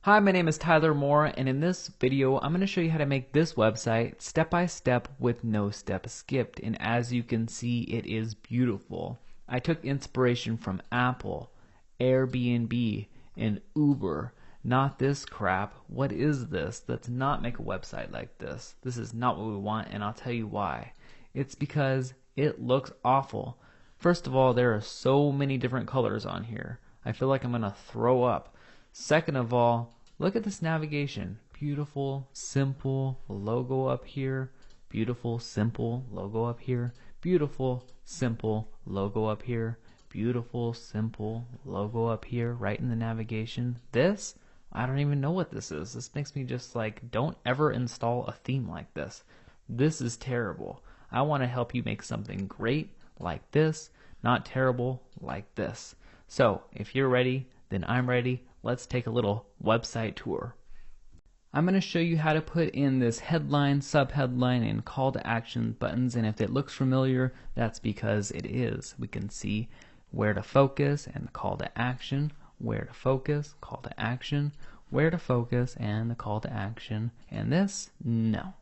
Hi, my name is Tyler Moore, and in this video I'm going to show you how to make this website step by step with no step skipped. And as you can see, it is beautiful. I took inspiration from Apple, Airbnb, and Uber. Not this crap. What is this? Let's not make a website like this. This is not what we want, and I'll tell you why. It's because it looks awful. First of all, there are so many different colors on here. I feel like I'm going to throw up. Second of all, look at this navigation. Beautiful, simple logo up here. Beautiful, simple logo up here. Beautiful, simple logo up here. Beautiful, simple logo up here, right in the navigation. This, I don't even know what this is. This makes me just like, don't ever install a theme like this. This is terrible. I want to help you make something great like this, not terrible like this. So, if you're ready, then I'm ready. Let's take a little website tour. I'm going to show you how to put in this headline, subheadline, and call to action buttons, and if it looks familiar, that's because it is. We can see where to focus and the call to action, where to focus, call to action, where to focus, and the call to action, and this, no.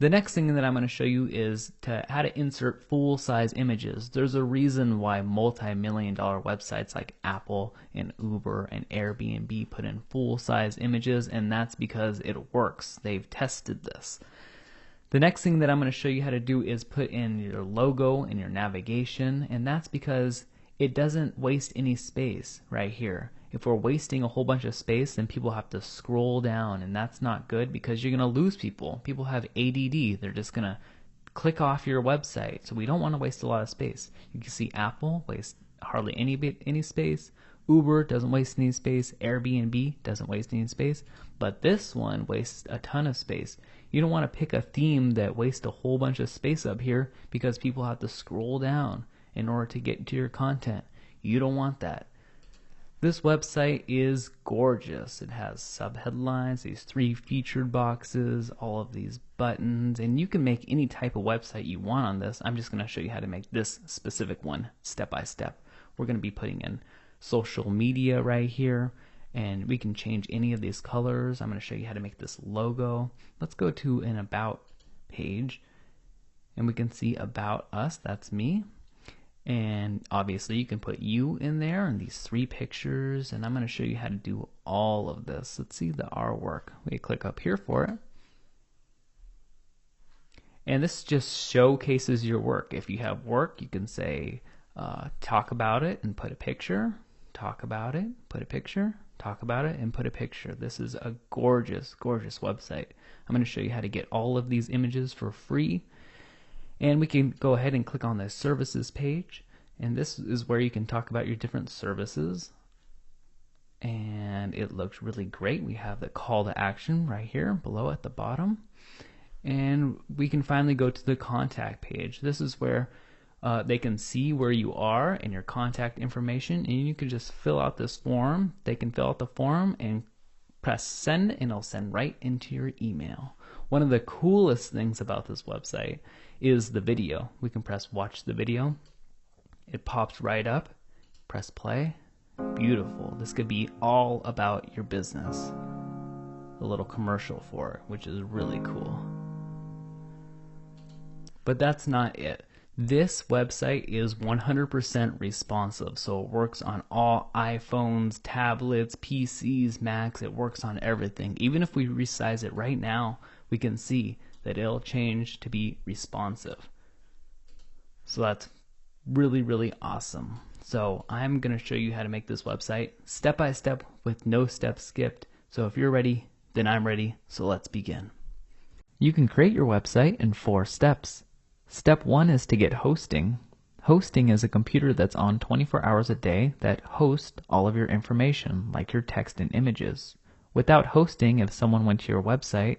The next thing that I'm going to show you is how to insert full-size images. There's a reason why multi-million-dollar websites like Apple and Uber and Airbnb put in full-size images, and that's because it works. They've tested this. The next thing that I'm going to show you how to do is put in your logo and your navigation, and that's because it doesn't waste any space right here. If we're wasting a whole bunch of space, then people have to scroll down, and that's not good because you're going to lose people. People have ADD. They're just going to click off your website. So we don't want to waste a lot of space. You can see Apple wastes hardly any space. Uber doesn't waste any space. Airbnb doesn't waste any space. But this one wastes a ton of space. You don't want to pick a theme that wastes a whole bunch of space up here because people have to scroll down in order to get to your content. You don't want that. This website is gorgeous. It has subheadlines, these 3 featured boxes, all of these buttons, and you can make any type of website you want on this. I'm just going to show you how to make this specific one step by step. We're going to be putting in social media right here, and we can change any of these colors. I'm going to show you how to make this logo. Let's go to an About page, and we can see About Us. That's me. And obviously you can put you in there and these 3 pictures, and I'm going to show you how to do all of this. Let's see the artwork. We click up here for it. And this just showcases your work. If you have work, you can say talk about it and put a picture, talk about it, put a picture, talk about it, and put a picture. This is a gorgeous, gorgeous website. I'm going to show you how to get all of these images for free. And we can go ahead and click on the services page, and this is where you can talk about your different services. And it looks really great. We have the call to action right here below at the bottom, and we can finally go to the contact page. This is where they can see where you are and your contact information, and you can just fill out this form. They can fill out the form and press send, and it'll send right into your email. One of the coolest things about this website is the video. We can press watch the video. It pops right up. Press play. Beautiful. This could be all about your business. A little commercial for it, which is really cool. But that's not it. This website is 100% responsive, so it works on all iPhones, tablets, PCs, Macs. It works on everything. Even if we resize it right now, we can see that it'll change to be responsive. So that's really, really awesome. So I'm going to show you how to make this website step by step with no steps skipped. So if you're ready, then I'm ready. So let's begin. You can create your website in 4 steps. Step 1 is to get hosting. Hosting is a computer that's on 24 hours a day that hosts all of your information, like your text and images. Without hosting, if someone went to your website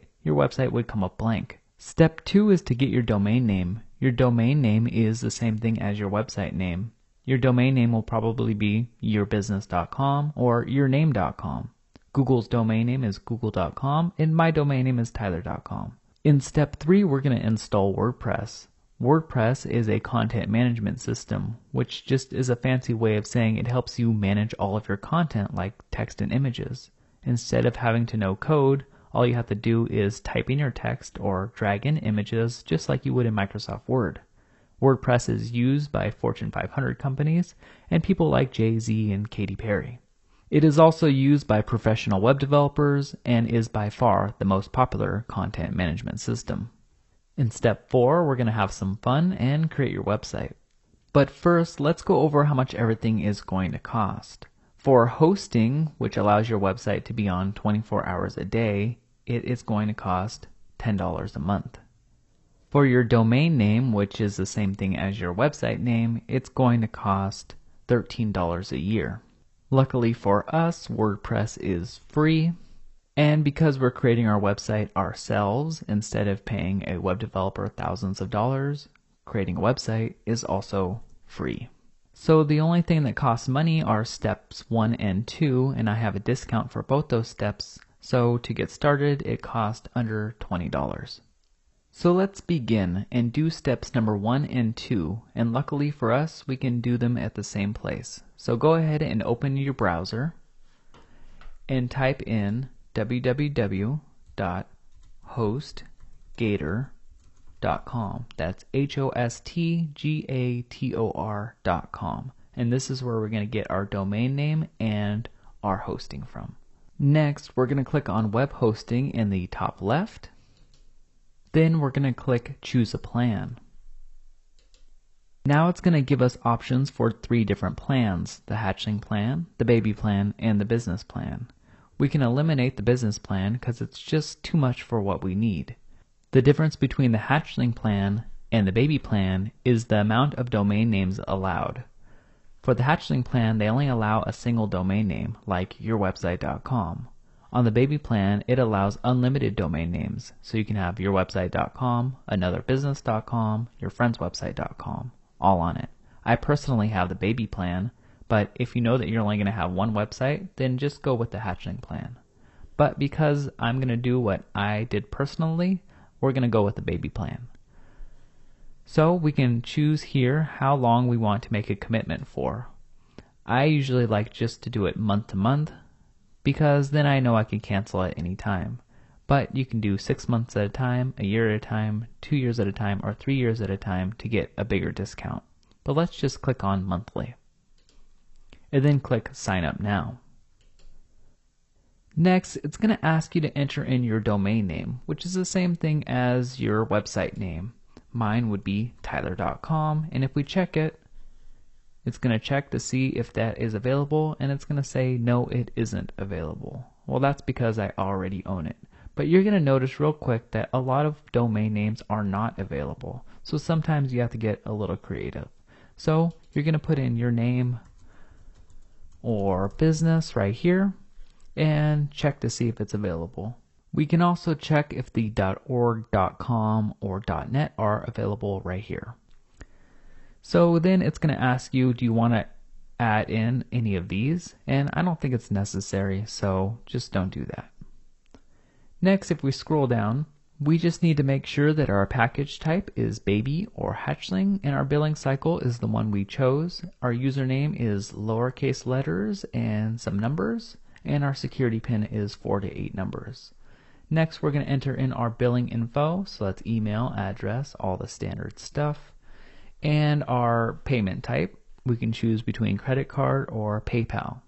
would come up blank. Step 2 is to get your domain name. Your domain name is the same thing as your website name. Your domain name will probably be yourbusiness.com or yourname.com. Google's domain name is google.com, and my domain name is tyler.com. In step 3, we're going to install WordPress. WordPress is a content management system, which just is a fancy way of saying it helps you manage all of your content like text and images. Instead of having to know code, all you have to do is type in your text or drag in images just like you would in Microsoft Word. WordPress is used by Fortune 500 companies and people like Jay-Z and Katy Perry. It is also used by professional web developers and is by far the most popular content management system. In step 4, we're going to have some fun and create your website. But first, let's go over how much everything is going to cost. For hosting, which allows your website to be on 24 hours a day, it is going to cost $10 a month. For your domain name, which is the same thing as your website name, it's going to cost $13 a year. Luckily for us, WordPress is free, and because we're creating our website ourselves instead of paying a web developer thousands of dollars, creating a website is also free. So the only thing that costs money are steps 1 and 2, and I have a discount for both those steps, so to get started it costs under $20. So let's begin and do steps number 1 and 2, and luckily for us we can do them at the same place. So go ahead and open your browser and type in www.hostgator.com. That's hostgator.com, and this is where we're going to get our domain name and our hosting from. Next, we're going to click on web hosting in the top left. Then we're going to click choose a plan. Now it's going to give us options for 3 different plans: the hatchling plan, the baby plan, and the business plan. We can eliminate the business plan because it's just too much for what we need. The difference between the hatchling plan and the baby plan is the amount of domain names allowed. For the hatchling plan, they only allow a single domain name, like yourwebsite.com. On the baby plan, it allows unlimited domain names, so you can have yourwebsite.com, anotherbusiness.com, yourfriendswebsite.com, all on it. I personally have the baby plan, but if you know that you're only going to have one website, then just go with the hatchling plan. But because I'm going to do what I did personally, we're going to go with the baby plan. So we can choose here how long we want to make a commitment for. I usually like just to do it month to month, because then I know I can cancel at any time. But you can do 6 months at a time, a year at a time, 2 years at a time, or 3 years at a time to get a bigger discount. But let's just click on monthly. And then click sign up now. Next, it's going to ask you to enter in your domain name, which is the same thing as your website name. Mine would be tyler.com, and if we check it, it's going to check to see if that is available, and it's going to say no, it isn't available. Well, that's because I already own it. But you're going to notice real quick that a lot of domain names are not available, so sometimes you have to get a little creative. So you're going to put in your name or business right here and check to see if it's available. We can also check if the .org, .com, or .net are available right here. So then it's going to ask you, do you want to add in any of these? And I don't think it's necessary, so just don't do that. Next, if we scroll down, we just need to make sure that our package type is baby or hatchling, and our billing cycle is the one we chose. Our username is lowercase letters and some numbers, and our security pin is 4 to 8 numbers. Next, we're going to enter in our billing info, so that's email, address, all the standard stuff. And our payment type, we can choose between credit card or PayPal.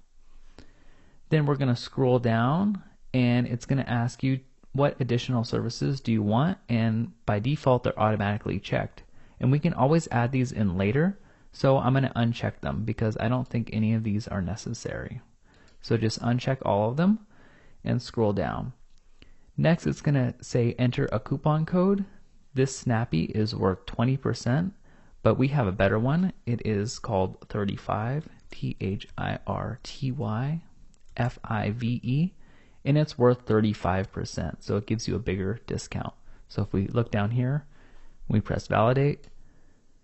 Then we're going to scroll down, and it's going to ask you what additional services do you want, and by default they're automatically checked. And we can always add these in later, so I'm going to uncheck them because I don't think any of these are necessary. So just uncheck all of them and scroll down. Next, it's going to say enter a coupon code. This Snappy is worth 20%, but we have a better one. It is called 35, THIRTY, and it's worth 35%, so it gives you a bigger discount. So if we look down here, we press validate,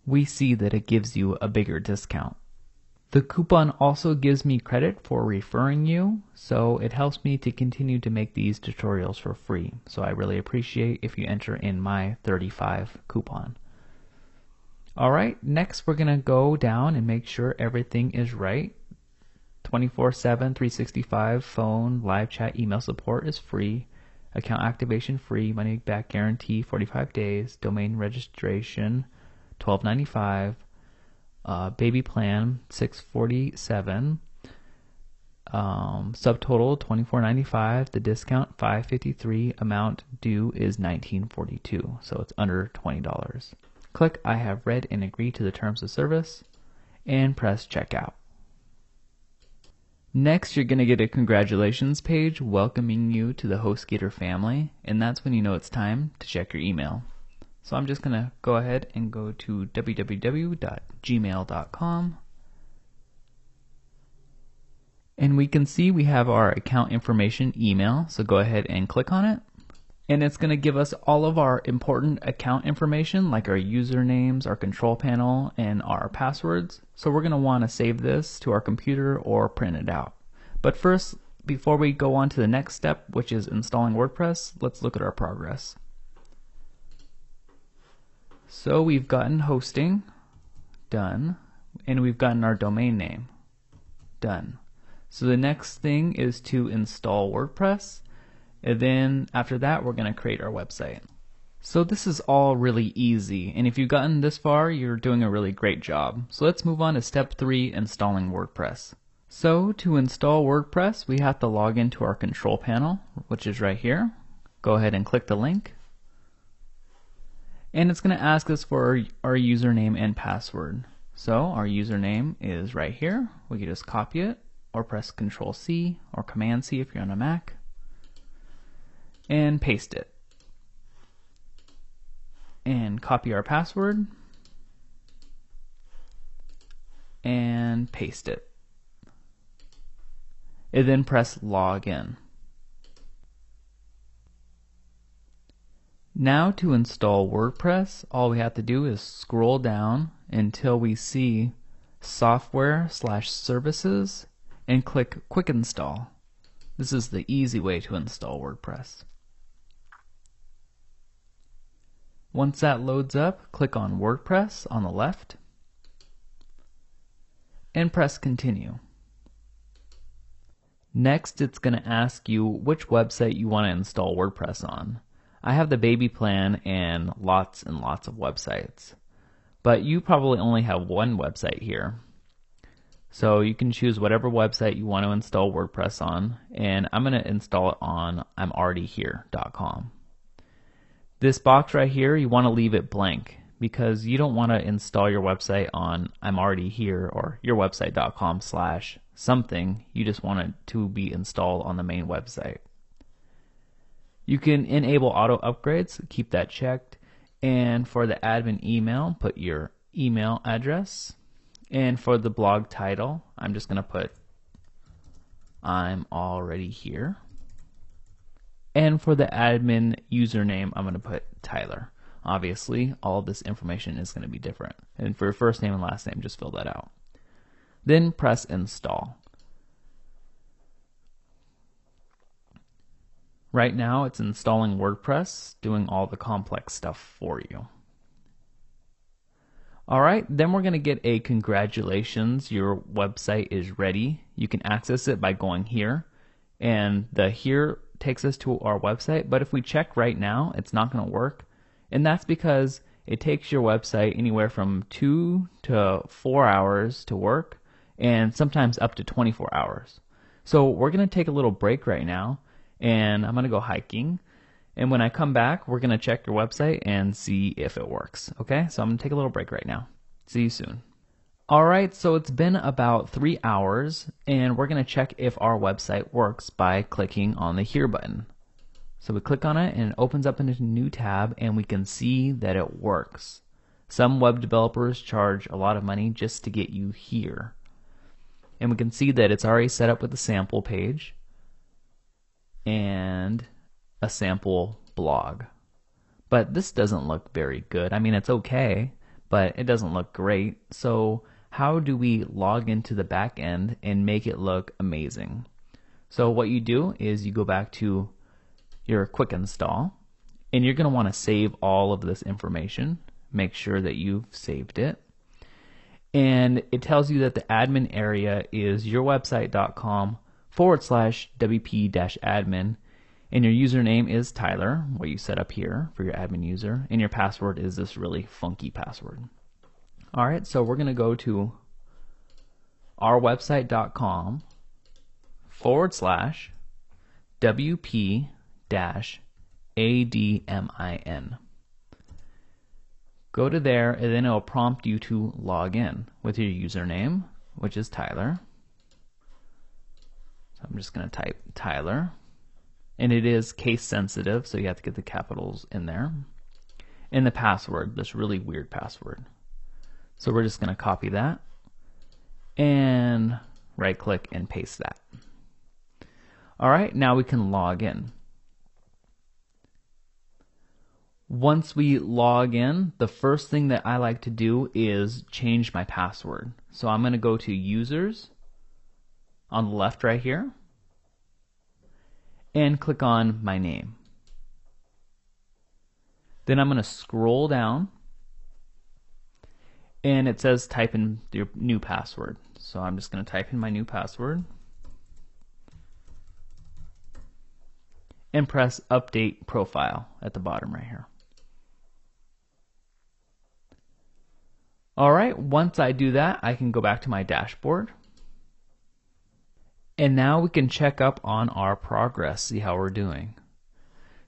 we see that it gives you a bigger discount. The coupon also gives me credit for referring you, so it helps me to continue to make these tutorials for free. So I really appreciate if you enter in my 35 coupon. Alright, next we're going to go down and make sure everything is right. 24/7, 365 phone, live chat, email support is free. Account activation free, money back guarantee 45 days, domain registration $12.95, baby plan $647, subtotal $24.95, the discount $553, amount due is $19.42, so it's under $20. Click I have read and agree to the terms of service and press checkout. Next, you're going to get a congratulations page welcoming you to the HostGator family, and that's when you know it's time to check your email. So I'm just going to go ahead and go to www.gmail.com, and we can see we have our account information email, so go ahead and click on it. And it's going to give us all of our important account information, like our usernames, our control panel, and our passwords. So we're going to want to save this to our computer or print it out. But first, before we go on to the next step, which is installing WordPress, let's look at our progress. So we've gotten hosting, done, and we've gotten our domain name, done. So the next thing is to install WordPress. And then after that, we're going to create our website. So this is all really easy, and if you've gotten this far, you're doing a really great job. So let's move on to step 3, installing WordPress. So to install WordPress, we have to log into our control panel, which is right here. Go ahead and click the link. And it's going to ask us for our username and password. So our username is right here. We can just copy it, or press Control C or Command C if you're on a Mac, and paste it. And copy our password and paste it. And then press Login. Now to install WordPress, all we have to do is scroll down until we see Software/Services and click Quick Install. This is the easy way to install WordPress. Once that loads up, click on WordPress on the left and press Continue. Next, it's going to ask you which website you want to install WordPress on. I have the baby plan and lots of websites, but you probably only have one website here. So you can choose whatever website you want to install WordPress on, and I'm going to install it on I'mAlreadyHere.com. This box right here, you want to leave it blank because you don't want to install your website on I'mAlreadyHere or yourwebsite.com/something. You just want it to be installed on the main website. You can enable auto upgrades, keep that checked, and for the admin email, put your email address. And for the blog title, I'm just going to put I'm already here. And for the admin username, I'm going to put Tyler. Obviously, all of this information is going to be different. And for your first name and last name, just fill that out. Then press Install. Right now, it's installing WordPress, doing all the complex stuff for you. Alright, then we're going to get a congratulations, your website is ready. You can access it by going here, and the here takes us to our website, but if we check right now, it's not going to work, and that's because it takes your website anywhere from 2 to 4 hours to work, and sometimes up to 24 hours. So we're going to take a little break right now, and I'm going to go hiking. And when I come back, we're going to check your website and see if it works. Okay, so I'm going to take a little break right now. See you soon. Alright, so it's been about 3 hours, and we're going to check if our website works by clicking on the Here button. So we click on it, and it opens up in a new tab, and we can see that it works. Some web developers charge a lot of money just to get you here. And we can see that it's already set up with a sample page and a sample blog. But this doesn't look very good. I mean, it's okay, but it doesn't look great. So how do we log into the back end and make it look amazing? So what you do is you go back to your quick install, and you're going to want to save all of this information. Make sure that you've saved it. And it tells you that the admin area is yourwebsite.com/wp-admin, and your username is Tyler, what you set up here for your admin user, and your password is this really funky password. Alright, so we're going to go to ourwebsite.com/wp-admin. Go to there, and then it will prompt you to log in with your username, which is Tyler. So I'm just going to type Tyler, and it is case sensitive, so you have to get the capitals in there. And the password, this really weird password. So we're just going to copy that and right click and paste that. Alright, now we can log in. Once we log in, the first thing that I like to do is change my password. So I'm going to go to Users on the left right here and click on my name. Then I'm going to scroll down and it says type in your new password. So I'm just going to type in my new password and press Update Profile at the bottom right here. Alright, once I do that, I can go back to my dashboard. And now we can check up on our progress, see how we're doing.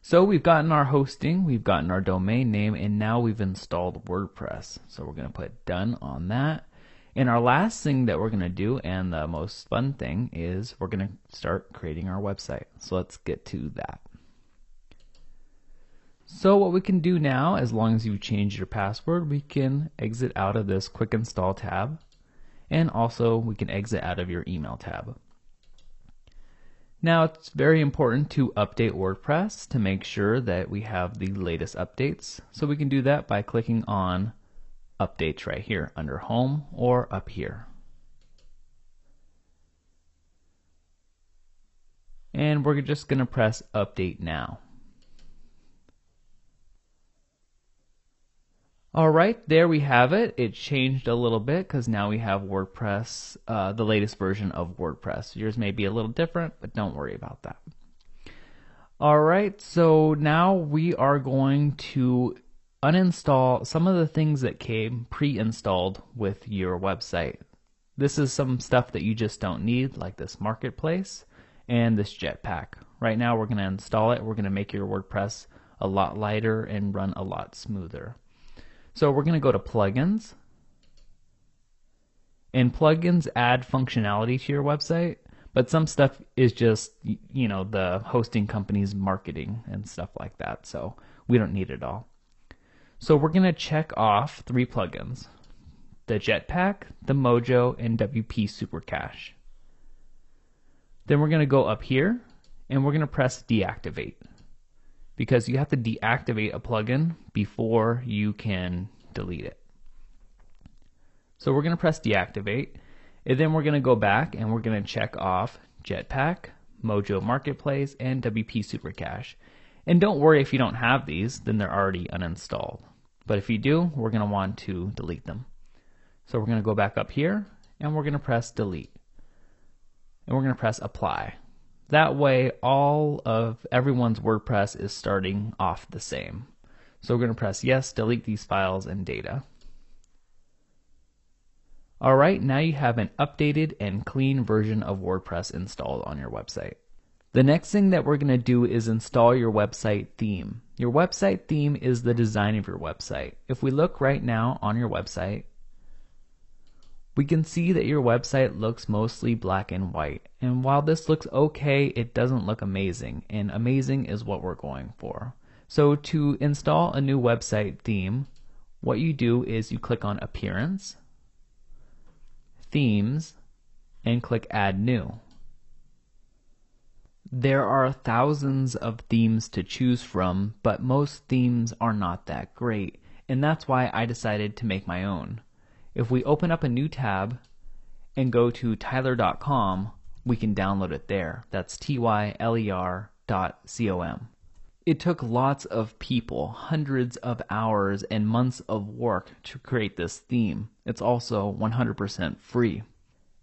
So we've gotten our hosting, we've gotten our domain name, and now we've installed WordPress. So we're going to put done on that. And our last thing that we're going to do, and the most fun thing, is we're going to start creating our website. So let's get to that. So what we can do now, as long as you change your password, we can exit out of this quick install tab, and also we can exit out of your email tab. Now it's very important to update WordPress to make sure that we have the latest updates. So we can do that by clicking on Updates right here under Home or up here. And we're just going to press Update Now. Alright, there we have it. It changed a little bit because now we have WordPress, the latest version of WordPress. Yours may be a little different, but don't worry about that. Alright, so now we are going to uninstall some of the things that came pre-installed with your website. This is some stuff that you just don't need, like this marketplace and this Jetpack. Right now we're going to install it. We're going to make your WordPress a lot lighter and run a lot smoother. So we're going to go to Plugins, and plugins add functionality to your website, but some stuff is just, you know, the hosting company's marketing and stuff like that, so we don't need it all. So we're going to check off 3 plugins: the Jetpack, the Mojo, and WP Super Cache. Then we're going to go up here and we're going to press Deactivate, because you have to deactivate a plugin before you can delete it. So we're going to press Deactivate, and then we're going to go back and we're going to check off Jetpack, Mojo Marketplace, and WP Super Cache. And don't worry if you don't have these, then they're already uninstalled. But if you do, we're going to want to delete them. So we're going to go back up here and we're going to press Delete. And we're going to press Apply. That way all of everyone's WordPress is starting off the same. So we're going to press Yes, delete these files and data. Alright, now you have an updated and clean version of WordPress installed on your website. The next thing that we're going to do is install your website theme. Your website theme is the design of your website. If we look right now on your website, we can see that your website looks mostly black and white. And while this looks okay, it doesn't look amazing. And amazing is what we're going for. So to install a new website theme, what you do is you click on Appearance, Themes, and click Add New. There are thousands of themes to choose from, but most themes are not that great. And that's why I decided to make my own. If we open up a new tab and go to tyler.com, we can download it there. That's tyler.com. It took lots of people, hundreds of hours and months of work to create this theme. It's also 100% free.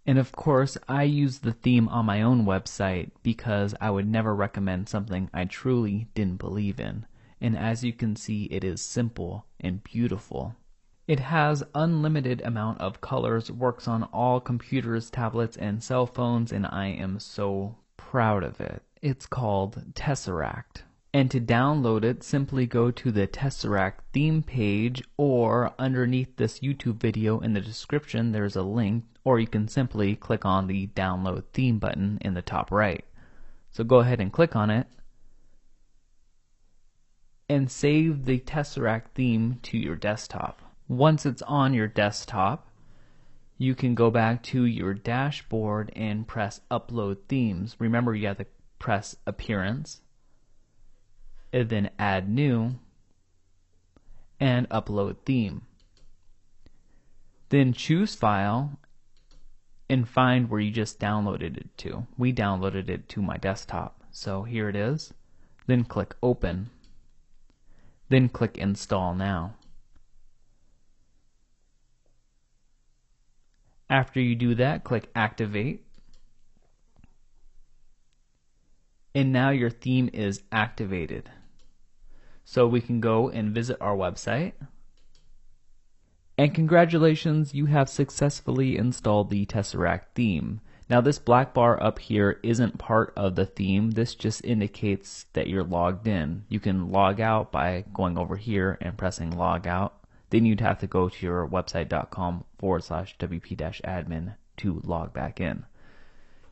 And of course, I use the theme on my own website because I would never recommend something I truly didn't believe in. And as you can see, it is simple and beautiful. It has unlimited amount of colors, works on all computers, tablets, and cell phones, and I am so proud of it. It's called Tesseract. And to download it, simply go to the Tesseract theme page, or underneath this YouTube video in the description there's a link, or you can simply click on the download theme button in the top right. So go ahead and click on it and save the Tesseract theme to your desktop. Once it's on your desktop, you can go back to your dashboard and press Upload Themes. Remember, you have to press Appearance, and then Add New, and Upload Theme. Then choose File and find where you just downloaded it to. We downloaded it to my desktop, so here it is. Then click Open. Then click Install Now. After you do that, click Activate. And now your theme is activated. So we can go and visit our website. And congratulations, you have successfully installed the Tesseract theme. Now this black bar up here isn't part of the theme. This just indicates that you're logged in. You can log out by going over here and pressing log out. Then you'd have to go to your website.com/wp-admin to log back in.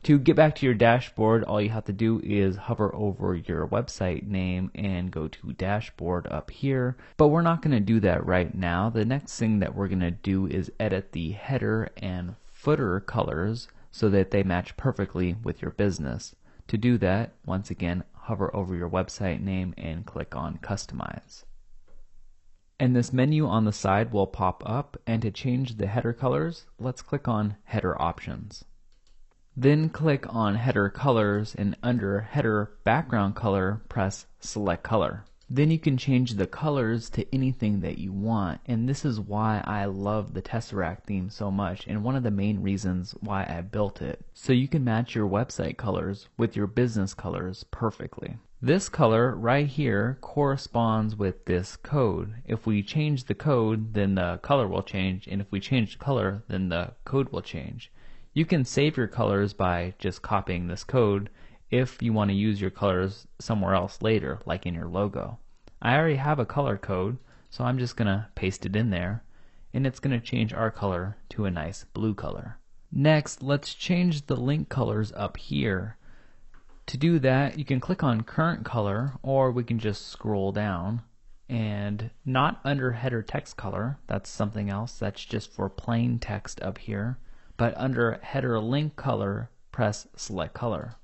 To get back to your dashboard, all you have to do is hover over your website name and go to Dashboard up here. But we're not going to do that right now. The next thing that we're going to do is edit the header and footer colors so that they match perfectly with your business. To do that, once again, hover over your website name and click on Customize. And this menu on the side will pop up, and to change the header colors, let's click on Header Options. Then click on Header Colors, and under Header Background Color, press Select Color. Then you can change the colors to anything that you want, and this is why I love the Tesseract theme so much, and one of the main reasons why I built it. So you can match your website colors with your business colors perfectly. This color right here corresponds with this code. If we change the code, then the color will change, and if we change the color, then the code will change. You can save your colors by just copying this code if you want to use your colors somewhere else later, like in your logo. I already have a color code, so I'm just going to paste it in there, and it's going to change our color to a nice blue color. Next, let's change the link colors up here. To do that, you can click on Current Color, or we can just scroll down, and not under Header Text Color, that's something else, that's just for plain text up here, but under Header Link Color, press Select Color.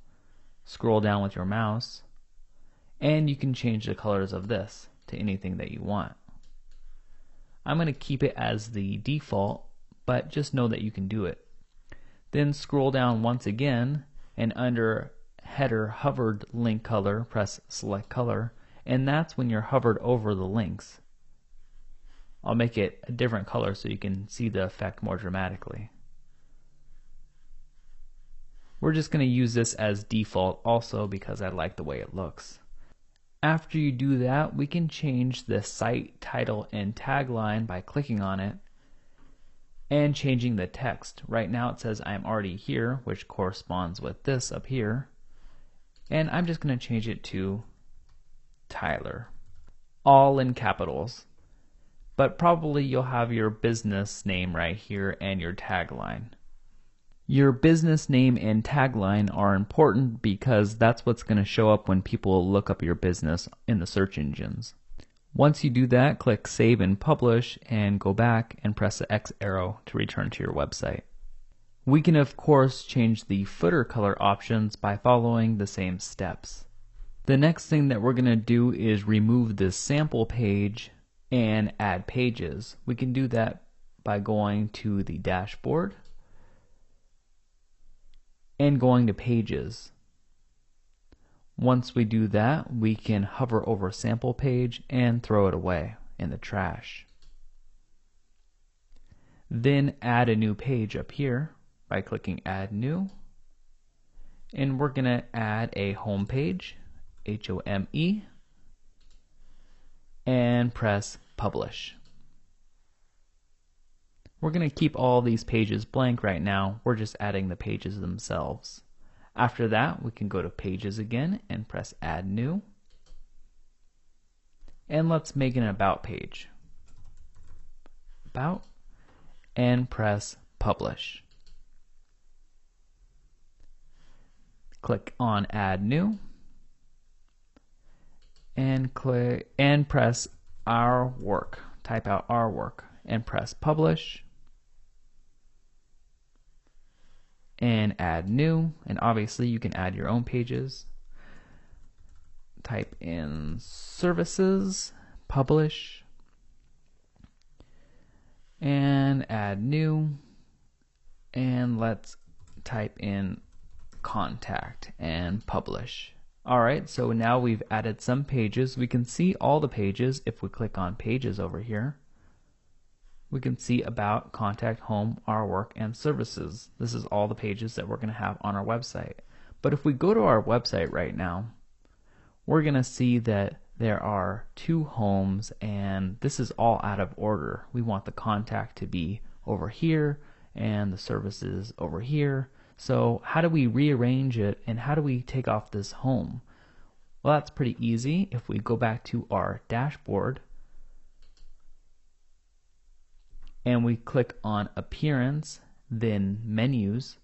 Scroll down with your mouse, and you can change the colors of this to anything that you want. I'm going to keep it as the default, but just know that you can do it. Then scroll down once again, and under Header Hovered Link Color, press Select Color, and that's when you're hovered over the links. I'll make it a different color so you can see the effect more dramatically. We're just going to use this as default also because I like the way it looks. After you do that, we can change the site title and tagline by clicking on it and changing the text. Right now it says I'm already here, which corresponds with this up here, and I'm just going to change it to Tyler, all in capitals. But probably you'll have your business name right here and your tagline. Your business name and tagline are important because that's what's going to show up when people look up your business in the search engines. Once you do that, click Save and Publish and go back and press the X arrow to return to your website. We can of course change the footer color options by following the same steps. The next thing that we're going to do is remove this sample page and add pages. We can do that by going to the dashboard and going to Pages. Once we do that, we can hover over sample page and throw it away in the trash. Then add a new page up here by clicking Add New. And we're going to add a home page, H-O-M-E, and press Publish. We're going to keep all these pages blank right now. We're just adding the pages themselves. After that, we can go to Pages again and press Add New. And let's make an About page. About, and press Publish. Click on Add New and press Our Work. Type out Our Work and press Publish. And add new, and obviously you can add your own pages. Type in services, publish, and add new, and let's type in contact and publish. Alright, so now we've added some pages. We can see all the pages if we click on pages over here. We can see about, contact, home, our work, and services. This is all the pages that we're going to have on our website. But if we go to our website right now, we're going to see that there are 2 homes, and this is all out of order. We want the contact to be over here and the services over here. So how do we rearrange it, and how do we take off this home? Well, that's pretty easy. If we go back to our dashboard and we click on Appearance, then Menus,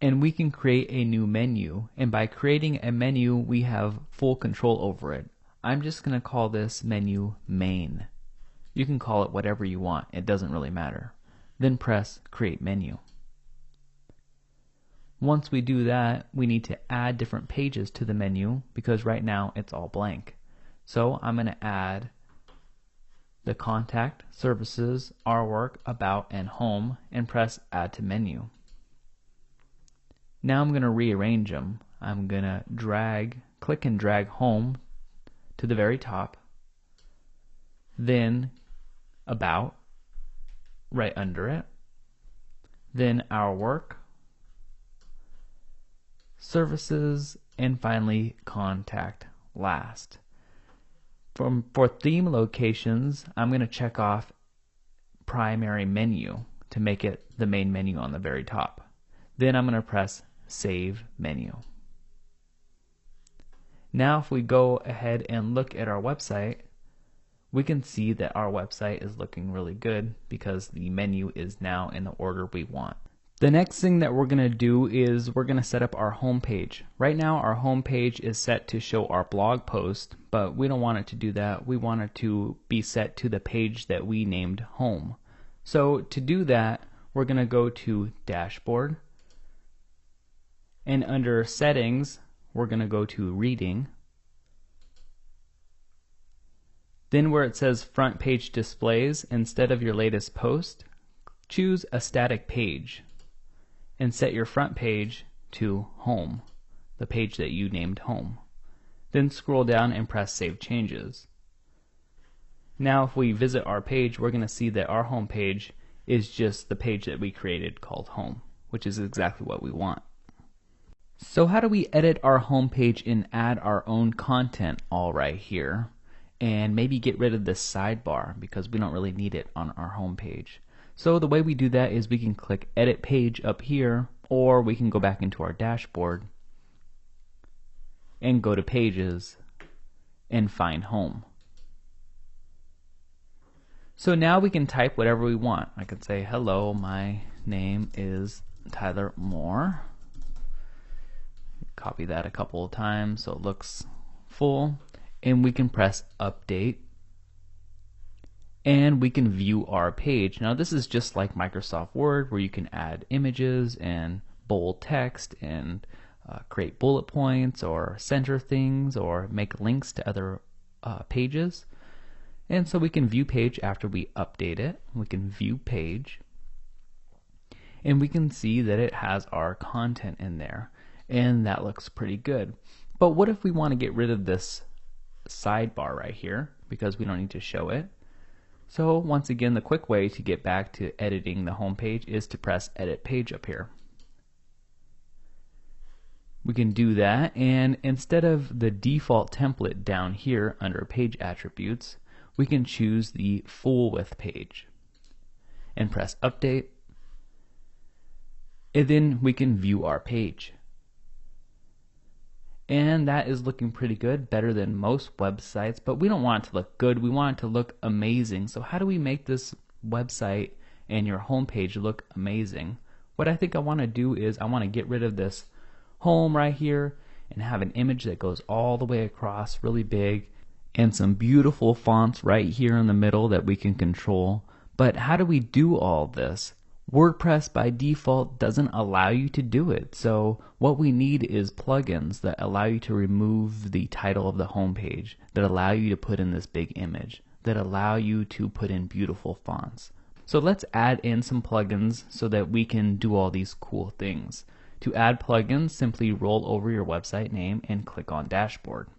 and we can create a new menu. And by creating a menu, we have full control over it. I'm just going to call this menu Main. You can call it whatever you want. It doesn't really matter. Then press Create Menu. Once we do that, we need to add different pages to the menu because right now it's all blank. So I'm going to add the contact, services, our work, about, and home, and press Add to Menu. Now I'm going to rearrange them. I'm going to click and drag home to the very top, then about right under it, then our work, services, and finally contact last. For theme locations, I'm going to check off primary menu to make it the main menu on the very top. Then I'm going to press Save Menu. Now if we go ahead and look at our website, we can see that our website is looking really good because the menu is now in the order we want. The next thing that we're going to do is we're going to set up our home page. Right now our home page is set to show our blog post, but we don't want it to do that. We want it to be set to the page that we named home. So to do that, we're going to go to Dashboard, and under Settings, we're going to go to Reading. Then where it says Front Page Displays, instead of your latest post, choose a static page and set your front page to Home, the page that you named Home. Then scroll down and press Save Changes. Now if we visit our page, we're going to see that our home page is just the page that we created called Home, which is exactly what we want. So how do we edit our home page and add our own content all right here, and maybe get rid of this sidebar because we don't really need it on our home page? So the way we do that is we can click Edit Page up here, or we can go back into our dashboard and go to Pages and find Home. So now we can type whatever we want. I could say, hello, my name is Tyler Moore. Copy that a couple of times so it looks full, and we can press Update, and we can view our page. Now this is just like Microsoft Word, where you can add images and bold text and create bullet points or center things or make links to other pages. And so we can view page after we update it. We can view page, and we can see that it has our content in there. and that looks pretty good. But what if we want to get rid of this sidebar right here because we don't need to show it? So once again, the quick way to get back to editing the home page is to press Edit Page up here. We can do that, and instead of the default template down here under Page Attributes, we can choose the full width page and press Update, and then we can view our page. And that is looking pretty good, better than most websites, but we don't want it to look good, we want it to look amazing. So how do we make this website and your home page look amazing? What I think I want to do is I want to get rid of this home right here and have an image that goes all the way across really big and some beautiful fonts right here in the middle that we can control. But how do we do all this? WordPress by default doesn't allow you to do it. So what we need is plugins that allow you to remove the title of the home page, that allow you to put in this big image, that allow you to put in beautiful fonts. So let's add in some plugins so that we can do all these cool things. To add plugins, simply roll over your website name and click on Dashboard.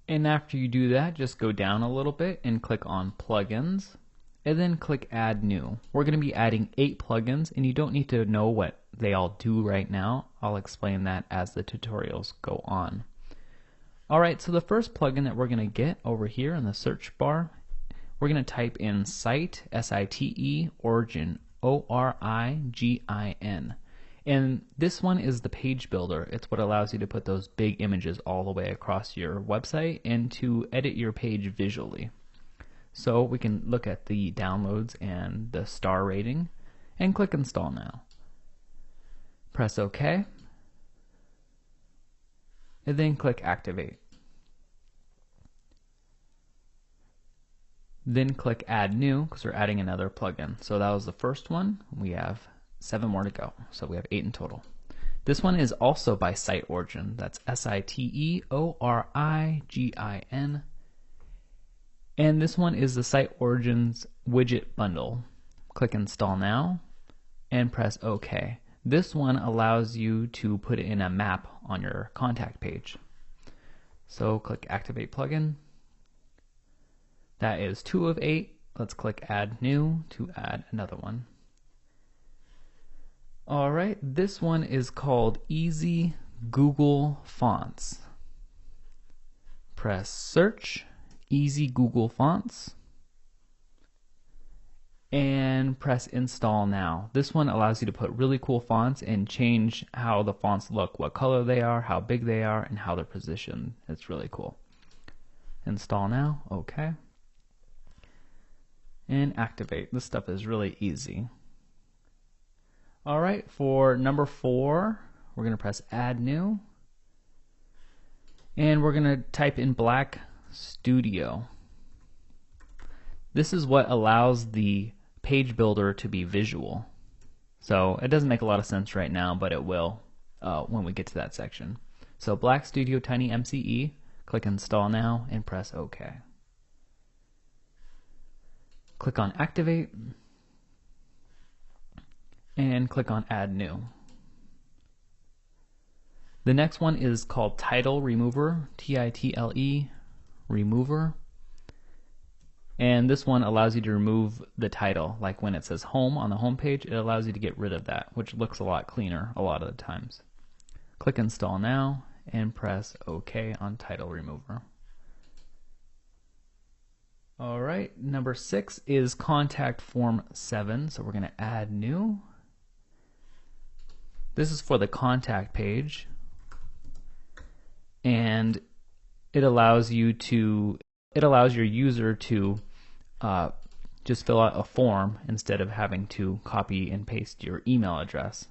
And after you do that, just go down a little bit and click on Plugins, and then click Add New. We're going to be adding 8 plugins, and you don't need to know what they all do right now. I'll explain that as the tutorials go on. Alright, so the first plugin that we're going to get over here in the search bar, we're going to type in Site, S-I-T-E, Origin, O-R-I-G-I-N. And this one is the page builder. It's what allows you to put those big images all the way across your website and to edit your page visually. So we can look at the downloads and the star rating and click Install Now. Press OK, and then click Activate. Then click Add New because we're adding another plugin. So that was the first one. We have 7 more to go, so we have 8 in total. This one is also by Site Origin. That's S-I-T-E-O-R-I-G-I-N. And this one is the Site Origin's widget bundle. Click Install Now and press OK. This one allows you to put in a map on your contact page. So click Activate Plugin. That is 2 of 8. Let's click Add New to add another one. Alright, this one is called Easy Google Fonts. Press Search, Easy Google Fonts, and press Install Now. This one allows you to put really cool fonts and change how the fonts look, what color they are, how big they are, and how they're positioned. It's really cool. Install now, okay. And activate. This stuff is really easy. Alright, for number 4, we're going to press Add New. And we're going to type in Black Studio. This is what allows the page builder to be visual. So it doesn't make a lot of sense right now, but it will when we get to that section. So Black Studio Tiny MCE, click Install Now and press OK. Click on Activate and click on Add New. The next one is called Title Remover, T-I-T-L-E Remover. And this one allows you to remove the title. Like when it says Home on the home page, it allows you to get rid of that, which looks a lot cleaner a lot of the times. Click Install Now and press OK on Title Remover. Alright, number 6 is Contact Form 7, so we're going to add new. This is for the contact page, and it allows your user to just fill out a form instead of having to copy and paste your email address.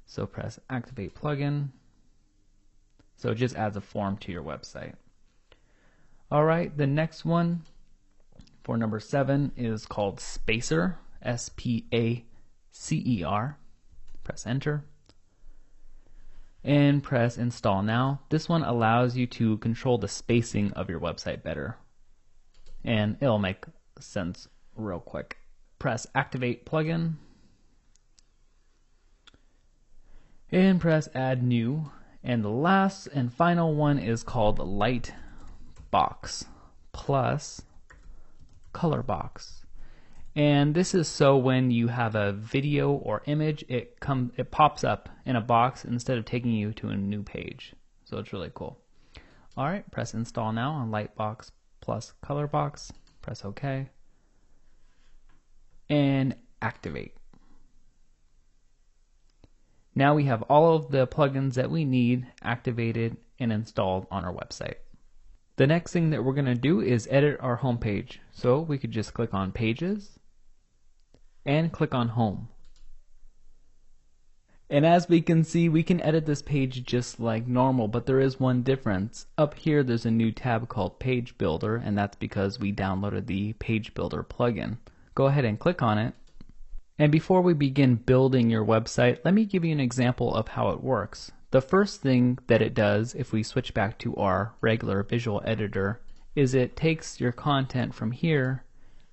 So press Activate Plugin. So it just adds a form to your website. Alright, the next one for number 7 is called Spacer, S-P-A-C-E-R. Press Enter and press Install Now. This one allows you to control the spacing of your website better, and it'll make sense real quick. Press Activate Plugin and press Add New, And the last and final one is called light box plus color box. And this is so when you have a video or image, it pops up in a box instead of taking you to a new page. So it's really cool. All right, press install now on Lightbox plus color box. Press OK and activate. Now we have all of the plugins that we need activated and installed on our website. The next thing that we're going to do is edit our home page. So we could just click on Pages and click on Home. And as we can see, we can edit this page just like normal, but there is one difference. Up here there's a new tab called Page Builder, and that's because we downloaded the Page Builder plugin. Go ahead and click on it. And before we begin building your website, let me give you an example of how it works. The first thing that it does, if we switch back to our regular visual editor, is it takes your content from here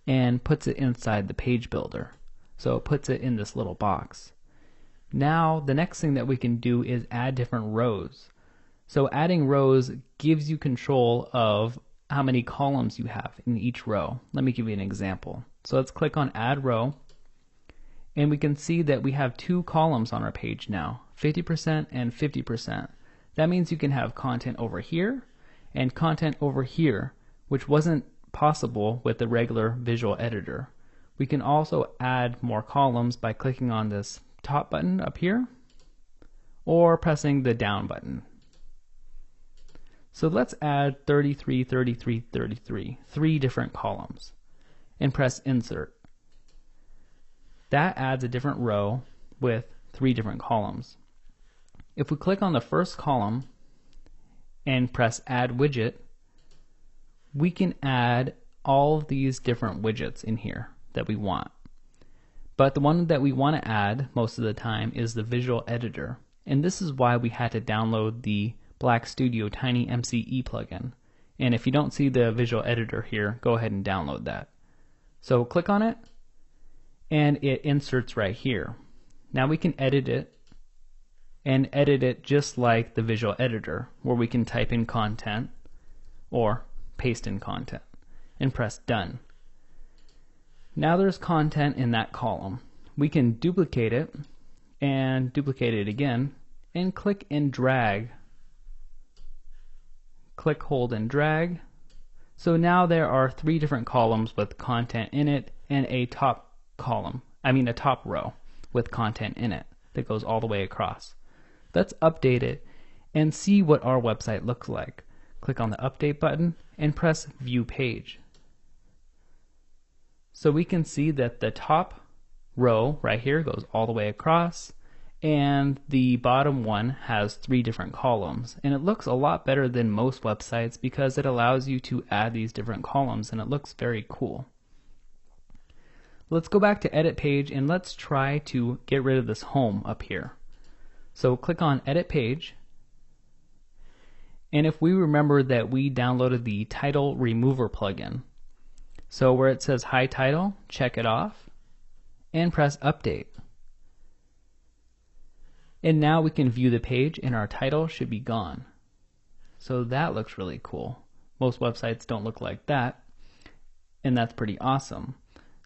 and puts it inside the page builder. So it puts it in this little box. Now the next thing that we can do is add different rows. So adding rows gives you control of how many columns you have in each row. Let me give you an example. So let's click on Add Row, and we can see that we have two columns on our page now, 50% and 50%. That means you can have content over here and content over here, which wasn't possible with the regular visual editor. We can also add more columns by clicking on this top button up here or pressing the down button. So let's add 33, 33, 33, three different columns, and press Insert. That adds a different row with three different columns. If we click on the first column and press Add Widget, we can add all of these different widgets in here that we want. But the one that we want to add most of the time is the visual editor. And this is why we had to download the Black Studio Tiny MCE plugin. And if you don't see the visual editor here, go ahead and download that. So click on it, and it inserts right here. Now we can edit it, and edit it just like the visual editor, where we can type in content or paste in content and press Done. Now there's content in that column. We can duplicate it and duplicate it again and click and drag. Click, hold, and drag. So now there are three different columns with content in it and a top row with content in it that goes all the way across. Let's update it and see what our website looks like. Click on the Update button and press View Page. So we can see that the top row right here goes all the way across, and the bottom one has three different columns. And it looks a lot better than most websites because it allows you to add these different columns, and it looks very cool. Let's go back to Edit Page and let's try to get rid of this home up here. So click on Edit Page, and if we remember that we downloaded the Title Remover plugin, so where it says Hide Title, check it off and press Update. And now we can view the page and our title should be gone. So that looks really cool. Most websites don't look like that, and that's pretty awesome.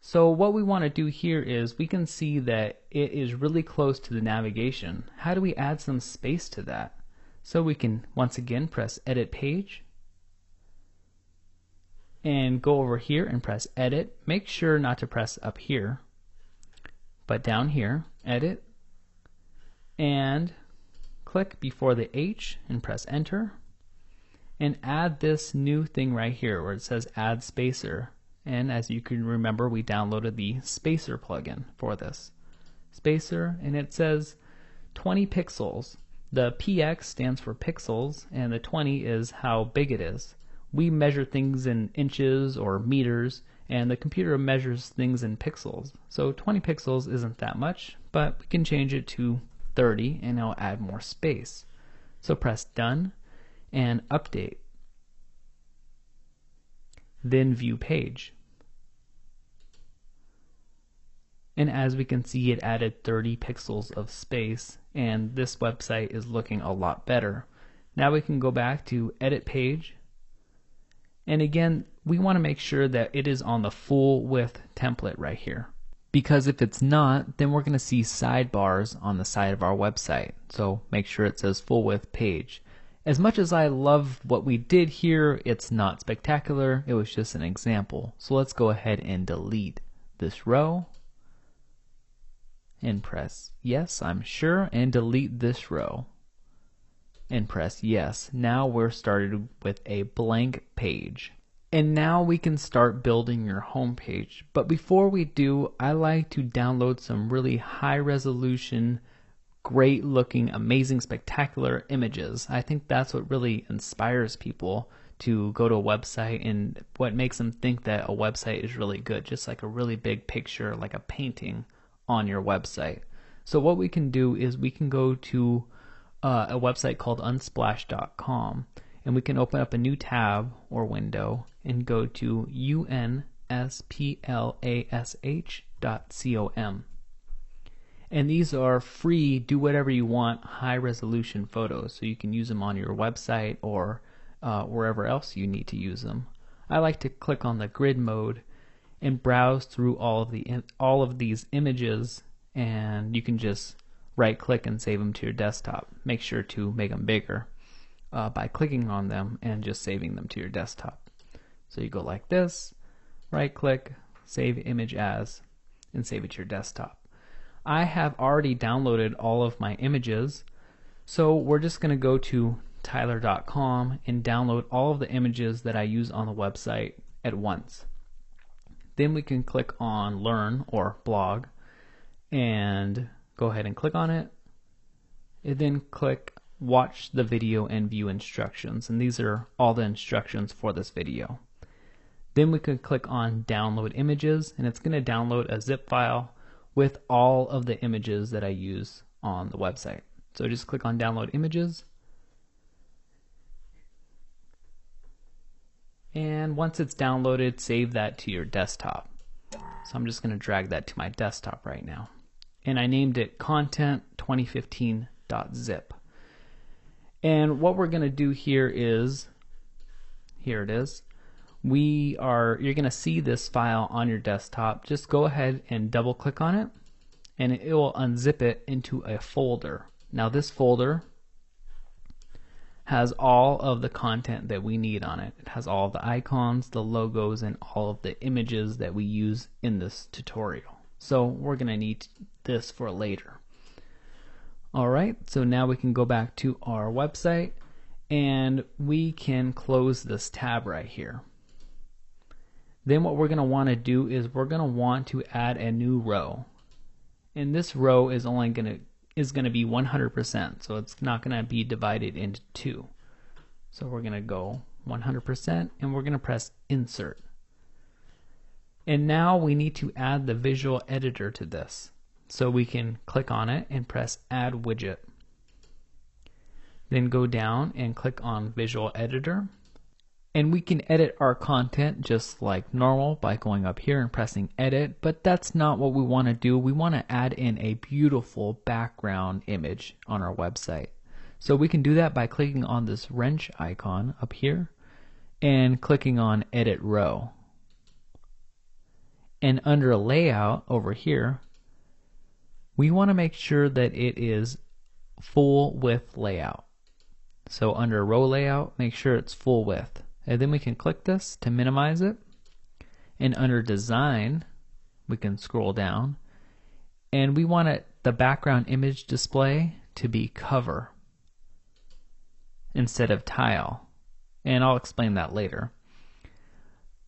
So what we want to do here is we can see that it is really close to the navigation. How do we add some space to that? So we can once again press Edit Page and go over here and press Edit. Make sure not to press up here, but down here, Edit, and click before the H and press Enter, and add this new thing right here where it says Add Spacer. And as you can remember, we downloaded the Spacer plugin for this. Spacer, and it says 20 pixels. The PX stands for pixels, and the 20 is how big it is. We measure things in inches or meters, and the computer measures things in pixels. So 20 pixels isn't that much, but we can change it to 30 and it'll add more space. So press Done and Update. Then View Page. And as we can see, it added 30 pixels of space, and this website is looking a lot better. Now we can go back to edit page, and again we want to make sure that it is on the full width template right here, because if it's not, then we're going to see sidebars on the side of our website. So make sure it says full width page. As much as I love what we did here, it's not spectacular. It was just an example. So let's go ahead and delete this row and press yes, I'm sure, and delete this row and press yes. Now we're started with a blank page. And now we can start building your home page. But before we do, I like to download some really high resolution, great looking, amazing, spectacular images. I think that's what really inspires people to go to a website, and what makes them think that a website is really good, just like a really big picture, like a painting on your website. So what we can do is we can go to a website called unsplash.com, and we can open up a new tab or window and go to unsplash.com. And these are free, do whatever you want, high resolution photos, so you can use them on your website or wherever else you need to use them. I like to click on the grid mode and browse through all of these images, and you can just right click and save them to your desktop. Make sure to make them bigger by clicking on them and just saving them to your desktop. So you go like this, right click, save image as, and save it to your desktop. I have already downloaded all of my images, so we're just going to go to tyler.com and download all of the images that I use on the website at once. Then we can click on Learn or Blog and go ahead and click on it, and then click Watch the video and view instructions, and these are all the instructions for this video. Then we can click on Download Images, and it's going to download a zip file with all of the images that I use on the website. So just click on Download Images, and once it's downloaded, save that to your desktop. So I'm just going to drag that to my desktop right now, and I named it content 2015.zip. And what we're going to do here is, here it is. You're going to see this file on your desktop. Just go ahead and double click on it, and it will unzip it into a folder. Now this folder has all of the content that we need on it. It has all the icons, the logos, and all of the images that we use in this tutorial. So we're going to need this for later. Alright, so now we can go back to our website, and we can close this tab right here. Then what we're going to want to do is we're going to want to add a new row, and this row is only going to be 100%, so it's not going to be divided into two. So we're going to go 100%, and we're going to press Insert. And now we need to add the visual editor to this. So we can click on it and press Add Widget. Then go down and click on Visual Editor. And we can edit our content just like normal by going up here and pressing Edit, but that's not what we want to do. We want to add in a beautiful background image on our website. So we can do that by clicking on this wrench icon up here and clicking on Edit Row. And under Layout over here, we want to make sure that it is full width layout. So under row layout, make sure it's full width. And then we can click this to minimize it. And under design, we can scroll down. And we want the background image display to be cover instead of tile. And I'll explain that later.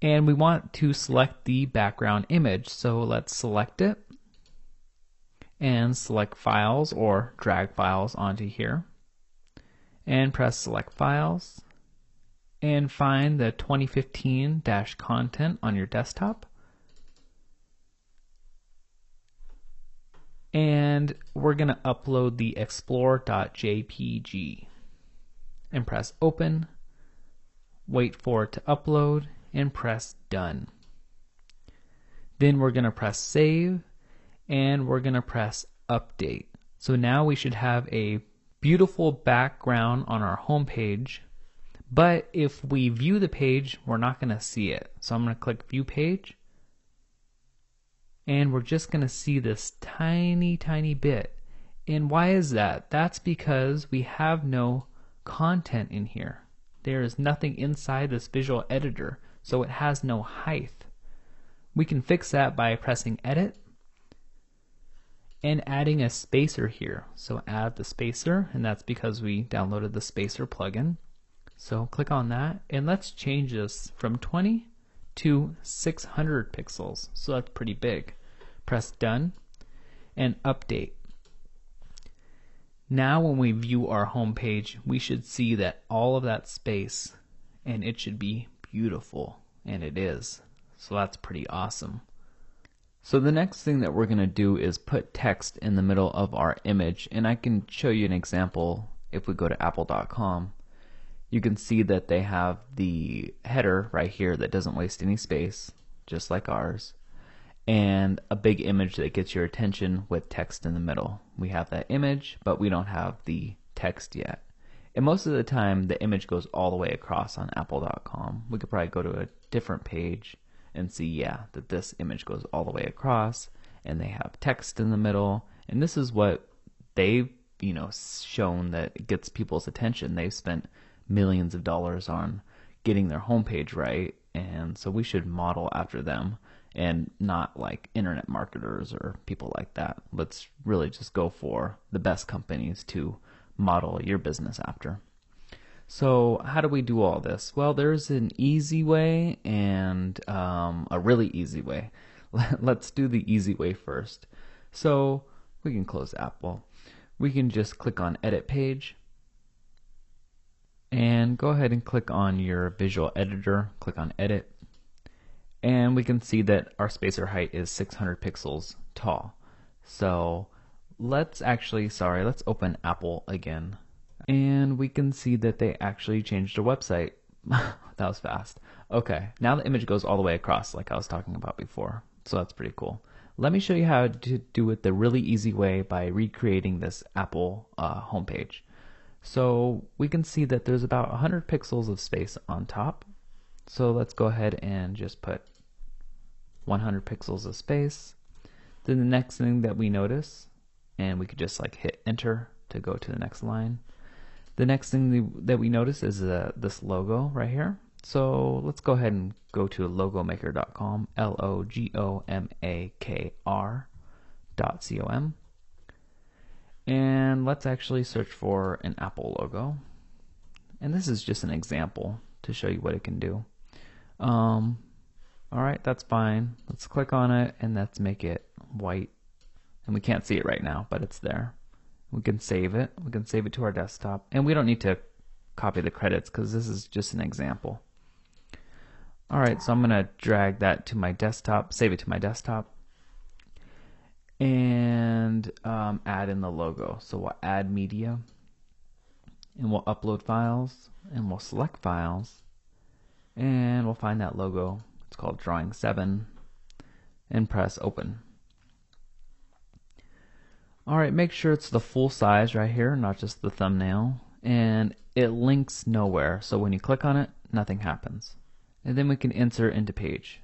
And we want to select the background image. So let's select it and select files or drag files onto here and press select files and find the 2015-content on your desktop, and we're going to upload the explore.jpg and press open, wait for it to upload, and press done. Then we're going to press save, and we're going to press update. So now we should have a beautiful background on our home page, but if we view the page, we're not going to see it. So I'm going to click view page, and we're just going to see this tiny bit. And why is that? That's because we have no content in here. There is nothing inside this visual editor, so it has no height. We can fix that by pressing edit and adding a spacer here. So add the spacer, and that's because we downloaded the spacer plugin. So click on that, and let's change this from 20 to 600 pixels. So that's pretty big. Press done and update. Now when we view our home page, we should see that all of that space, and it should be beautiful, and it is. So that's pretty awesome. So the next thing that we're going to do is put text in the middle of our image, and I can show you an example. If we go to apple.com, you can see that they have the header right here that doesn't waste any space, just like ours, and a big image that gets your attention with text in the middle. We have that image, but we don't have the text yet. And most of the time, the image goes all the way across on apple.com. We could probably go to a different page and see, yeah, that this image goes all the way across, and they have text in the middle. And this is what they've, shown that gets people's attention. They've spent millions of dollars on getting their homepage right, and so we should model after them and not like internet marketers or people like that. Let's really just go for the best companies to model your business after. So how do we do all this? Well, there's an easy way and a really easy way. Let's do the easy way first. So we can close Apple. We can just click on Edit Page and go ahead and click on your visual editor. Click on Edit, and we can see that our spacer height is 600 pixels tall. So let's open Apple again. And we can see that they actually changed their website. That was fast. Okay, now the image goes all the way across like I was talking about before. So that's pretty cool. Let me show you how to do it the really easy way by recreating this Apple homepage. So we can see that there's about 100 pixels of space on top. So let's go ahead and just put 100 pixels of space. Then the next thing that we notice, and we could just like hit enter to go to the next line. The next thing that we notice is this logo right here. So let's go ahead and go to logomaker.com, logomakr.com, and let's actually search for an Apple logo. And this is just an example to show you what it can do. Alright, that's fine. Let's click on it and let's make it white. And we can't see it right now, but it's there. We can save it. We can save it to our desktop. And we don't need to copy the credits because this is just an example. Alright, so I'm going to drag that to my desktop, save it to my desktop, and add in the logo. So we'll add media, and we'll upload files, and we'll select files, and we'll find that logo. It's called Drawing 7, and press open. Alright, make sure it's the full size right here, not just the thumbnail, and it links nowhere, so when you click on it, nothing happens. And then we can insert into page.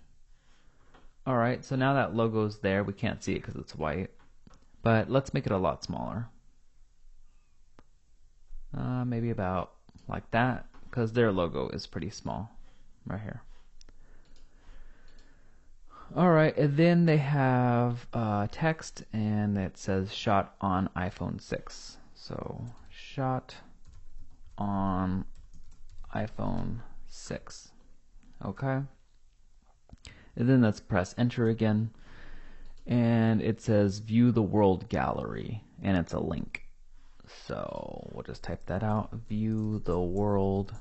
Alright, so now that logo's there, we can't see it because it's white, but let's make it a lot smaller. Maybe about like that, because their logo is pretty small right here. Alright, and then they have text, and it says shot on iPhone 6. So, shot on iPhone 6. Okay. And then let's press enter again. And it says view the world gallery, and it's a link. So, we'll just type that out. View the world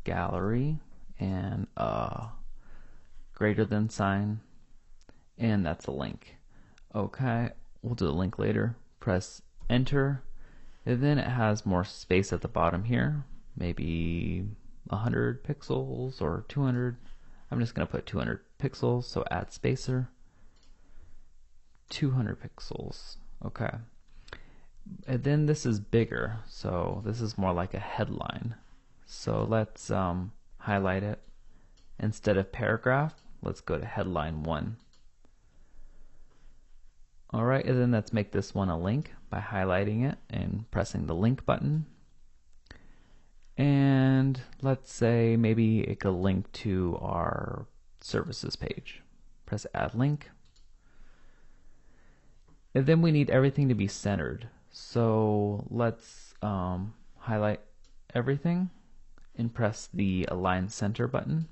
gallery, and greater than sign, and that's a link. Okay, we'll do the link later. Press enter, and then it has more space at the bottom here, maybe 100 pixels or 200. I'm just going to put 200 pixels, so add spacer, 200 pixels. Okay. And then this is bigger, so this is more like a headline. So let's highlight it. Instead of paragraph, let's go to headline 1. Alright, and then let's make this one a link by highlighting it and pressing the link button. And let's say maybe it could link to our services page. Press add link. And then we need everything to be centered. So let's highlight everything and press the align center button.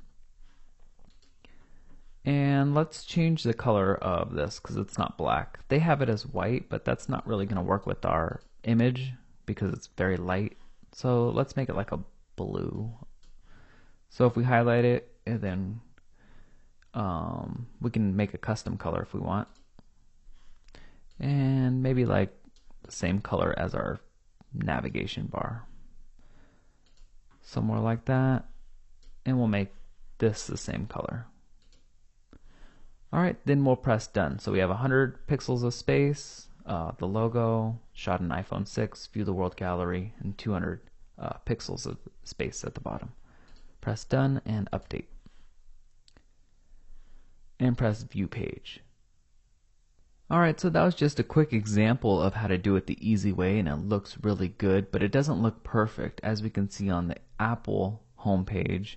And let's change the color of this because it's not black. They have it as white, but that's not really going to work with our image because it's very light. So let's make it like a blue. So if we highlight it, and then we can make a custom color if we want. And maybe like the same color as our navigation bar. Somewhere like that. And we'll make this the same color. Alright, then we'll press done. So we have 100 pixels of space, the logo, shot in iPhone 6, view the world gallery, and 200 pixels of space at the bottom. Press done and update. And press view page. Alright, so that was just a quick example of how to do it the easy way, and it looks really good, but it doesn't look perfect. As we can see on the Apple homepage,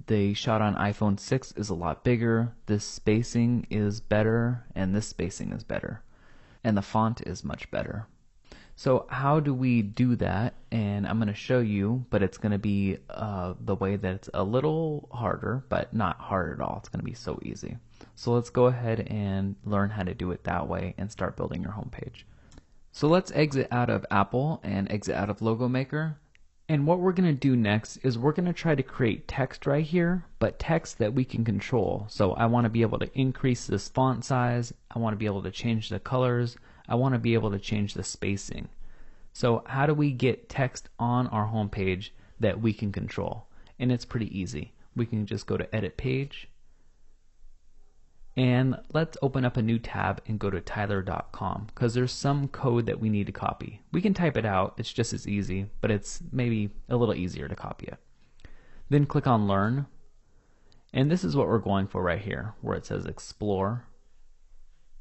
the shot on iPhone 6 is a lot bigger, this spacing is better, and this spacing is better. And the font is much better. So how do we do that? And I'm going to show you, but it's going to be the way that it's a little harder, but not hard at all. It's going to be so easy. So let's go ahead and learn how to do it that way and start building your homepage. So let's exit out of Apple and exit out of Logo Maker. And what we're going to do next is we're going to try to create text right here, but text that we can control. So I want to be able to increase this font size. I want to be able to change the colors. I want to be able to change the spacing. So how do we get text on our home page that we can control? And it's pretty easy. We can just go to Edit Page. And let's open up a new tab and go to tyler.com because there's some code that we need to copy. We can type it out, it's just as easy, but it's maybe a little easier to copy it. Then click on Learn, and this is what we're going for right here, where it says Explore.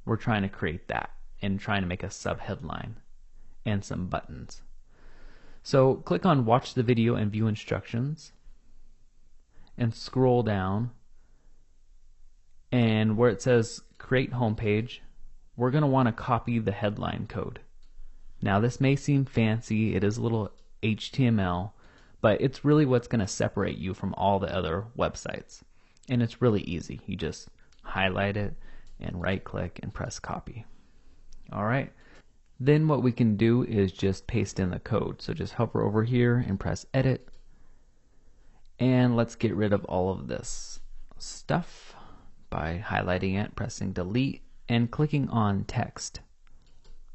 We're trying to create that and trying to make a subheadline and some buttons. So click on Watch the Video and View Instructions, and scroll down. And where it says create homepage, we're going to want to copy the headline code. Now this may seem fancy, it is a little HTML, but it's really what's going to separate you from all the other websites. And it's really easy. You just highlight it and right click and press copy. Alright, then what we can do is just paste in the code. So just hover over here and press edit. And let's get rid of all of this stuff by highlighting it, pressing delete, and clicking on text.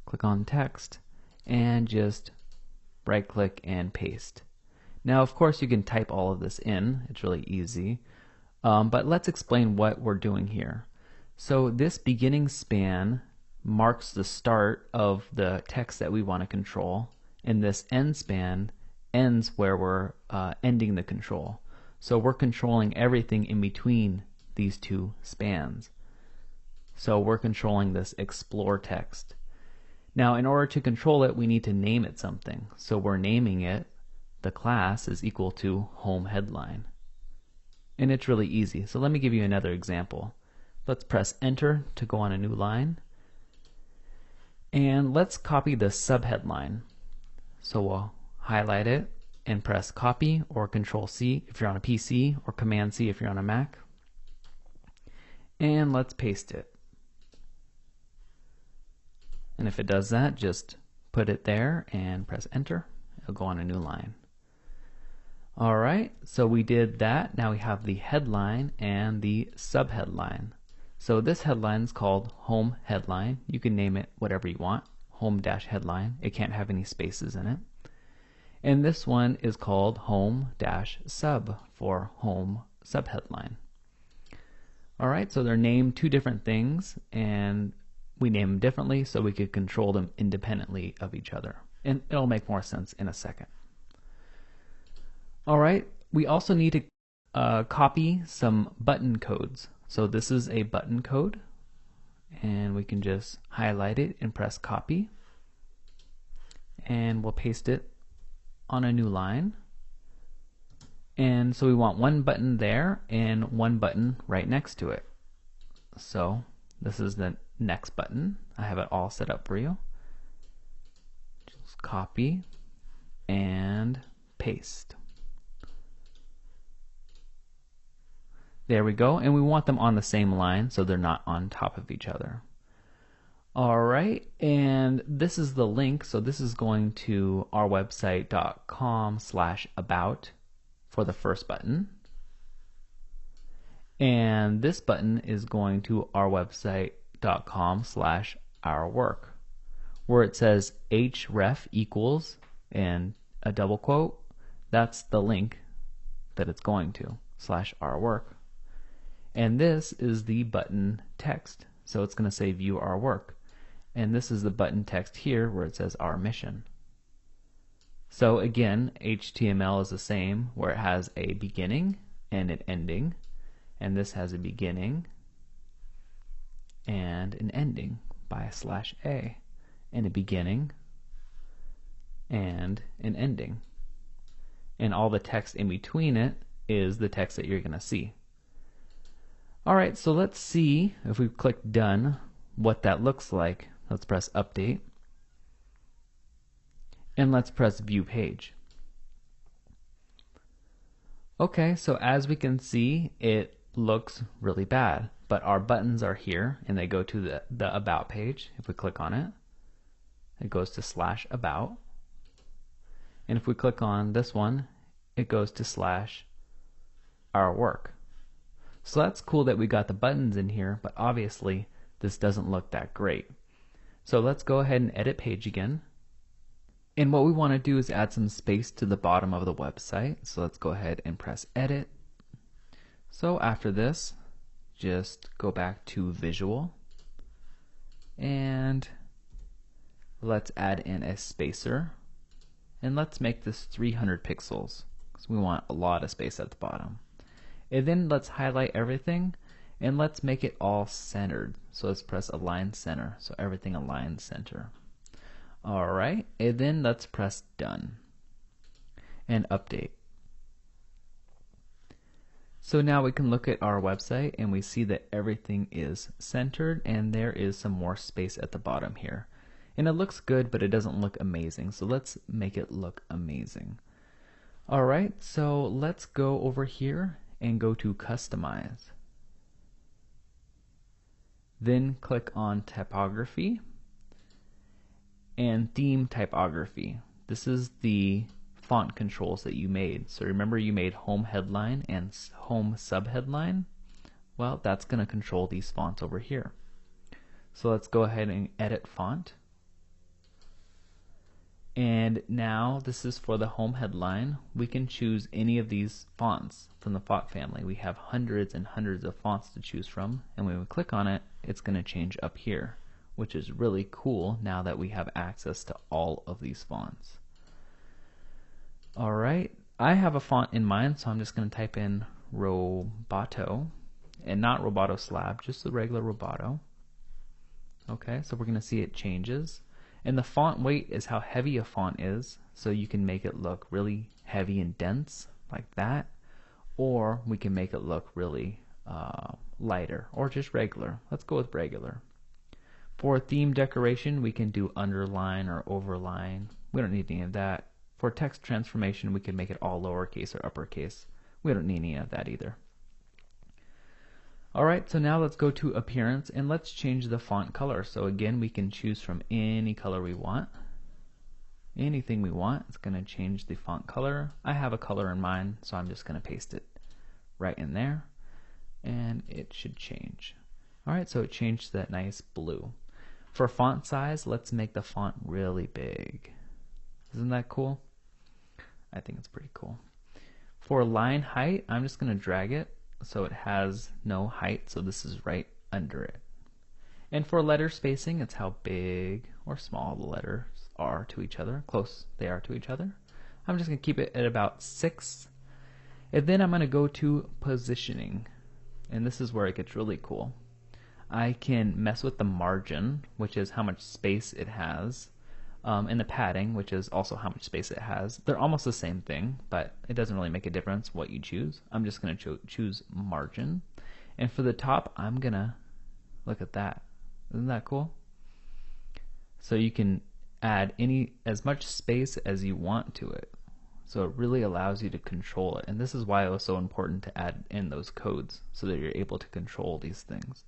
Click on text and just right click and paste. Now of course you can type all of this in, it's really easy, but let's explain what we're doing here. So this beginning span marks the start of the text that we want to control, and this end span ends where we're ending the control. So we're controlling everything in between these two spans. So we're controlling this explore text. Now in order to control it, we need to name it something. So we're naming it, the class is equal to home headline. And it's really easy. So let me give you another example. Let's press enter to go on a new line. And let's copy the subheadline. So we'll highlight it and press copy or Control C if you're on a PC or Command C if you're on a Mac. And let's paste it. And if it does that, just put it there and press enter. It'll go on a new line. Alright, so we did that. Now we have the headline and the subheadline. So this headline is called home headline. You can name it whatever you want. Home-headline. It can't have any spaces in it. And this one is called home-sub for home subheadline. Alright, so they're named two different things, and we name them differently so we could control them independently of each other. And it'll make more sense in a second. All right, we also need to copy some button codes. So this is a button code, and we can just highlight it and press copy. And we'll paste it on a new line. And so we want one button there and one button right next to it. So this is the next button. I have it all set up for you. Just copy and paste. There we go, and we want them on the same line so they're not on top of each other. Alright, and this is the link, so this is going to our website.com/about for the first button. And this button is going to our website.com/ourwork, where it says href equals and a double quote. That's the link that it's going to, /ourwork. And this is the button text. So it's going to say view our work. And this is the button text here where it says our mission. So again, HTML is the same, where it has a beginning and an ending. And this has a beginning and an ending by a /a, and a beginning and an ending. And all the text in between it is the text that you're going to see. Alright, so let's see if we click done what that looks like. Let's press update. And let's press view page. Okay, so as we can see, it looks really bad, but our buttons are here and they go to the about page. If we click on it, it goes to /about. And if we click on this one, it goes to /ourwork. So that's cool that we got the buttons in here, but obviously this doesn't look that great. So let's go ahead and edit page again. And what we want to do is add some space to the bottom of the website. So let's go ahead and press edit. So after this, just go back to visual and let's add in a spacer, and let's make this 300 pixels because we want a lot of space at the bottom. And then let's highlight everything and let's make it all centered. So let's press align center so everything aligns center. Alright, and then let's press done and update. So now we can look at our website and we see that everything is centered and there is some more space at the bottom here. And it looks good, but it doesn't look amazing. So let's make it look amazing. Alright, so let's go over here and go to customize. Then click on typography and theme typography. This is the font controls that you made. So remember you made home headline and home subheadline? Well, that's going to control these fonts over here. So let's go ahead and edit font. And now this is for the home headline. We can choose any of these fonts from the font family. We have hundreds and hundreds of fonts to choose from, and when we click on it, it's going to change up here, which is really cool now that we have access to all of these fonts. Alright, I have a font in mind, so I'm just going to type in Roboto, and not Roboto Slab, just the regular Roboto. Okay, so we're going to see it changes. And the font weight is how heavy a font is, so you can make it look really heavy and dense like that, or we can make it look really lighter or just regular. Let's go with regular. For theme decoration, we can do underline or overline. We don't need any of that. For text transformation, we can make it all lowercase or uppercase. We don't need any of that either. Alright, so now let's go to appearance and let's change the font color. So again, we can choose from any color we want. Anything we want. It's going to change the font color. I have a color in mind, so I'm just going to paste it right in there. And it should change. Alright, so it changed to that nice blue. For font size, let's make the font really big. Isn't that cool? I think it's pretty cool. For line height, I'm just going to drag it so it has no height, so this is right under it. And for letter spacing, it's how big or small the letters are to each other, close they are to each other. I'm just going to keep it at about 6. And then I'm going to go to positioning. And this is where it gets really cool. I can mess with the margin, which is how much space it has, and the padding, which is also how much space it has. They're almost the same thing, but it doesn't really make a difference what you choose. I'm just going to choose margin. And for the top, I'm going to look at that. Isn't that cool? So you can add as much space as you want to it. So it really allows you to control it. And this is why it was so important to add in those codes so that you're able to control these things.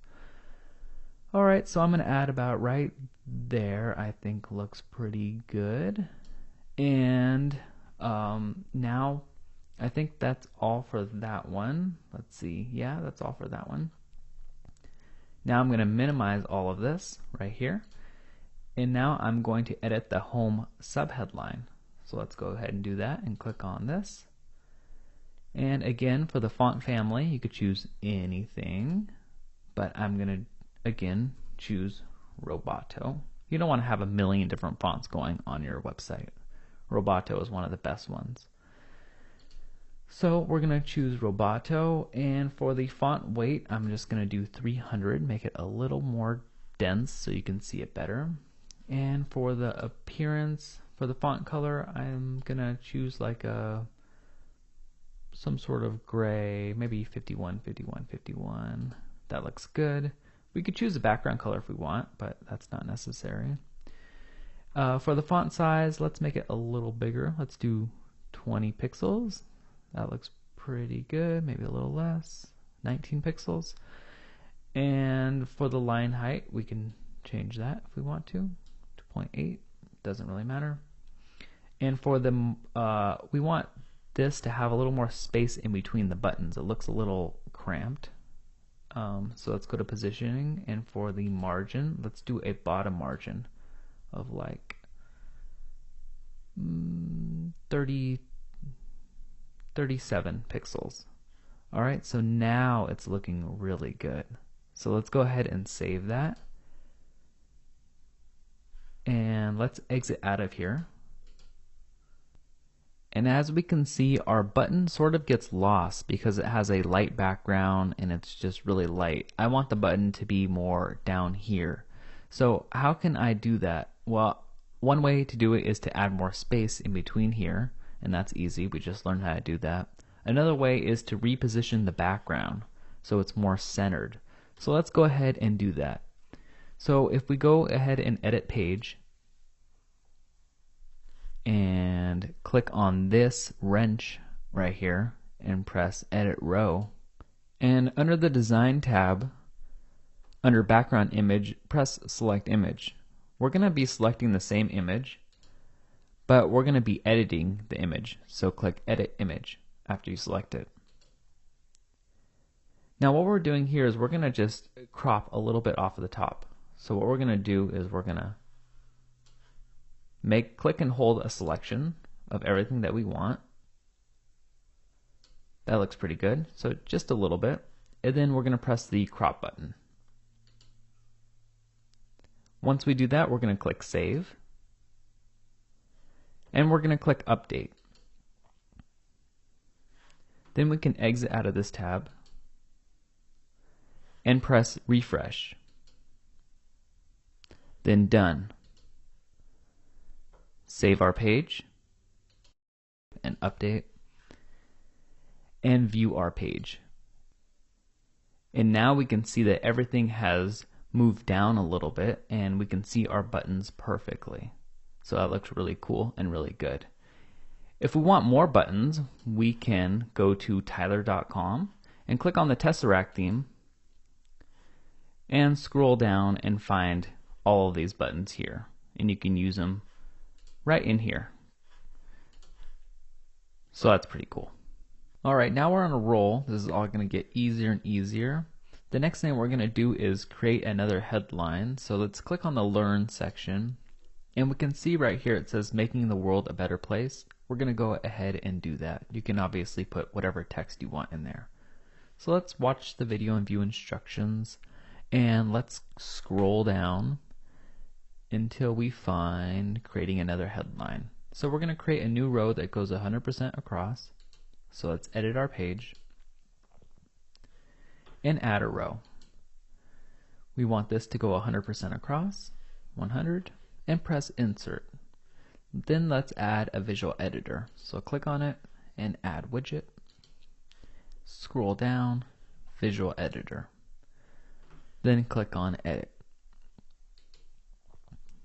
Alright, so I'm going to add about right there. I think looks pretty good. And now I think that's all for that one. Let's see. Yeah, that's all for that one. Now I'm going to minimize all of this right here. And now I'm going to edit the home subheadline. So let's go ahead and do that and click on this. And again, for the font family, you could choose anything, but I'm going to again choose Roboto. You don't want to have a million different fonts going on your website. Roboto is one of the best ones. So we're going to choose Roboto, and for the font weight, I'm just going to do 300, make it a little more dense so you can see it better. And for the appearance, for the font color, I'm going to choose like some sort of gray, maybe 51, 51, 51. That looks good. We could choose a background color if we want, but that's not necessary. For the font size, let's make it a little bigger. Let's do 20 pixels. That looks pretty good. Maybe a little less. 19 pixels. And for the line height, we can change that if we want to 0.8. Doesn't really matter. And for the we want this to have a little more space in between the buttons. It looks a little cramped. So let's go to positioning, and for the margin, let's do a bottom margin of like 37 pixels. Alright, so now it's looking really good. So let's go ahead and save that. And let's exit out of here. And as we can see, our button sort of gets lost because it has a light background and it's just really light. I want the button to be more down here. So how can I do that? Well, one way to do it is to add more space in between here, and that's easy. We just learned how to do that. Another way is to reposition the background so it's more centered. So let's go ahead and do that. So if we go ahead and edit page and click on this wrench right here and press edit row, and under the design tab under background image, press select image. We're going to be selecting the same image, but we're going to be editing the image, so click edit image after you select it. Now what we're doing here is we're going to just crop a little bit off of the top. So what we're going to do is we're going to click and hold a selection of everything that we want. That looks pretty good. So just a little bit. And then we're going to press the crop button. Once we do that, we're going to click save. And we're going to click update. Then we can exit out of this tab and press refresh. Then done. Save our page and update and view our page. And now we can see that everything has moved down a little bit and we can see our buttons perfectly. So that looks really cool and really good. If we want more buttons, we can go to tyler.com and click on the Tesseract theme and scroll down and find all of these buttons here, and you can use them right in here. So that's pretty cool. Alright, now we're on a roll. This is all going to get easier and easier. The next thing we're going to do is create another headline. So let's click on the Learn section, and we can see right here it says making the world a better place. We're going to go ahead and do that. You can obviously put whatever text you want in there. So let's watch the video and view instructions. And let's scroll down until we find creating another headline. So we're going to create a new row that goes 100% across. So let's edit our page and add a row. We want this to go 100% across, 100, and press insert. Then let's add a visual editor. So click on it and add widget. Scroll down, visual editor. Then click on edit.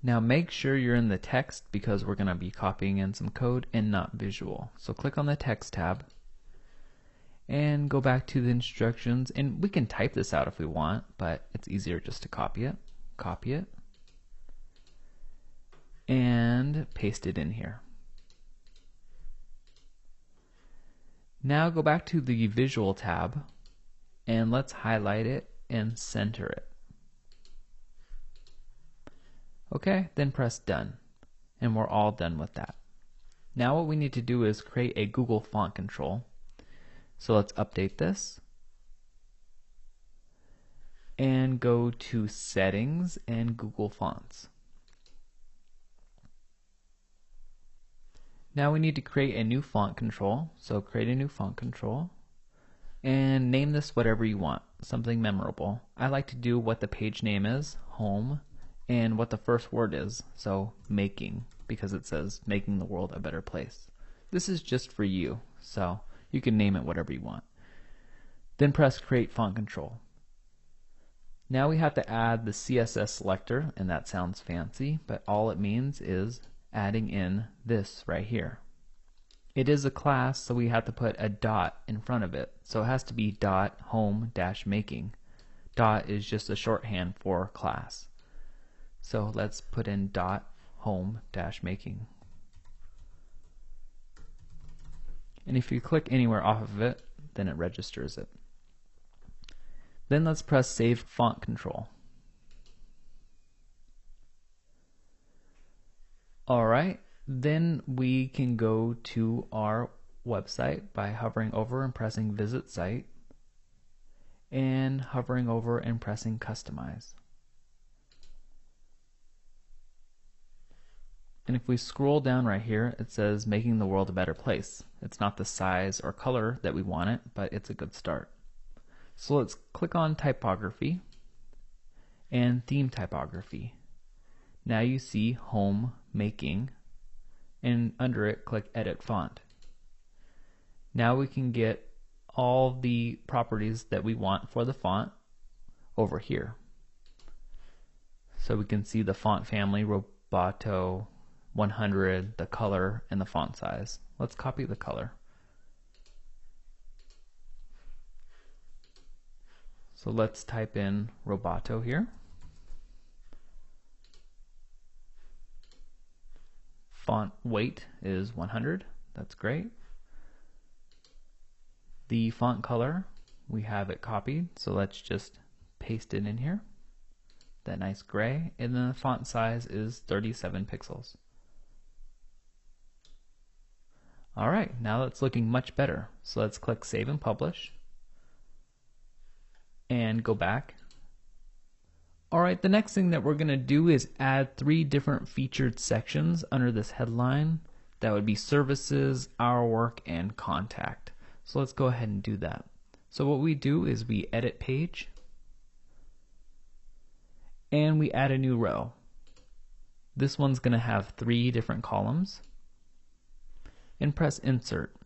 Now make sure you're in the text because we're going to be copying in some code and not visual. So click on the text tab and go back to the instructions, and we can type this out if we want, but it's easier just to copy it, and paste it in here. Now go back to the visual tab and let's highlight it and center it. Okay, then press done, and we're all done with that. Now what we need to do is create a Google font control. So let's update this and go to Settings and Google Fonts. Now we need to create a new font control. So create a new font control and name this whatever you want, something memorable. I like to do what the page name is, home, and what the first word is, so making, because it says making the world a better place. This is just for you, so you can name it whatever you want. Then press create font control. Now we have to add the CSS selector, and that sounds fancy, but all it means is adding in this right here. It is a class, so we have to put a dot in front of it. So it has to be dot home dash making. Dot is just a shorthand for class. So let's put in dot home dash making. And if you click anywhere off of it, then it registers it. Then let's press Save Font Control. Alright, then we can go to our website by hovering over and pressing Visit Site, and hovering over and pressing Customize. And if we scroll down right here, it says making the world a better place. It's not the size or color that we want it, but it's a good start. So let's click on typography and theme typography. Now you see home making, and under it click edit font. Now we can get all the properties that we want for the font over here. So we can see the font family, Roboto, 100, the color, and the font size. Let's copy the color. So let's type in Roboto here. Font weight is 100. That's great. The font color, we have it copied, so let's just paste it in here. That nice gray. And then the font size is 37 pixels. Alright, now it's looking much better. So let's click Save and Publish and go back. Alright, the next thing that we're going to do is add 3 different featured sections under this headline. That would be Services, Our Work, and Contact. So let's go ahead and do that. So what we do is we edit page and we add a new row. This one's going to have 3 different columns. And press Insert.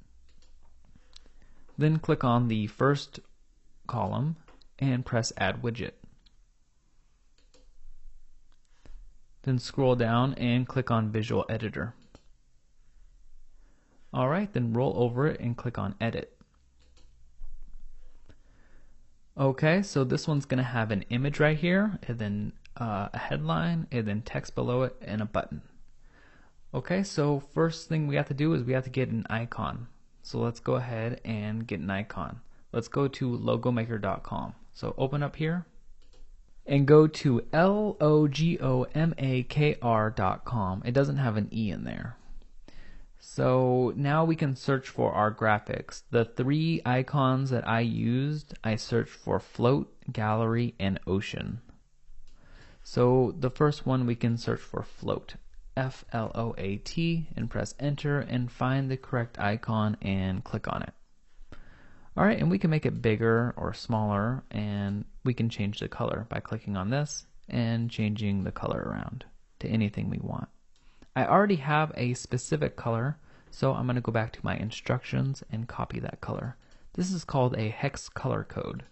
Then click on the first column and press Add Widget. Then scroll down and click on Visual Editor. Alright, then roll over it and click on Edit. Okay, so this one's going to have an image right here, and then a headline, and then text below it, and a button. Okay, so first thing we have to do is we have to get an icon. So let's go ahead and get an icon. Let's go to logomaker.com. So open up here and go to logomaker.com. It doesn't have an E in there. So now we can search for our graphics. The 3 icons that I used, I searched for float, gallery, and ocean. So the first one we can search for float, F-L-O-A-T, and press enter and find the correct icon and click on it. Alright, and we can make it bigger or smaller, and we can change the color by clicking on this and changing the color around to anything we want. I already have a specific color, so I'm going to go back to my instructions and copy that color. This is called a hex color code.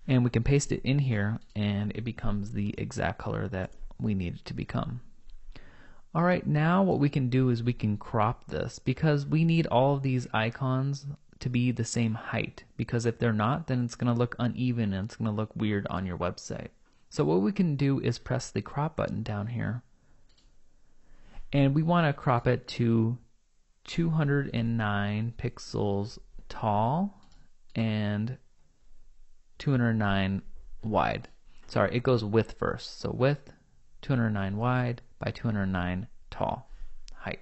And we can paste it in here and it becomes the exact color that we need it to become. Alright, now what we can do is we can crop this because we need all of these icons to be the same height, because if they're not, then it's going to look uneven and it's going to look weird on your website. So what we can do is press the crop button down here, and we want to crop it to 209 pixels tall and 209 wide. Sorry, it goes width first. So width 209 wide by 209 tall height.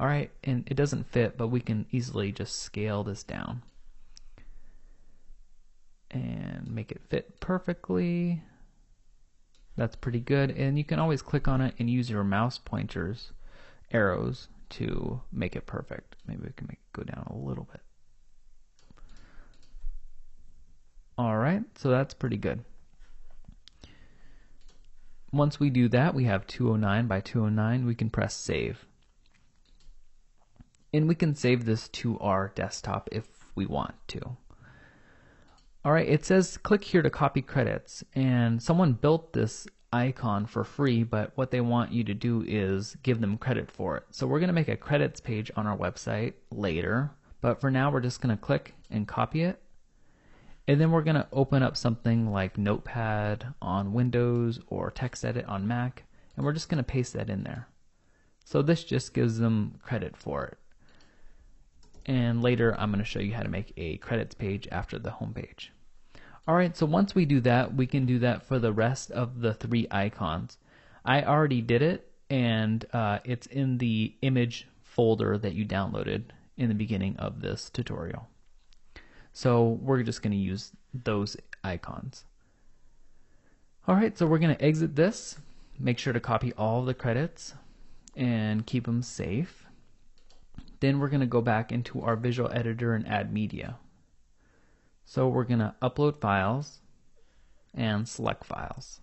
Alright, and it doesn't fit, but we can easily just scale this down and make it fit perfectly. That's pretty good, and you can always click on it and use your mouse pointers, arrows, to make it perfect. Maybe we can make it go down a little bit. Alright, so that's pretty good. Once we do that, we have 209 by 209, we can press save. And we can save this to our desktop if we want to. Alright, it says click here to copy credits, and someone built this icon for free, but what they want you to do is give them credit for it. So we're going to make a credits page on our website later, but for now we're just going to click and copy it. And then we're going to open up something like Notepad on Windows or TextEdit on Mac, and we're just going to paste that in there. So this just gives them credit for it. And later I'm going to show you how to make a credits page after the home page. Alright, so once we do that, we can do that for the rest of the 3 icons. I already did it, and it's in the image folder that you downloaded in the beginning of this tutorial. So we're just going to use those icons. Alright, so we're going to exit this. Make sure to copy all the credits and keep them safe. Then we're going to go back into our visual editor and add media. So we're going to upload files and select files.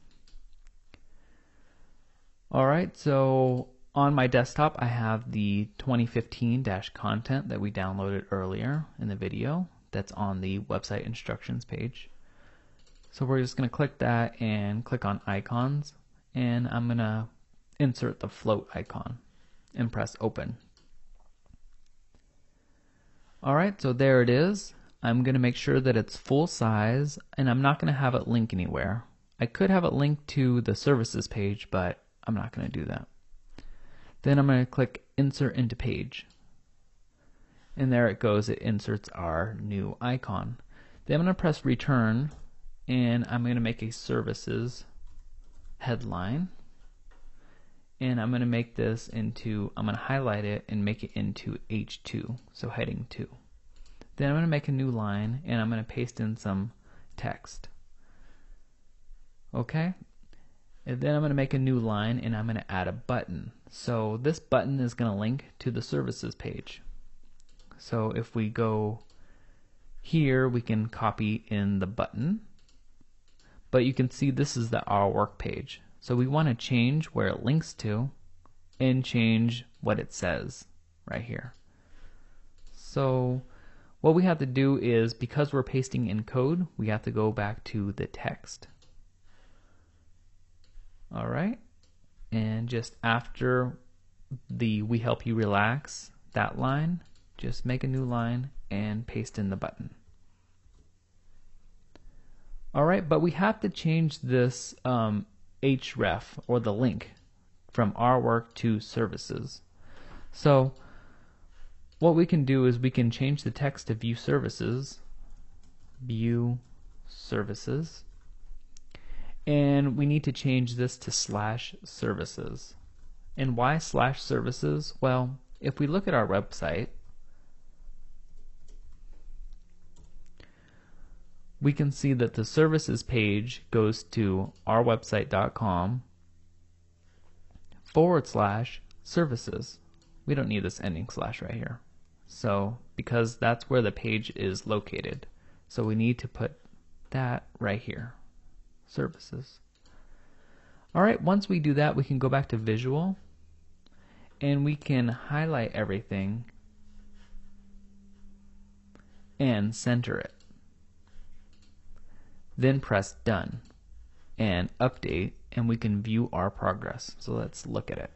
Alright, so on my desktop I have the 2015-content that we downloaded earlier in the video. That's on the website instructions page. So we're just going to click that and click on icons, and I'm going to insert the float icon and press open. Alright, so there it is. I'm going to make sure that it's full size, and I'm not going to have it link anywhere. I could have it linked to the services page, but I'm not going to do that. Then I'm going to click insert into page. And there it goes, it inserts our new icon. Then I'm going to press return, and I'm going to make a services headline. And I'm going to make this into, I'm going to highlight it and make it into H2, so heading 2. Then I'm going to make a new line, and I'm going to paste in some text. Okay? And then I'm going to make a new line, and I'm going to add a button. So this button is going to link to the services page. So if we go here, we can copy in the button, but you can see this is the Our Work page. So we want to change where it links to and change what it says right here. So what we have to do is, because we're pasting in code, we have to go back to the text. Alright, and just after the "we help you relax," that line, just make a new line and paste in the button. Alright, but we have to change this href, or the link, from Our Work to services. So what we can do is we can change the text to view services, and we need to change this to /services. And why /services? Well, If we look at our website, we can see that the services page goes to ourwebsite.com/services. We don't need this ending slash right here. So, because that's where the page is located. So we need to put that right here, services. Alright, once we do that, we can go back to visual and we can highlight everything and center it. Then press done and update and we can view our progress. So let's look at it.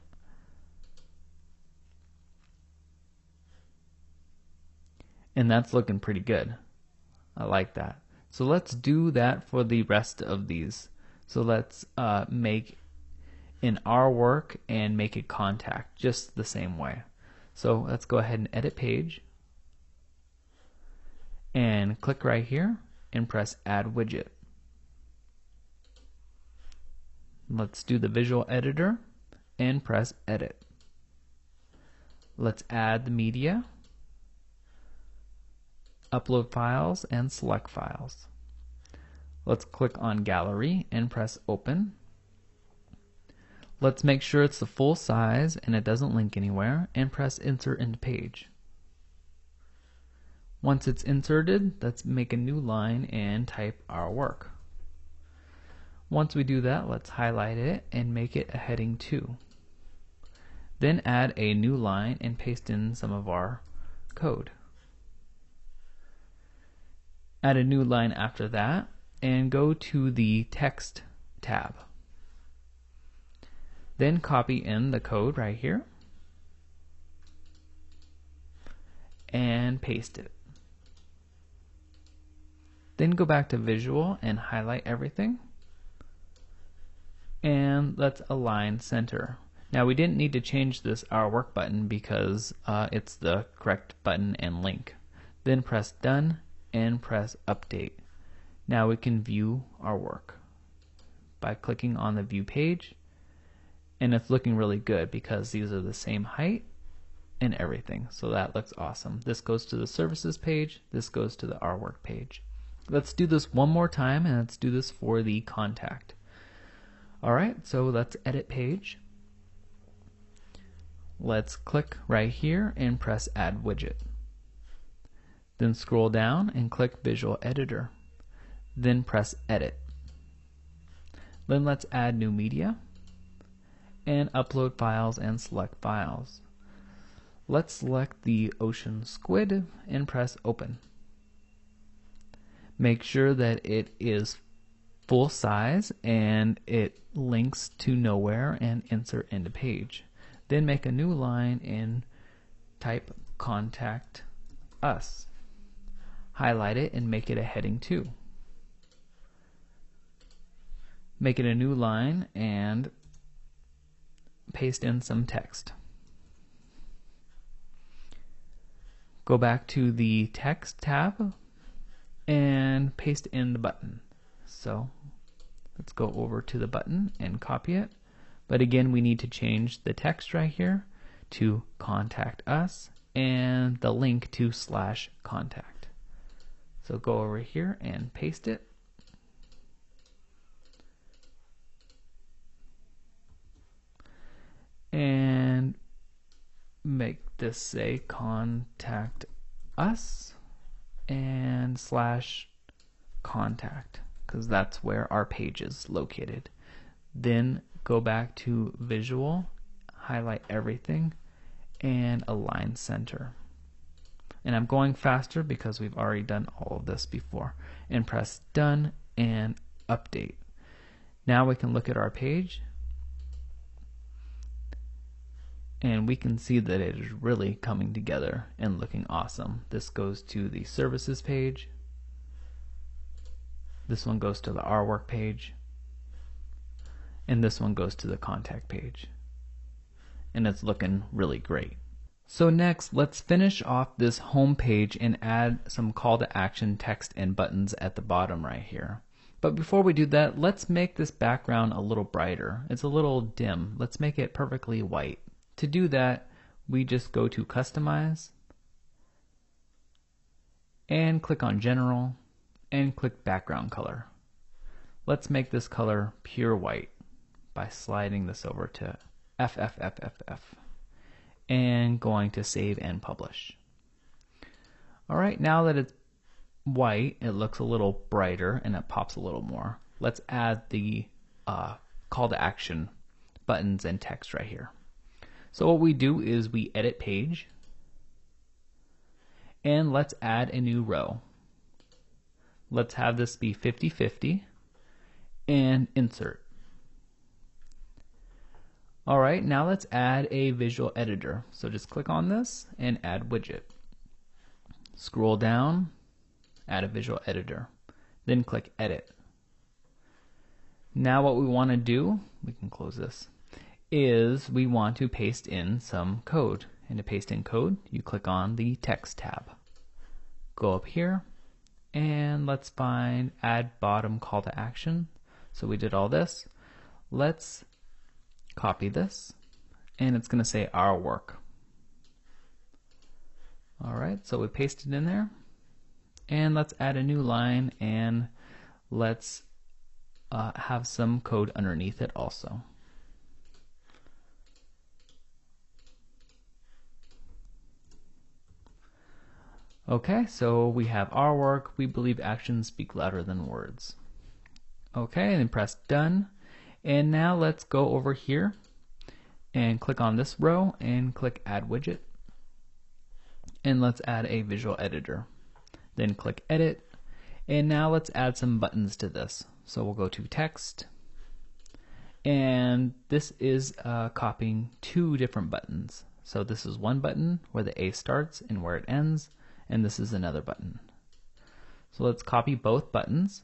And that's looking pretty good. I like that. So let's do that for the rest of these. So let's make in our work and make it contact just the same way. So let's go ahead and edit page and click right here and press add widget. Let's do the visual editor and press edit. Let's add the media, upload files and select files. Let's click on gallery and press open. Let's make sure it's the full size and it doesn't link anywhere and press insert into page. Once it's inserted, let's make a new line and type our work. Once we do that, let's highlight it and make it a heading 2. Then add a new line and paste in some of our code. Add a new line after that and go to the text tab. Then copy in the code right here and paste it. Then go back to visual and highlight everything. And let's align center. Now we didn't need to change this our work button because it's the correct button and link. Then press done and press update. Now we can view our work by clicking on the view page, and it's looking really good because these are the same height and everything. So that looks awesome. This goes to the services page, this goes to the our work page. Let's do this one more time and let's do this for the contact. Alright, so let's edit page. Let's click right here and press add widget. Then scroll down and click visual editor. Then press edit. Then let's add new media and upload files and select files. Let's select the ocean squid and press open. Make sure that it is full size and it links to nowhere and insert into page. Then make a new line and type contact us. Highlight it and make it a heading 2. Make it a new line and paste in some text. Go back to the text tab and paste in the button. So let's go over to the button and copy it. But again, we need to change the text right here to contact us and the link to /contact. So go over here and paste it. And make this say contact us and /contact, because that's where our page is located. Then go back to visual, highlight everything, and align center. And I'm going faster because we've already done all of this before. And press done and update. Now we can look at our page and we can see that it is really coming together and looking awesome. This goes to the services page. This one goes to the our work page. And this one goes to the contact page. And it's looking really great. So next, let's finish off this home page and add some call to action text and buttons at the bottom right here. But before we do that, let's make this background a little brighter. It's a little dim. Let's make it perfectly white. To do that, we just go to Customize and click on General and click Background Color. Let's make this color pure white by sliding this over to FFFFF and going to Save and Publish. Alright, now that it's white, it looks a little brighter and it pops a little more. Let's add the call to action buttons and text right here. So what we do is we edit page and let's add a new row. Let's have this be 50-50 and insert. Alright, now let's add a visual editor. So just click on this and add widget. Scroll down, add a visual editor, then click edit. Now what we want to do, we can close this, is we want to paste in some code. And to paste in code, you click on the text tab. Go up here and let's find add bottom call to action. So we did all this. Let's copy this and it's going to say our work. Alright, so we paste it in there and let's add a new line and let's have some code underneath it also. Okay, so we have our work. We believe actions speak louder than words. Okay, and then press done. And now let's go over here and click on this row and click add widget. And let's add a visual editor. Then click edit. And now let's add some buttons to this. So we'll go to text. And this is copying two different buttons. So this is one button where the A starts and where it ends. And this is another button. So let's copy both buttons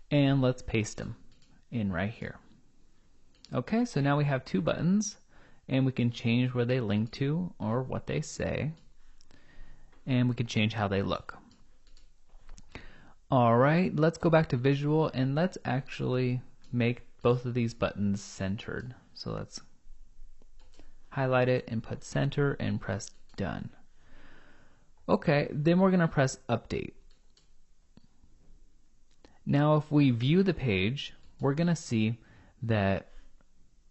and let's paste them in right here. Okay, so now we have two buttons and we can change where they link to or what they say, and we can change how they look. Alright, let's go back to visual and let's actually make both of these buttons centered. So let's highlight it and put center and press done. Okay, then we're going to press update. Now if we view the page, we're going to see that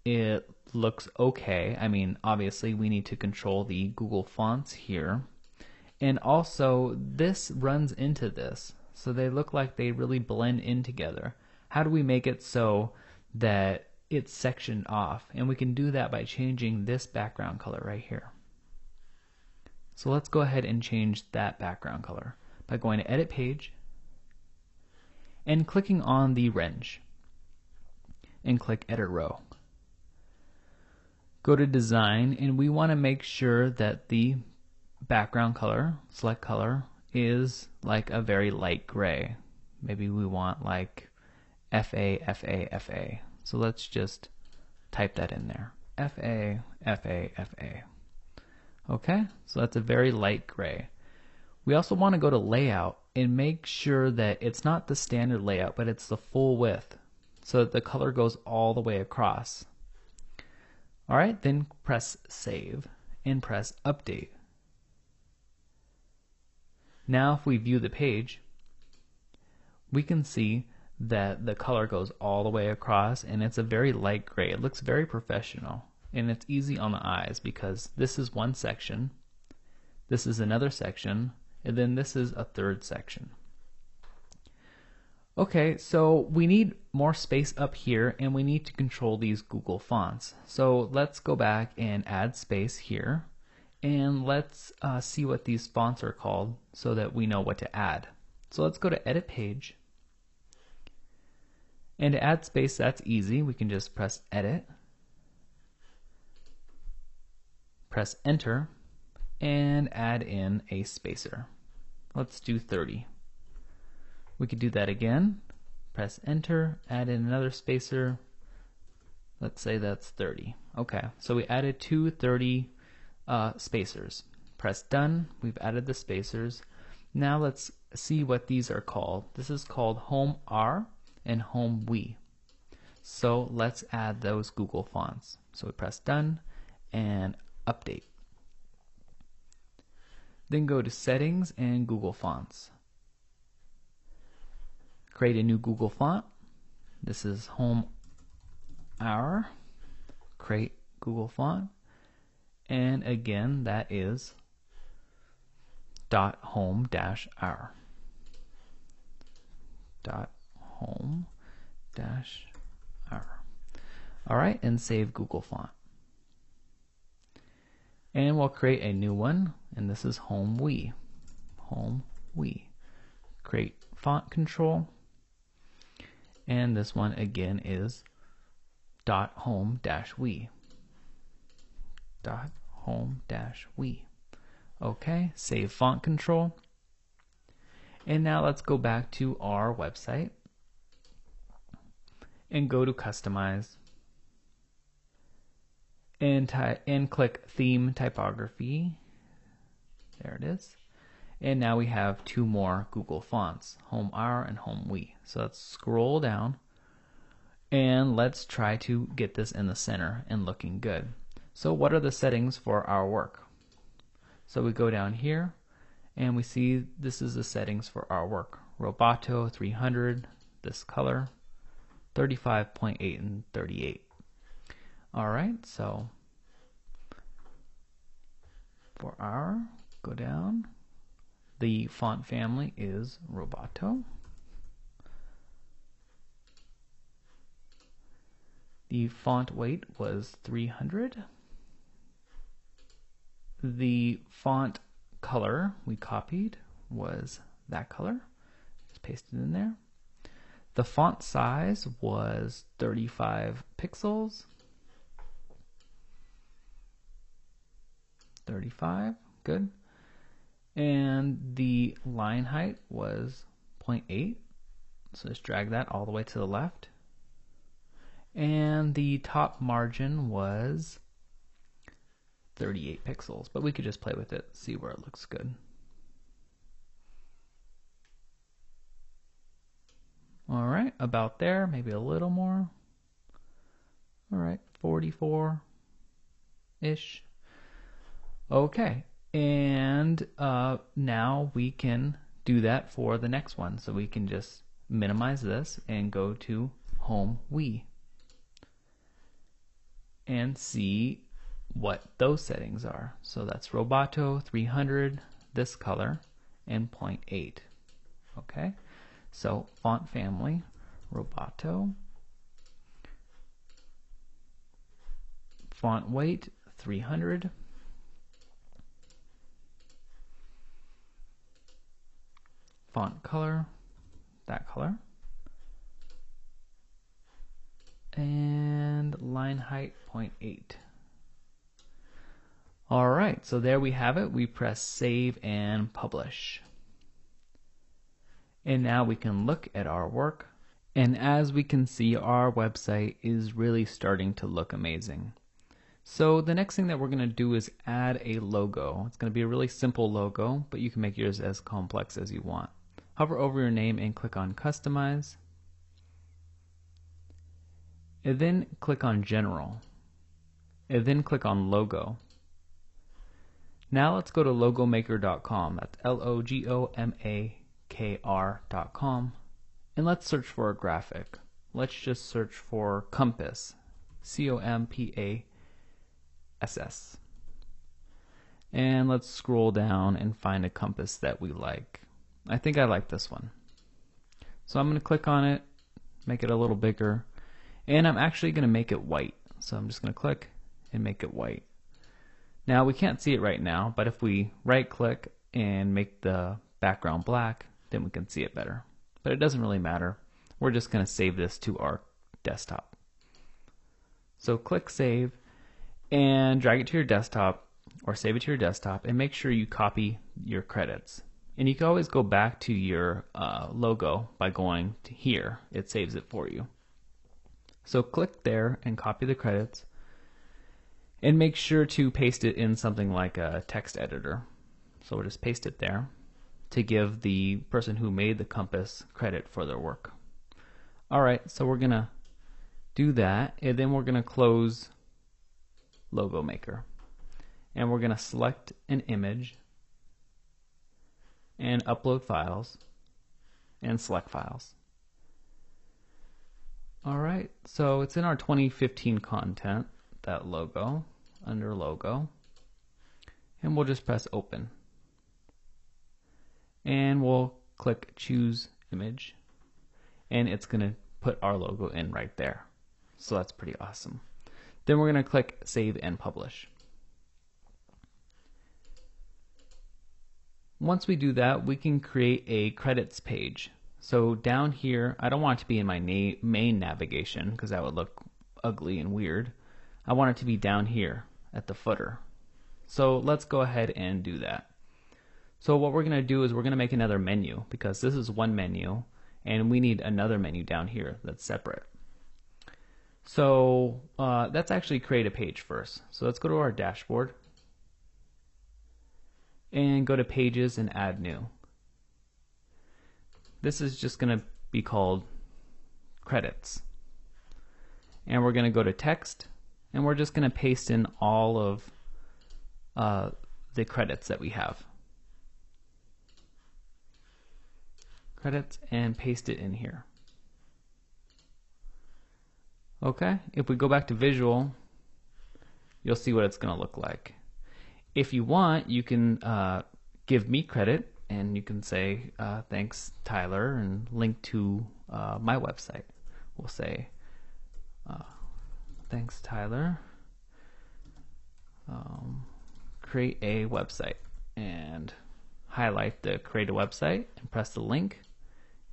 it looks okay. I mean, obviously we need to control the Google fonts here. And also this runs into this. So they look like they really blend in together. How do we make it so that it's sectioned off? And we can do that by changing this background color right here. So let's go ahead and change that background color by going to edit page and clicking on the wrench and click edit row. Go to design and we want to make sure that the background color, select color, is like a very light gray. Maybe we want like FA, FA, FA. So let's just type that in there. FA, FA, FA. Okay, so that's a very light gray. We also want to go to layout and make sure that it's not the standard layout, but it's the full width so that the color goes all the way across. Alright, then press save and press update. Now if we view the page, we can see that the color goes all the way across and it's a very light gray. It looks very professional and it's easy on the eyes because this is one section, this is another section, and then this is a third section. Okay, so we need more space up here and we need to control these Google fonts. So let's go back and add space here and let's see what these fonts are called so that we know what to add. So let's go to edit page, and to add space, that's easy. We can just press edit, press enter, and add in a spacer. Let's do 30. We could do that again, press enter, add in another spacer. Let's say that's 30. Okay, so we added two 30 spacers. Press done. We've added the spacers. Now let's see what these are called. This is called home R and home we. So let's add those Google fonts. So we press done and update. Then go to settings and Google Fonts. Create a new Google font. This is Home Hour. Create Google font. And again, that is .home-hour. .home-hour. Alright, and save Google font. And we'll create a new one, and this is Home We. Home We. Create font control. And this one again is .home-we. .home-we. Okay, save font control. And now let's go back to our website and go to Customize and click Theme Typography. There it is. And now we have two more Google fonts, Home Hour and Home We. So let's scroll down and let's try to get this in the center and looking good. So what are the settings for our work? So we go down here and we see this is the settings for our work. Roboto 300, this color, 35.8 and 38. Alright, so for our, go down. The font family is Roboto. The font weight was 300. The font color we copied was that color. Just pasted in there. The font size was 35 pixels. 35, good. And the line height was 0.8. So just drag that all the way to the left. And the top margin was 38 pixels, but we could just play with it, see where it looks good. All right, about there, maybe a little more. All right, 44-ish. Okay, and now we can do that for the next one. So we can just minimize this and go to Home We and see what those settings are. So that's Roboto 300, this color, and 0.8. Okay, so font family, Roboto, font weight 300, font color, that color, and line height 0.8. Alright, so there we have it. We press save and publish. And now we can look at our work. And as we can see, our website is really starting to look amazing. So the next thing that we're going to do is add a logo. It's going to be a really simple logo, but you can make yours as complex as you want. Hover over your name and click on Customize. And then click on General. And then click on Logo. Now let's go to logomaker.com. That's logomaker.com. And let's search for a graphic. Let's just search for compass. Compass. And let's scroll down and find a compass that we like. I think I like this one. So I'm going to click on it, make it a little bigger, and I'm actually going to make it white. So I'm just going to click and make it white. Now we can't see it right now, but if we right click and make the background black, then we can see it better. But it doesn't really matter. We're just going to save this to our desktop. So click save and drag it to your desktop or save it to your desktop and make sure you copy your credits. And you can always go back to your logo by going to here. It saves it for you. So click there and copy the credits. And make sure to paste it in something like a text editor. So we'll just paste it there to give the person who made the compass credit for their work. Alright, so we're going to Do that, and then we're going to close Logo Maker. And we're going to select an image and upload files and select files. Alright, so it's in our 2015 content, that logo, under logo. And we'll just press open. And we'll click choose image. And it's going to put our logo in right there. So that's pretty awesome. Then we're going to click save and publish. Once we do that, we can create a credits page. So down here, I don't want it to be in my main navigation because that would look ugly and weird. I want it to be down here at the footer. So let's go ahead and do that. So what we're going to do is we're going to make another menu because this is one menu and we need another menu down here that's separate. So let's actually create a page first. So let's go to our dashboard and go to pages and add new. This is just going to be called credits. And we're going to go to text and we're just going to paste in all of the credits that we have. Credits and paste it in here. Okay, if we go back to visual, you'll see what it's going to look like. If you want, you can give me credit and you can say thanks Tyler and link to my website. We'll say thanks Tyler, create a website, and highlight the create a website and press the link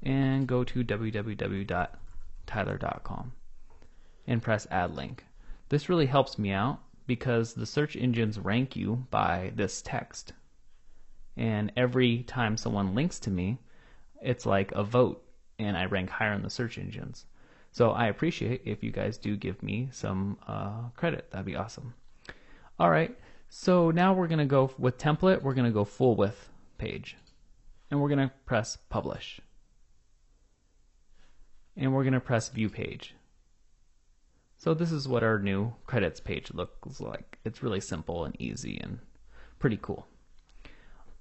and go to www.tyler.com and press add link. This really helps me out because the search engines rank you by this text, and every time someone links to me, it's like a vote and I rank higher in the search engines. So I appreciate if you guys do give me some credit. That'd be awesome. Alright, so now we're going to go with template. We're going to go full width page and we're going to press publish and we're going to press view page. So this is what our new credits page looks like. It's really simple and easy and pretty cool.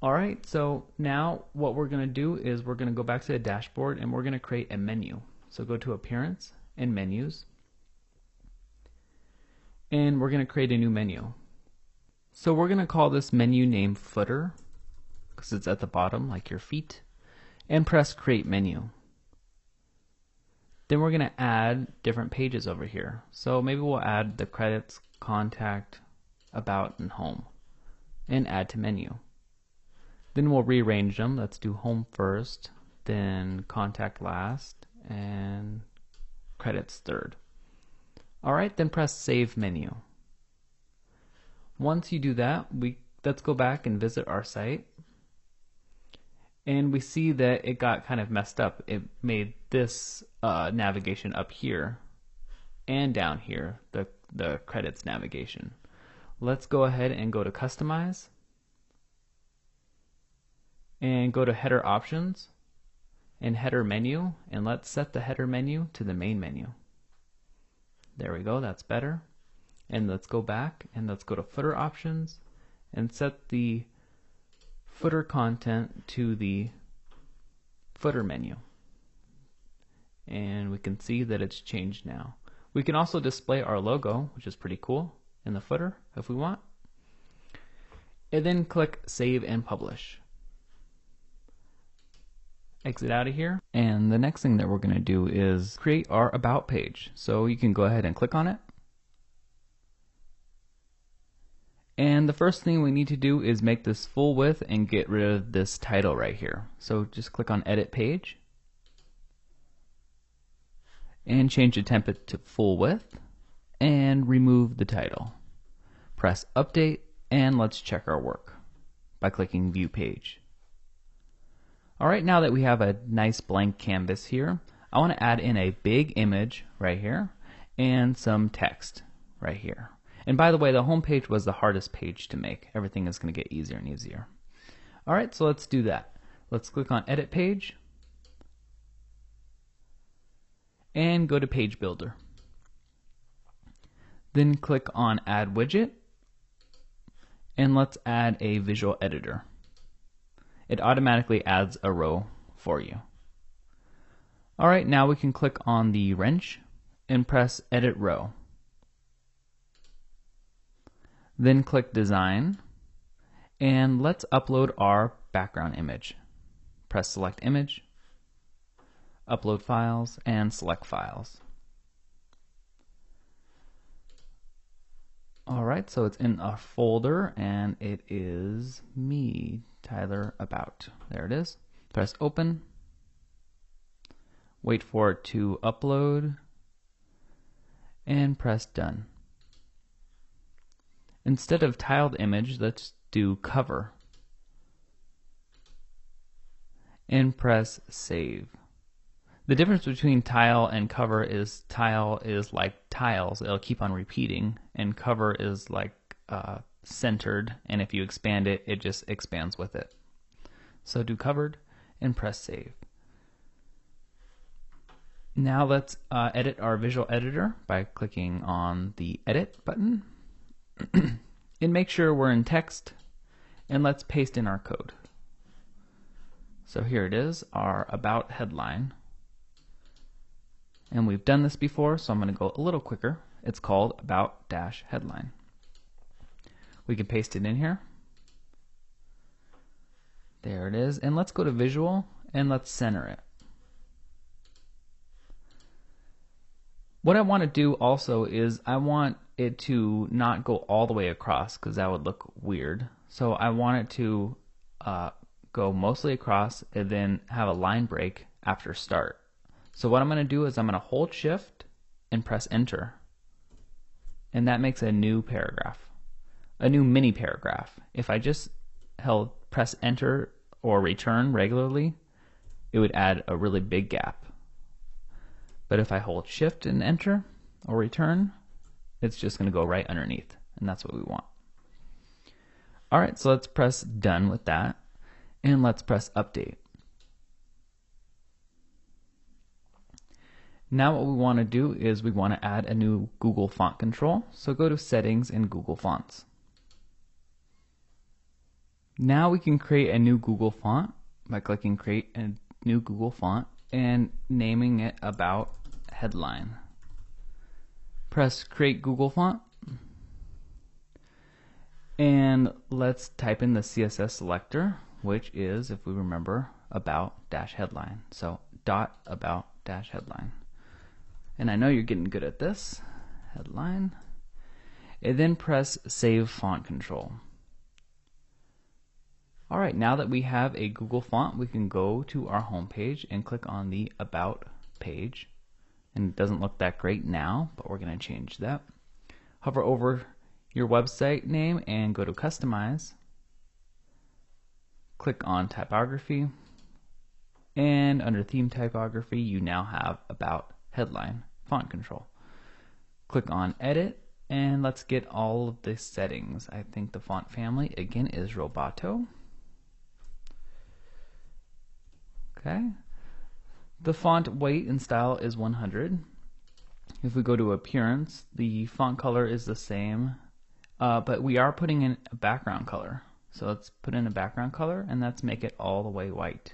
Alright, so now what we're going to do is we're going to go back to the dashboard and we're going to create a menu. So go to appearance and menus and we're going to create a new menu. So we're going to call this menu name footer because it's at the bottom like your feet, and press create menu. Then we're going to add different pages over here. So maybe we'll add the credits, contact, about, and home, and add to menu. Then we'll rearrange them. Let's do home first, then contact last, and credits third. Alright, then press save menu. Once you do that, let's go back and visit our site. And we see that it got kind of messed up. It made this navigation up here and down here, the credits navigation. Let's go ahead and go to customize and go to header options and header menu, and let's set the header menu to the main menu. There we go, that's better. And let's go back and let's go to footer options and set the footer content to the footer menu. And we can see that it's changed now. We can also display our logo, which is pretty cool, in the footer if we want. And then click save and publish. Exit out of here. And the next thing that we're going to do is create our about page. So you can go ahead and click on it. And the first thing we need to do is make this full width and get rid of this title right here. So just click on edit page and change the template to full width and remove the title. Press update and let's check our work by clicking view page. Alright, now that we have a nice blank canvas here, I want to add in a big image right here and some text right here. And by the way, the home page was the hardest page to make. Everything is going to get easier and easier. Alright, so let's do that. Let's click on edit page and go to page builder. Then click on Add Widget, and let's add a visual editor. It automatically adds a row for you. Alright, now we can click on the wrench and press Edit Row. Then click Design, and let's upload our background image. Press Select Image, Upload Files, and Select Files. Alright, so it's in a folder, and it is me, Tyler About. There it is. Press Open. Wait for it to upload, and press Done. Instead of tiled image, let's do cover. And press Save. The difference between tile and cover is tile is like tiles, it'll keep on repeating, and cover is like centered, and if you expand it, it just expands with it. So do covered and press Save. Now let's edit our visual editor by clicking on the Edit button. And make sure we're in text, and let's paste in our code. So here it is, our About headline. And we've done this before, so I'm going to go a little quicker. It's called About-Headline. We can paste it in here. There it is. And let's go to Visual, and let's center it. What I want to do also is I want it to not go all the way across, because that would look weird. So I want it to go mostly across and then have a line break after start. So what I'm going to do is I'm going to hold Shift and press Enter. And that makes a new paragraph, a new mini paragraph. If I just press Enter or Return regularly, it would add a really big gap. But if I hold Shift and Enter or Return, it's just going to go right underneath, and that's what we want. Alright, so let's press Done with that, and let's press Update. Now what we want to do is we want to add a new Google font control. So go to Settings in Google Fonts. Now we can create a new Google font by clicking Create a new Google font and naming it About Headline. Press Create Google Font, and let's type in the CSS selector, which is, if we remember, About-Headline. So .About-Headline. And I know you're getting good at this. Headline. And then press Save Font Control. Alright, now that we have a Google font, we can go to our home page and click on the About page. And it doesn't look that great now, but we're going to change that. Hover over your website name and go to Customize. Click on Typography. And under Theme Typography, you now have About Headline font control. Click on Edit, and let's get all of the settings. I think the font family again is Roboto. Okay. The font weight and style is 100. If we go to Appearance, the font color is the same, but we are putting in a background color. So let's put in a background color, and let's make it all the way white.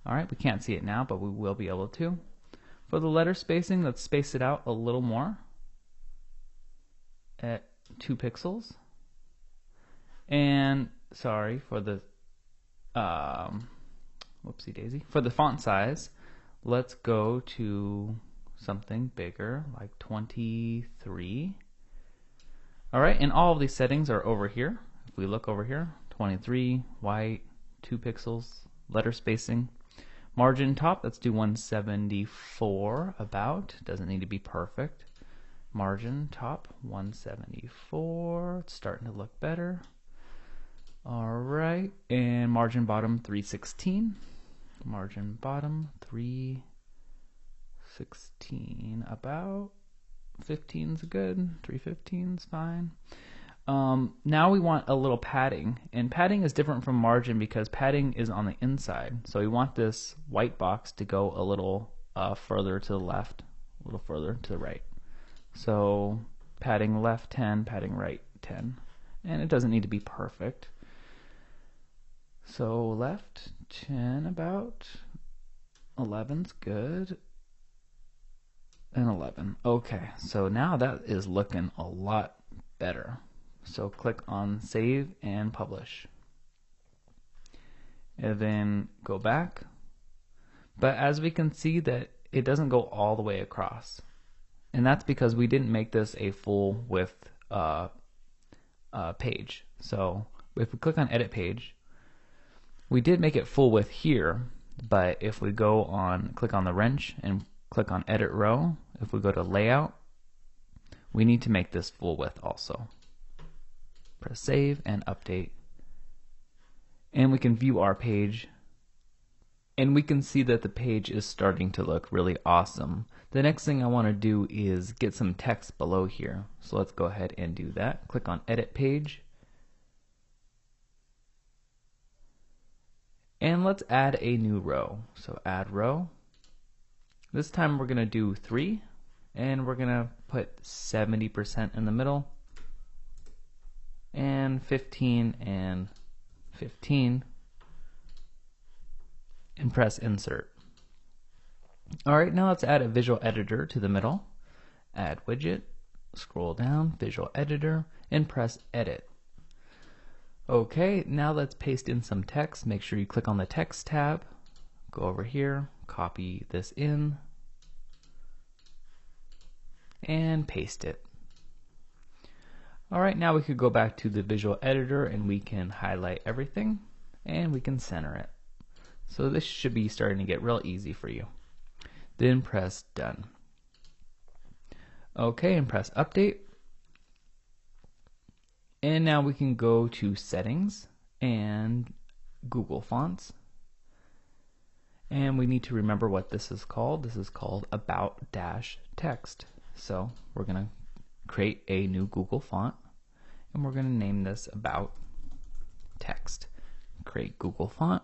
Alright, we can't see it now, but we will be able to. For the letter spacing, let's space it out a little more at 2 pixels. And sorry for the whoopsie daisy. For the font size, let's go to something bigger, like 23. Alright, and all of these settings are over here. If we look over here, 23, white, 2 pixels, letter spacing. Margin top, let's do 174 about. Doesn't need to be perfect. Margin top, 174. It's starting to look better. Alright, and margin bottom, 316. Margin bottom, 316 about. 15's good. 315's fine. Now we want a little padding, and padding is different from margin because padding is on the inside. So we want this white box to go a little further to the left, a little further to the right. So padding left 10, padding right 10. And it doesn't need to be perfect. So left 10 about, 11's good, and 11. Okay, so now that is looking a lot better. So click on save and publish. And then go back. But as we can see that it doesn't go all the way across. And that's because we didn't make this a full width page. So if we click on edit page, we did make it full width here, but if we go on, click on the wrench and click on edit row, if we go to layout, we need to make this full width also. Press save and update. And we can view our page, and we can see that the page is starting to look really awesome. The next thing I want to do is get some text below here. So let's go ahead and do that. Click on edit page. And let's add a new row. So add row. This time we're going to do 3, and we're going to put 70% in the middle, and 15 and 15, and press insert. Alright, now let's add a visual editor to the middle. Add widget, scroll down, visual editor, and press edit. Okay, now let's paste in some text. Make sure you click on the text tab, go over here, copy this in, and paste it. Alright, now we could go back to the visual editor and we can highlight everything and we can center it. So this should be starting to get real easy for you. Then press done. Okay, and press update. And now we can go to settings and Google Fonts. And we need to remember what this is called. This is called about-text. So we're going to create a new Google font and we're going to name this about text. Create Google font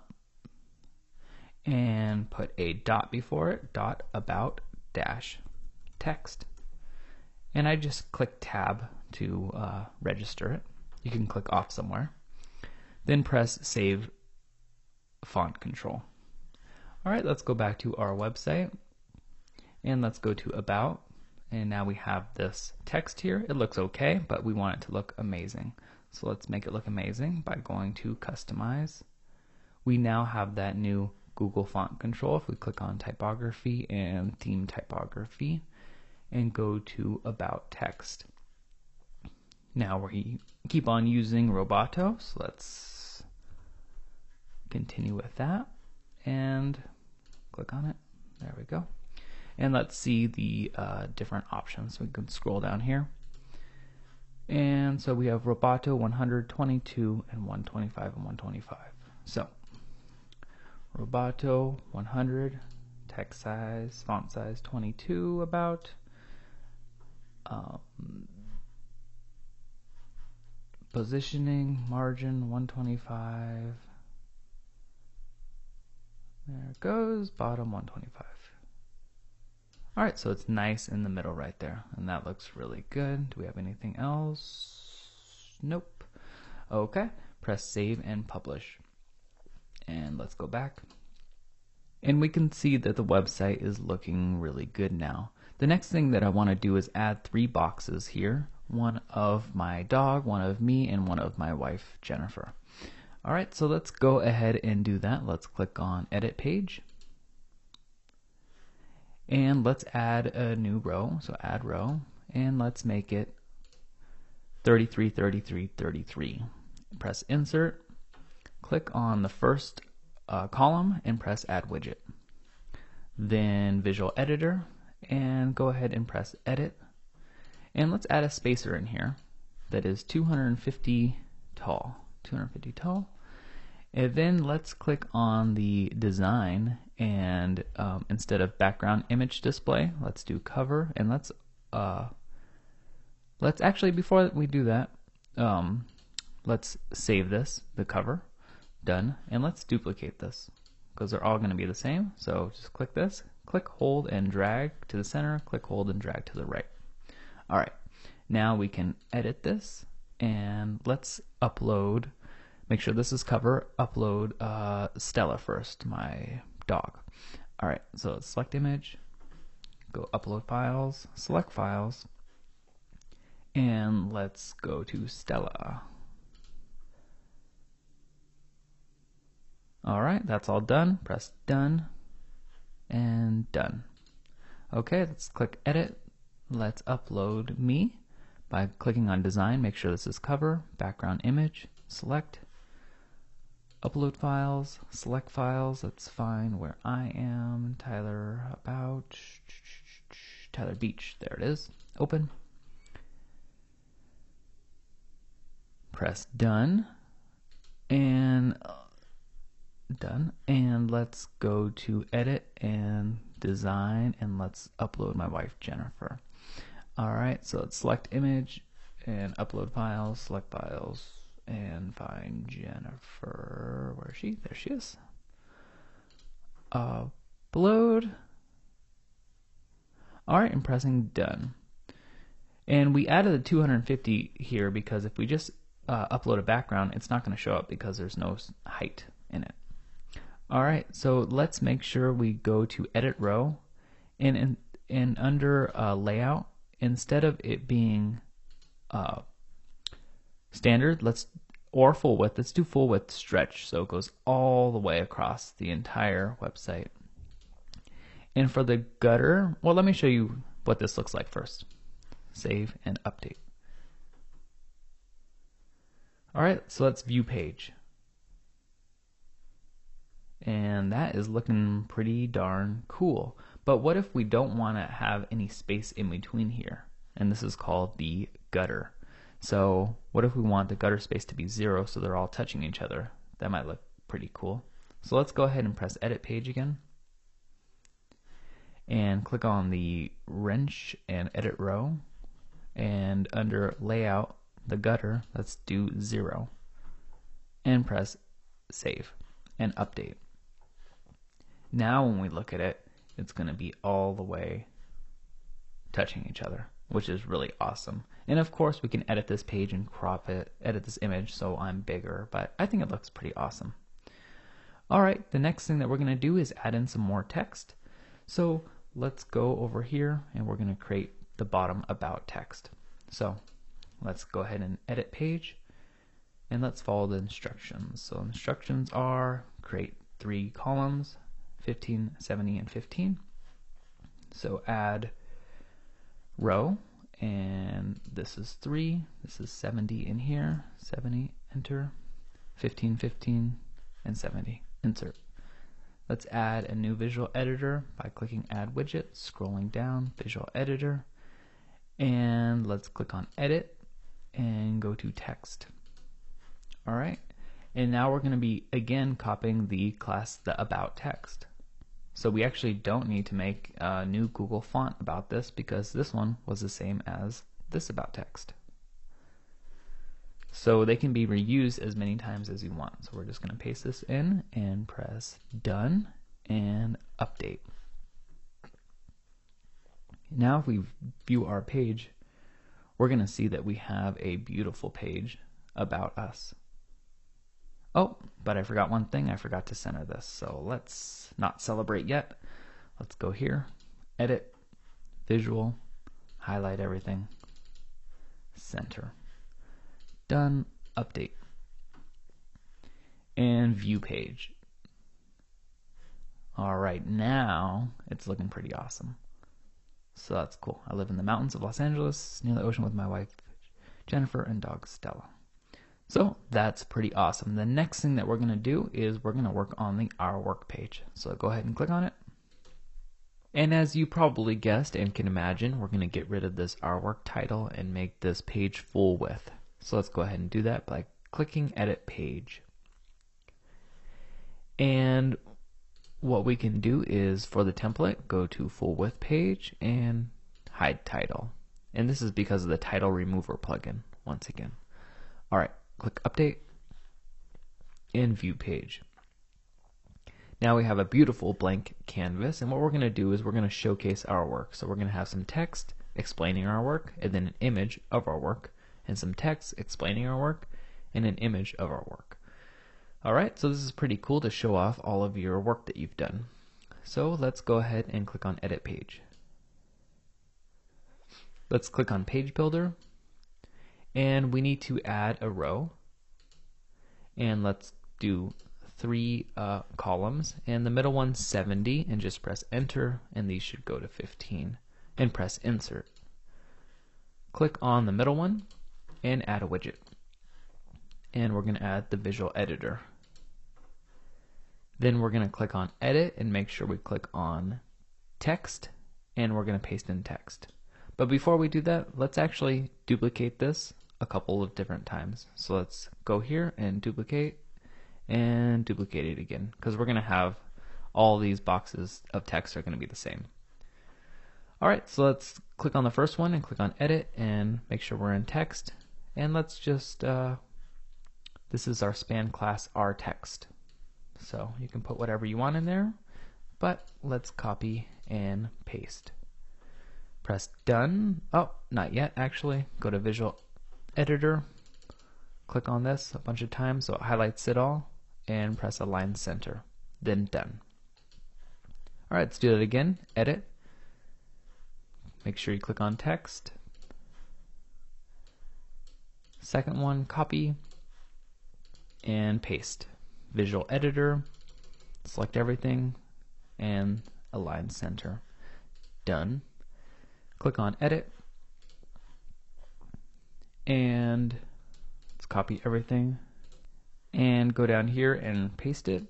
and put a dot before it, dot about dash text. And I just click tab to register it. You can click off somewhere. Then press save font control. Alright, let's go back to our website and let's go to about. And now we have this text here. It looks okay, but we want it to look amazing. So let's make it look amazing by going to customize. We now have that new Google font control. If we click on typography and theme typography and go to about text. Now we keep on using Roboto, so let's continue with that and click on it. There we go. And let's see the different options. We can scroll down here. And so we have Roboto 122 and 125 and 125. So Roboto 100, text size, font size 22 about. Positioning, margin 125. There it goes, bottom 125. Alright, so it's nice in the middle right there, and that looks really good. Do we have anything else? Nope. Okay, press save and publish. And let's go back. And we can see that the website is looking really good now. The next thing that I want to do is add 3 boxes here. One of my dog, one of me, and one of my wife, Jennifer. Alright, so let's go ahead and do that. Let's click on edit page. And let's add a new row, so add row, and let's make it 33, 33, 33. Press insert, click on the first column and press add widget. Then visual editor, and go ahead and press edit. And let's add a spacer in here that is 250 tall. 250 tall. And then let's click on the design and instead of background image display, let's do cover, and let's actually, before we do that, let's save this, the cover, done, and let's duplicate this because they're all going to be the same. So just click this, click, hold, and drag to the center, click, hold, and drag to the right. Alright, Now we can edit this, and let's upload, make sure this is cover, upload Stella first, my dog. Alright, so let's select image, go upload files, select files, and let's go to Stella. Alright, that's all done. Press done and done. Okay, let's click edit. Let's upload me by clicking on design. Make sure this is cover, background image, select, upload files, select files. Let's find where I am. Tyler Beach. There it is. Open. Press done and done, and let's go to edit and design, and let's upload my wife Jennifer. Alright, so let's select image and upload files, select files, and find Jennifer. Where is she? There she is. Upload. Alright, and pressing done. And we added the 250 here because if we just upload a background, it's not going to show up because there's no height in it. Alright, so let's make sure we go to edit row, and under layout, instead of it being standard, or full width, let's do full width stretch, so it goes all the way across the entire website. And for the gutter, well, let me show you what this looks like first. Save and update. Alright, so let's view page. And that is looking pretty darn cool. But what if we don't want to have any space in between here? And this is called the gutter. So what if we want the gutter space to be 0 so they're all touching each other? That might look pretty cool. So let's go ahead and press edit page again. And click on the wrench and edit row. And under layout, the gutter, let's do 0. And press save and update. Now when we look at it, it's going to be all the way touching each other, which is really awesome. And of course we can edit this page and crop it, edit this image so I'm bigger, but I think it looks pretty awesome. Alright, the next thing that we're going to do is add in some more text. So let's go over here and we're going to create the bottom about text. So let's go ahead and edit page, and let's follow the instructions. So instructions are create 3 columns, 15, 70, and 15. So add row, and this is 3, this is 70 in here, 70, enter, 15, 15, and 70, insert. Let's add a new visual editor by clicking add widget, scrolling down, visual editor, and let's click on edit and go to text. Alright, and now we're going to be again copying the class, the about text. So we actually don't need to make a new Google font about this because this one was the same as this about text. So they can be reused as many times as you want. So we're just going to paste this in and press done and update. Now if we view our page, we're going to see that we have a beautiful page about us. Oh, but I forgot one thing. I forgot to center this. So let's not celebrate yet. Let's go here, edit, visual, highlight everything, center. Done, update, and view page. Alright, now it's looking pretty awesome. So that's cool. I live in the mountains of Los Angeles, near the ocean with my wife, Jennifer, and dog Stella. So that's pretty awesome. The next thing that we're going to do is we're going to work on the Our Work page. So go ahead and click on it. And as you probably guessed and can imagine, we're going to get rid of this Our Work title and make this page full width. So let's go ahead and do that by clicking Edit Page. And what we can do is for the template, go to Full Width Page and Hide Title. And this is because of the Title Remover plugin, once again. Alright, click Update and View Page. Now we have a beautiful blank canvas, and what we're going to do is we're going to showcase our work. So we're going to have some text explaining our work, and then an image of our work, and some text explaining our work, and an image of our work. Alright, so this is pretty cool to show off all of your work that you've done. So let's go ahead and click on Edit Page. Let's click on Page Builder, and we need to add a row, and let's do 3 columns, and the middle one's 70, and just press enter, and these should go to 15, and press insert. Click on the middle one and add a widget, and we're going to add the visual editor. Then we're going to click on edit and make sure we click on text, and we're going to paste in text. But before we do that, let's actually duplicate this a couple of different times. So let's go here and duplicate it again, because we're going to have all these boxes of text are going to be the same. Alright, so let's click on the first one and click on edit and make sure we're in text, and let's just this is our span class R text, so you can put whatever you want in there, but let's copy and paste. Press done. Oh, not yet actually. Go to Visual Editor, click on this a bunch of times so it highlights it all, and press Align Center, then done. Alright, let's do it again. Edit. Make sure you click on text. Second one, copy and paste. Visual Editor, select everything, and Align Center. Done. Click on Edit, and let's copy everything and go down here and paste it,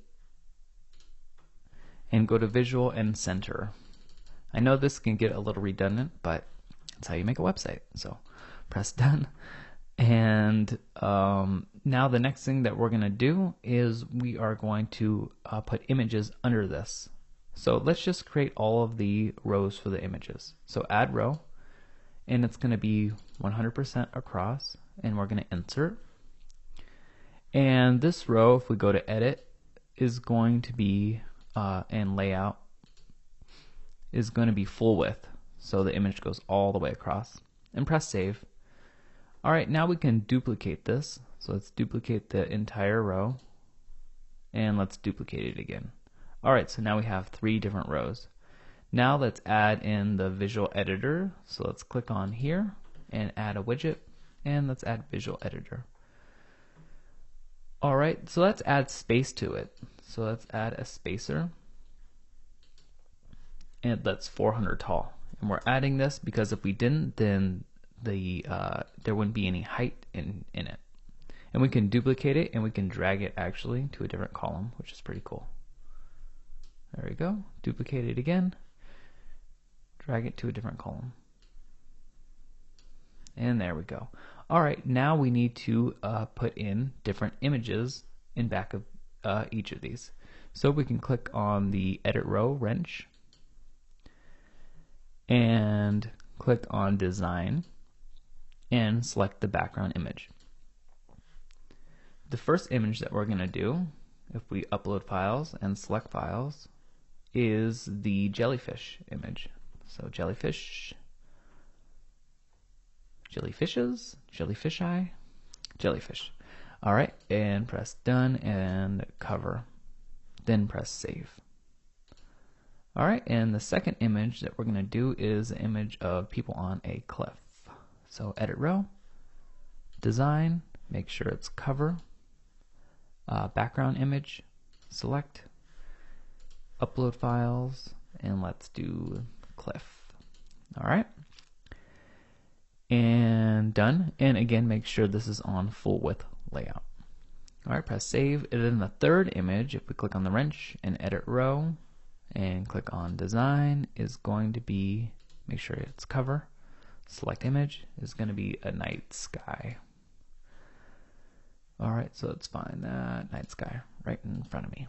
and go to Visual and Center. I know this can get a little redundant, but that's how you make a website. So press done, and now the next thing that we're going to do is we are going to put images under this. So let's just create all of the rows for the images. So add row, and it's going to be 100% across, and we're going to insert. And this row, if we go to edit, is going to be and layout is going to be full width, so the image goes all the way across, and press save. Alright, now we can duplicate this. So let's duplicate the entire row, and let's duplicate it again. Alright, so now we have 3 different rows. Now let's add in the visual editor. So let's click on here and add a widget, and let's add visual editor. Alright, so let's add space to it. So let's add a spacer, and that's 400 tall. And we're adding this because if we didn't, then there wouldn't be any height in it. And we can duplicate it, and we can drag it actually to a different column, which is pretty cool. There we go. Duplicate it again, drag it to a different column, and there we go. Alright, now we need to put in different images in back of each of these. So we can click on the edit row wrench and click on design and select the background image. The first image that we're going to do, if we upload files and select files, is the jellyfish image. So jellyfish, jellyfishes, jellyfish eye, jellyfish. Alright, and press done and cover, then press save. Alright, and the second image that we're going to do is an image of people on a cliff. So edit row, design, make sure it's cover, background image, select, upload files, and let's do cliff. Alright, and done. And again, make sure this is on full width layout. Alright, press save. And then the third image, if we click on the wrench and edit row and click on design, is going to be, make sure it's cover, select image, is going to be a night sky. Alright, so let's find that night sky right in front of me.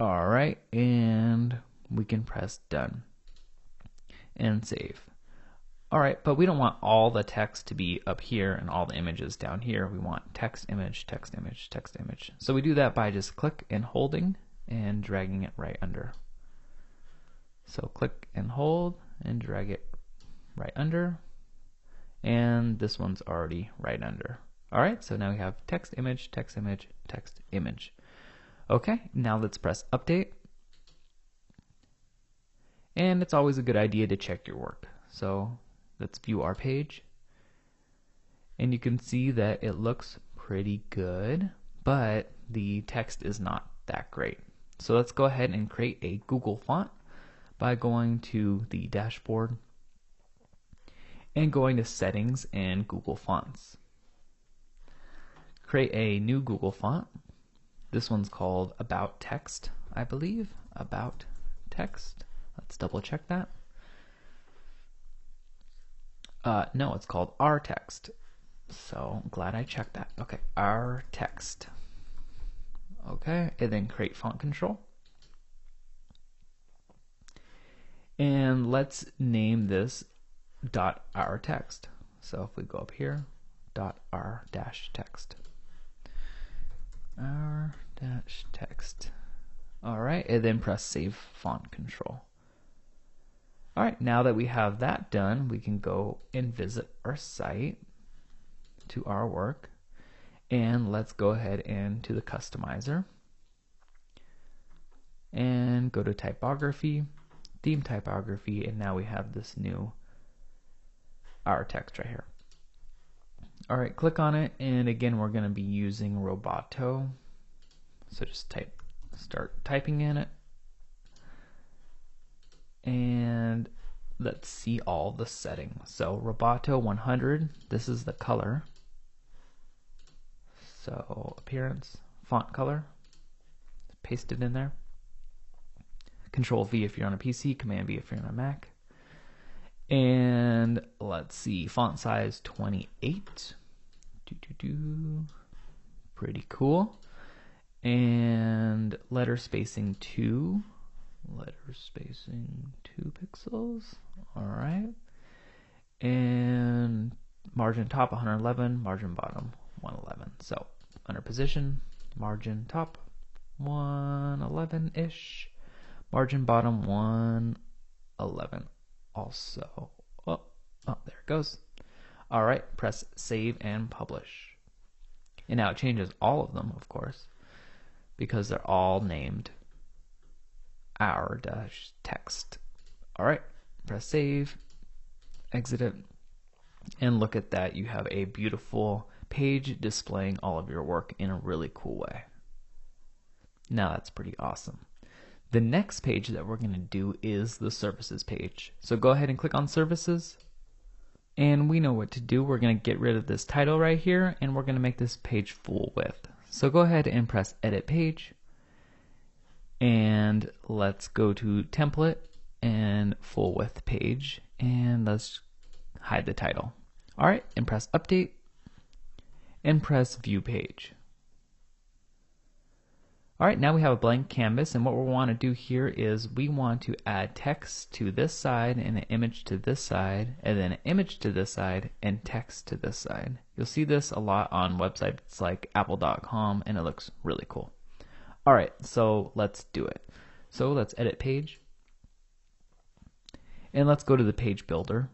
Alright, and we can press done and save. Alright, but we don't want all the text to be up here and all the images down here. We want text, image, text, image, text, image. So we do that by just click and holding and dragging it right under. So click and hold and drag it right under, and this one's already right under. Alright, so now we have text, image, text, image, text, image. Okay, now let's press update. And it's always a good idea to check your work. So let's view our page. And you can see that it looks pretty good, but the text is not that great. So let's go ahead and create a Google font by going to the dashboard and going to settings and Google Fonts. Create a new Google font. This one's called About Text, I believe. About Text. Let's double check that. No, it's called Our Text. So I'm glad I checked that. Okay, Our Text. Okay, and then create font control. And let's name this .our text. So if we go up here, .our text. Our text. Alright, and then press Save Font Control. Alright, now that we have that done, we can go and visit our site to our work. And let's go ahead and to the customizer. And go to typography, theme typography, and now we have this new Our Text right here. Alright, click on it, and again we're going to be using Roboto. So just start typing in it. And let's see all the settings. So Roboto 100, this is the color. So appearance, font color, paste it in there. Control V if you're on a PC, Command V if you're on a Mac. And let's see, font size 28. Pretty cool. And letter spacing 2. Letter spacing 2 pixels. Alright. And margin top 111, margin bottom 111. So under position, margin top 111-ish, margin bottom 111 also. Oh, there it goes. Alright, press save and publish. And now it changes all of them, of course, because they're all named Our Text. Alright, press save, exit it, and look at that. You have a beautiful page displaying all of your work in a really cool way. Now that's pretty awesome. The next page that we're going to do is the services page. So go ahead and click on services, and we know what to do. We're going to get rid of this title right here, and we're going to make this page full width. So go ahead and press edit page, and let's go to template and full width page, and let's hide the title. Alright, and press update and press view page. Alright, now we have a blank canvas, and what we want to do here is we want to add text to this side and an image to this side, and then an image to this side and text to this side. You'll see this a lot on websites like apple.com, and it looks really cool. Alright, so let's do it. So let's edit page, and let's go to the page builder,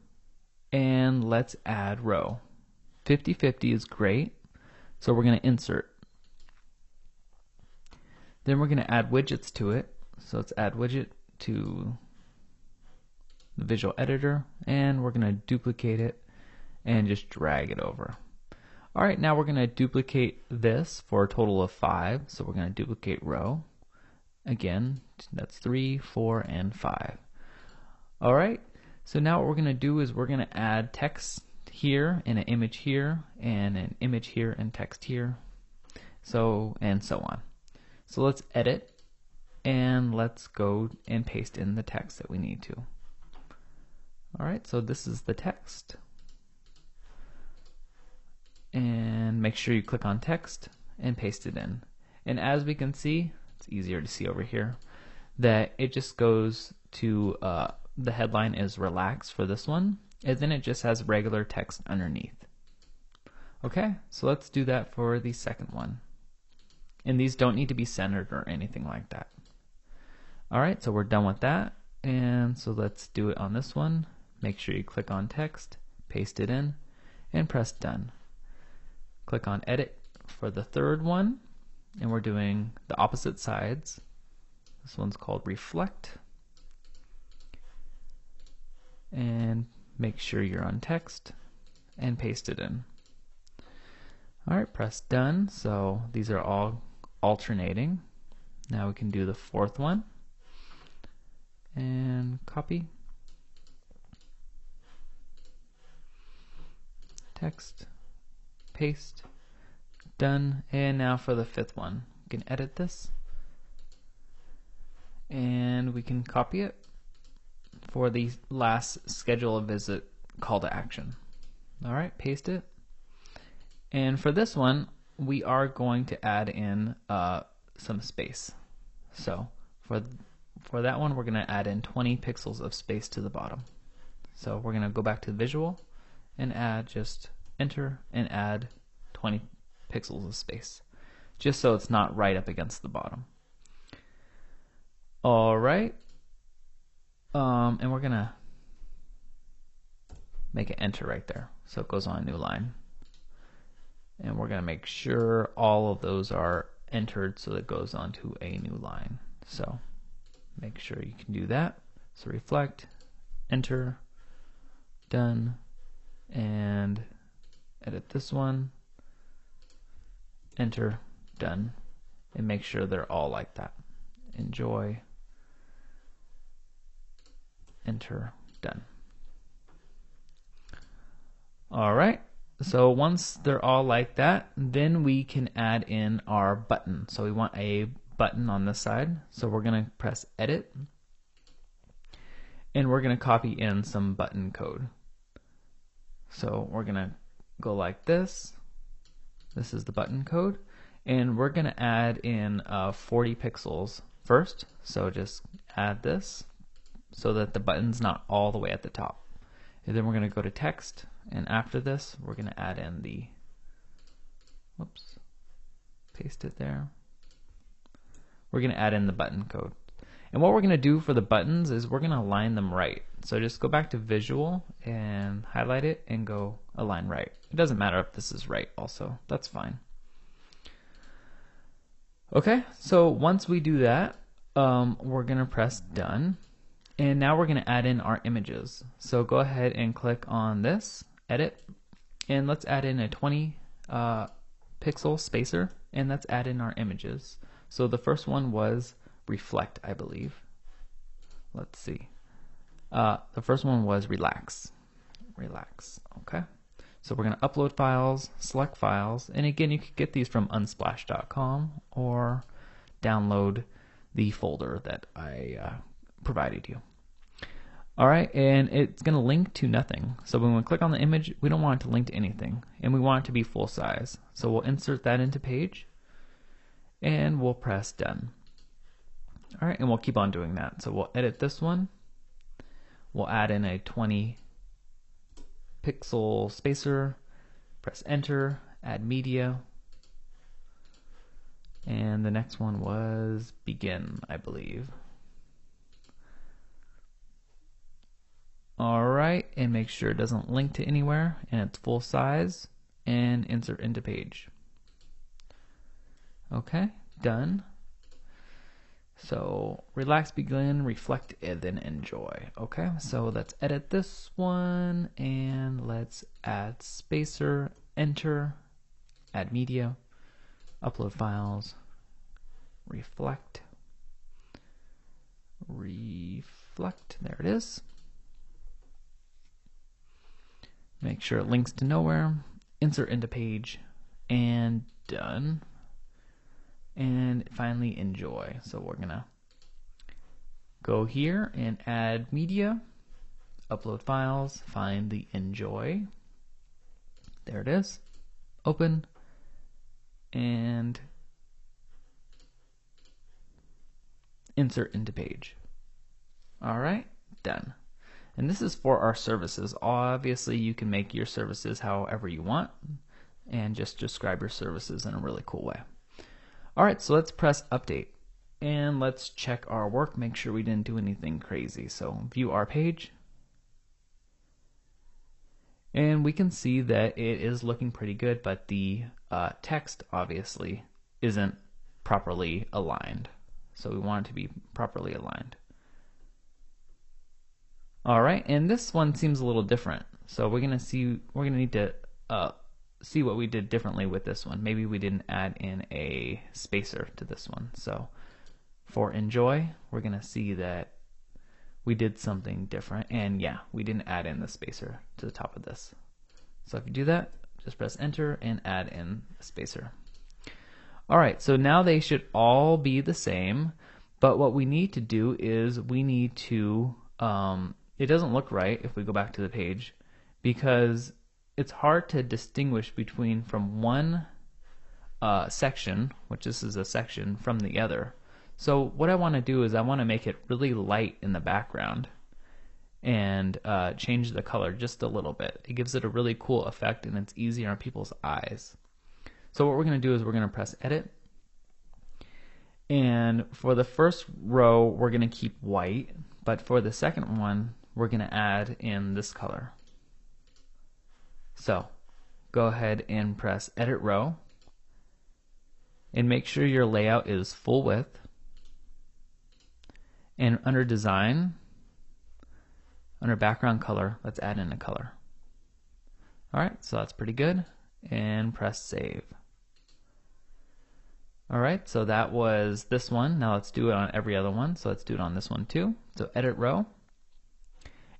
and let's add row. 50-50 is great, so we're going to insert. Then we're going to add widgets to it. So let's add widget to the visual editor, and we're going to duplicate it and just drag it over. Alright, now we're going to duplicate this for a total of 5. So we're going to duplicate row. Again, that's 3, 4, and 5. Alright, so now what we're going to do is we're going to add text here and an image here and an image here and text here. So, and so on. So let's edit, and let's go and paste in the text that we need to. Alright, so this is the text. And make sure you click on text and paste it in. And as we can see, it's easier to see over here, that it just goes to, the headline is relax for this one, and then it just has regular text underneath. Okay, so let's do that for the second one. And these don't need to be centered or anything like that. Alright, so we're done with that. And so let's do it on this one. make sure you click on text, paste it in, and press done. Click on edit for the third one, and we're doing the opposite sides. This one's called reflect, and make sure you're on text and paste it in. Alright, press done. So these are all alternating. Now we can do the fourth one and copy text, paste, done. And now for the fifth one, we can edit this and we can copy it for the last schedule a visit call to action. Alright, paste it. And for this one, we are going to add in some space. So for that one, we're going to add in 20 pixels of space to the bottom. So we're going to go back to the visual and just enter and add 20 pixels of space, just so it's not right up against the bottom. Alright, and we're going to make an enter right there, so it goes on a new line. And we're going to make sure all of those are entered so that it goes onto a new line. So make sure you can do that. So reflect, enter, done, and edit this one, enter, done, and make sure they're all like that. Enjoy, enter, done. Alright. So once they're all like that, then we can add in our button. So we want a button on this side. So we're going to press edit and we're going to copy in some button code. So we're going to go like this. This is the button code, and we're going to add in 40 pixels first. So just add this so that the button's not all the way at the top. And then we're going to go to text, and after this we're going to add in the, paste it there. We're going to add in the button code. And what we're going to do for the buttons is we're going to align them right. So just go back to visual and highlight it and go align right. It doesn't matter if this is right also, that's fine. Okay, so once we do that, we're going to press done. And now we're going to add in our images. So go ahead and click on this, edit, and let's add in a 20 pixel spacer, and let's add in our images. So the first one was reflect, I believe. Let's see. The first one was relax. Relax, okay. So we're going to upload files, select files, and again, you could get these from unsplash.com or download the folder that I provided you. Alright, and it's going to link to nothing. So when we click on the image, we don't want it to link to anything, and we want it to be full size. So we'll insert that into page, and we'll press done. Alright, and we'll keep on doing that. So we'll edit this one. We'll add in a 20 pixel spacer, press enter, add media, and the next one was begin, I believe. Alright, and make sure it doesn't link to anywhere and it's full size, and insert into page. Okay, done. So relax, begin, reflect, and then enjoy. Okay, so let's edit this one and let's add spacer, enter, add media, upload files, reflect, there it is. Make sure it links to nowhere, insert into page, and done. And finally enjoy. So we're gonna go here and add media, upload files, find the enjoy. There it is. Open and insert into page. Alright, done. And this is for our services. Obviously you can make your services however you want and just describe your services in a really cool way. Alright, so let's press update and let's check our work, make sure we didn't do anything crazy. So view our page, And we can see that it is looking pretty good, but the text obviously isn't properly aligned. So we want it to be properly aligned. All right, and this one seems a little different. So we're gonna need to see what we did differently with this one. Maybe we didn't add in a spacer to this one. So for enjoy, we're gonna see that we did something different, and yeah, we didn't add in the spacer to the top of this. So if you do that, just press enter and add in a spacer. All right, so now they should all be the same, but what we need to do is we need to, it doesn't look right if we go back to the page, because it's hard to distinguish between from one section, which this is a section, from the other. So what I want to do is I want to make it really light in the background and change the color just a little bit. It gives it a really cool effect, and it's easier on people's eyes. So what we're going to do is we're going to press edit, and for the first row we're going to keep white, but for the second one we're going to add in this color. So go ahead and press edit row and make sure your layout is full width. And under design, under background color, let's add in a color. Alright, so that's pretty good. And press save. Alright, so that was this one. Now let's do it on every other one. So let's do it on this one too. So edit row.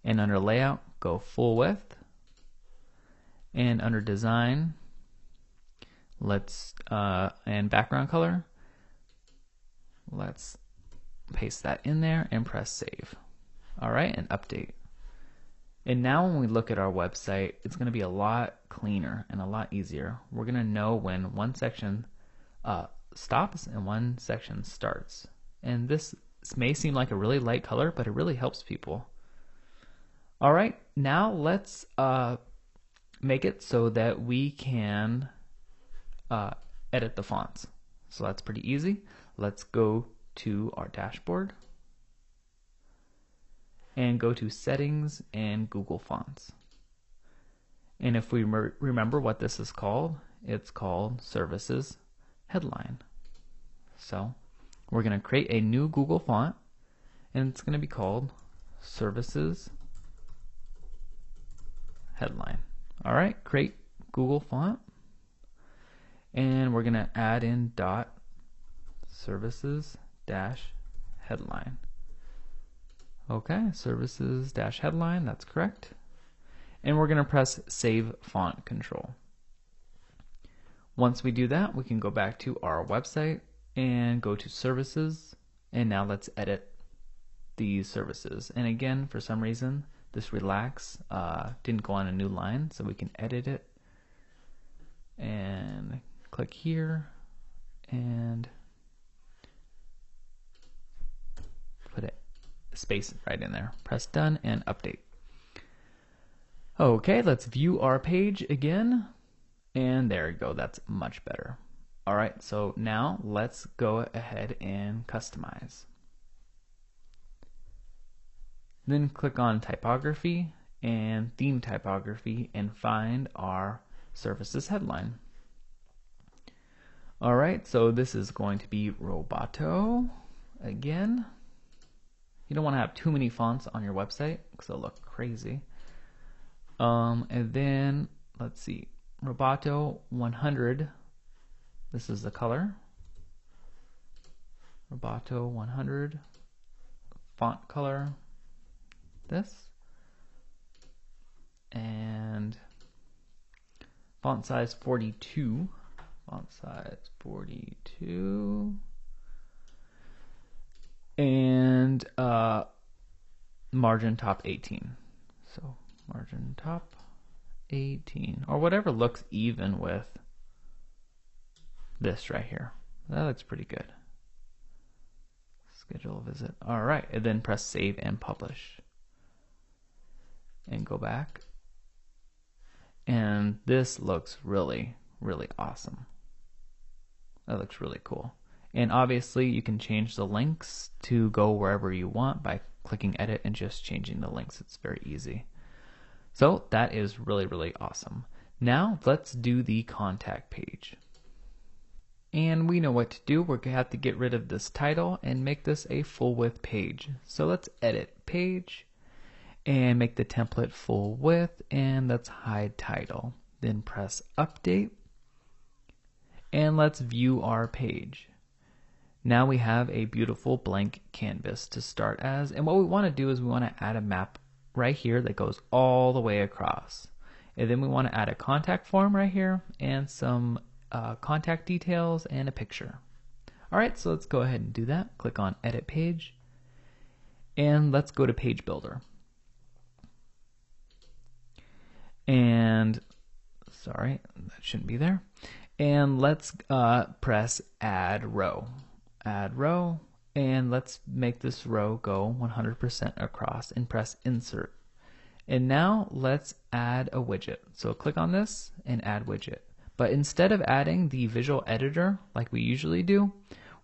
And under layout, go full width. And under design, let's, and background color, let's paste that in there and press save. Alright, and update. And now when we look at our website, it's going to be a lot cleaner and a lot easier. We're going to know when one section stops and one section starts. And this may seem like a really light color, but it really helps people. Alright, now let's make it so that we can edit the fonts. So that's pretty easy. Let's go to our dashboard and go to settings and Google Fonts. And if we remember what this is called, it's called Services Headline. So we're going to create a new Google font, and it's going to be called Services Headline. All right, create Google font, and we're going to add in dot services dash headline. Okay, services dash headline, that's correct. And we're going to press save font control. Once we do that, we can go back to our website and go to services, and now let's edit these services. And again, for some reason, this relax didn't go on a new line, so we can edit it and click here and put a space right in there. Press done and update. Okay, let's view our page again, and there we go. That's much better. All right, so now let's go ahead and customize. Then click on typography and theme typography and find our services headline. All right, so this is going to be Roboto again. You don't want to have too many fonts on your website because they'll look crazy. And then let's see, Roboto 100. This is the color. Roboto 100 font color. This and font size 42. Font size 42. And margin top 18. So margin top 18, or whatever looks even with this right here. That looks pretty good. Schedule a visit. All right, and then press save and publish. And go back. And this looks really, really awesome. That looks really cool. And obviously you can change the links to go wherever you want by clicking edit and just changing the links. It's very easy. So that is really, really awesome. Now let's do the contact page. And we know what to do. We're going to have to get rid of this title and make this a full width page. So let's edit page and make the template full width, and let's hide title. Then press update and let's view our page. Now we have a beautiful blank canvas to start as, and what we want to do is we want to add a map right here that goes all the way across. And then we want to add a contact form right here and some contact details and a picture. Alright, so let's go ahead and do that. Click on edit page and let's go to page builder. And sorry, that shouldn't be there. And let's press add row. Add row, and let's make this row go 100% across and press insert. And now let's add a widget. So click on this and add widget. But instead of adding the visual editor like we usually do,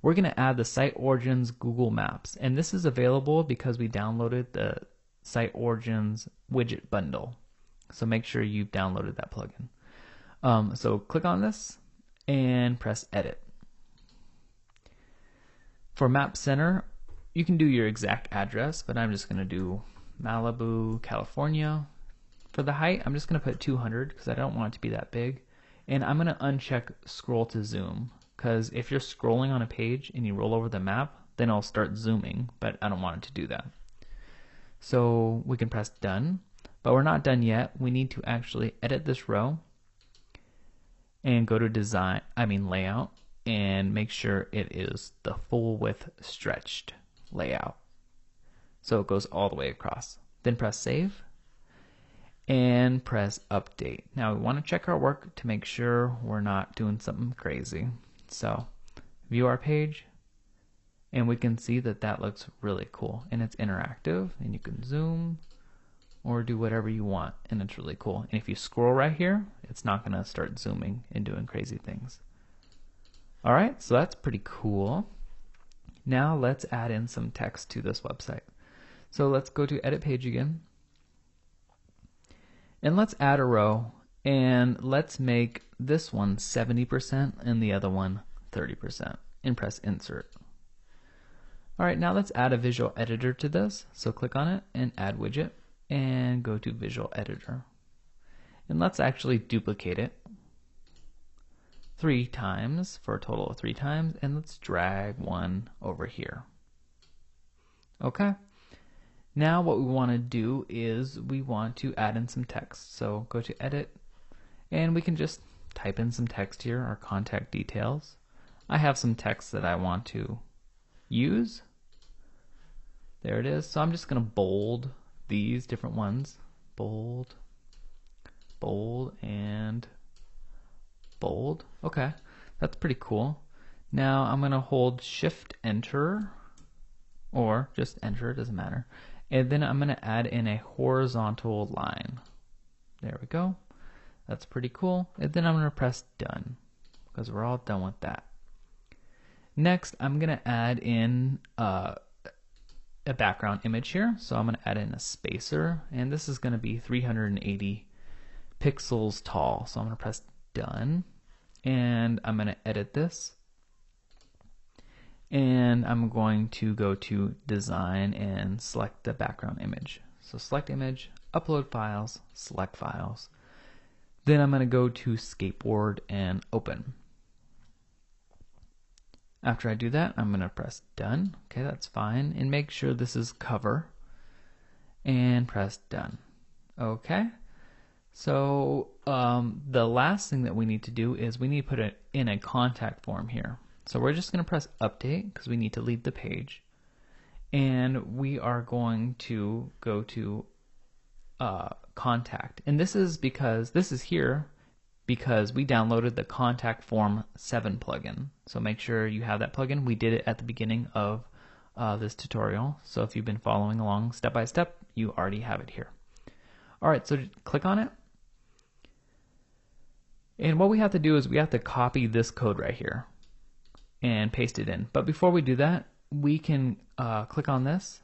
we're going to add the Site Origins Google Maps. And this is available because we downloaded the Site Origins widget bundle. So make sure you've downloaded that plugin. So click on this and press edit. For Map Center, you can do your exact address, but I'm just going to do Malibu, California. For the height, I'm just going to put 200 because I don't want it to be that big. And I'm going to uncheck scroll to zoom, because if you're scrolling on a page and you roll over the map, then I'll start zooming, but I don't want it to do that. So we can press done, but we're not done yet. We need to actually edit this row and go to layout, and make sure it is the full width stretched layout. So it goes all the way across. Then press save and press update. Now we want to check our work to make sure we're not doing something crazy. So view our page and we can see that that looks really cool, and it's interactive, and you can zoom or do whatever you want, and it's really cool. And if you scroll right here, it's not going to start zooming and doing crazy things. Alright, so that's pretty cool. Now let's add in some text to this website. So let's go to edit page again. And let's add a row, and let's make this one 70% and the other one 30%, and press insert. Alright, now let's add a visual editor to this. So click on it and add widget and go to visual editor. And let's actually duplicate it 3 times for a total of 3 times, and let's drag one over here. Okay, now what we want to do is we want to add in some text. So go to edit, and we can just type in some text here, our contact details. I have some text that I want to use. There it is. So I'm just going to bold these different ones. Bold, bold, and bold. Okay, that's pretty cool. Now I'm going to hold Shift Enter, or just Enter, it doesn't matter. And then I'm going to add in a horizontal line. There we go. That's pretty cool. And then I'm going to press Done, because we're all done with that. Next, I'm going to add in a background image here. So I'm going to add in a spacer, and this is going to be 380 pixels tall. So I'm going to press Done, and I'm going to edit this, and I'm going to go to design and select the background image. So select image, upload files, select files. Then I'm going to go to skateboard and open. After I do that, I'm going to press done. Okay, that's fine, and make sure this is cover, and press done. Okay. So the last thing that we need to do is we need to put it in a contact form here. So we're just going to press update because we need to leave the page, and we are going to go to contact, and this is because this is here because we downloaded the Contact Form 7 plugin. So make sure you have that plugin. We did it at the beginning of this tutorial, so if you've been following along step by step, you already have it here. Alright, so click on it. And what we have to do is we have to copy this code right here and paste it in. But before we do that, we can click on this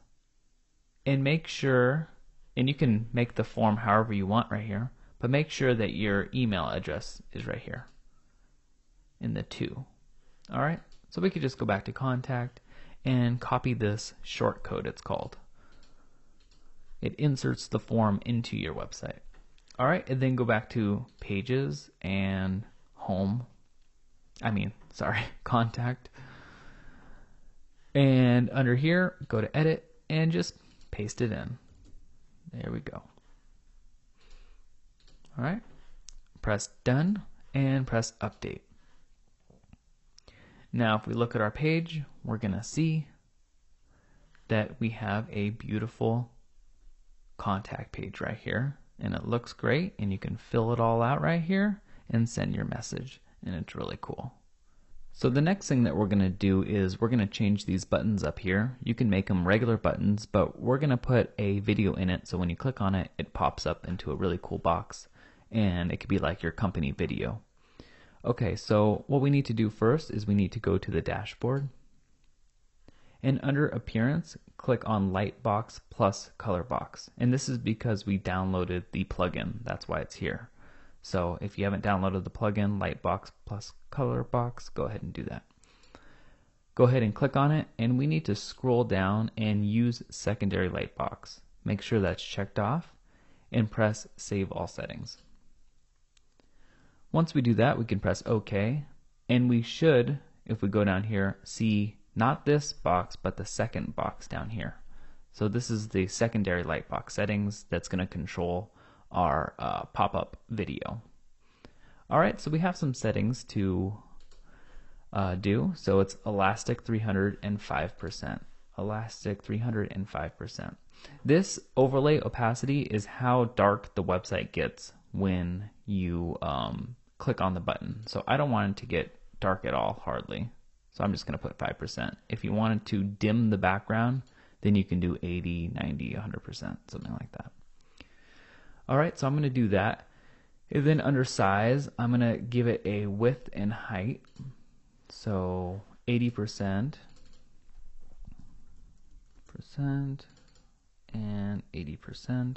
and make sure And you can make the form however you want right here, but make sure that your email address is right here in the to. All right, so we could just go back to contact and copy this short code, it's called. It inserts the form into your website. All right, and then go back to pages and home. Contact. And under here, go to edit and just paste it in. There we go. All right, press done and press update. Now, if we look at our page, we're going to see that we have a beautiful contact page right here, and it looks great, and you can fill it all out right here and send your message, and it's really cool. So the next thing that we're going to do is we're going to change these buttons up here. You can make them regular buttons, but we're going to put a video in it, so when you click on it, it pops up into a really cool box, and it could be like your company video. Okay, so what we need to do first is we need to go to the dashboard, and under appearance, click on Lightbox plus Color Box, and this is because we downloaded the plugin. That's why it's here. So if you haven't downloaded the plugin, Lightbox plus Color Box, go ahead and do that. Go ahead and click on it, and we need to scroll down and use secondary Lightbox. Make sure that's checked off and press Save All Settings. Once we do that, we can press OK, and we should, if we go down here, see not this box, but the second box down here. So this is the secondary Lightbox settings that's going to control our pop-up video. Alright, so we have some settings to do. So it's elastic 305%. Elastic 305%. This overlay opacity is how dark the website gets when you click on the button. So I don't want it to get dark at all, hardly. So I'm just going to put 5%. If you wanted to dim the background, then you can do 80, 90, 100%, something like that. Alright, so I'm going to do that. And then under size, I'm going to give it a width and height. So 80%, and 80%.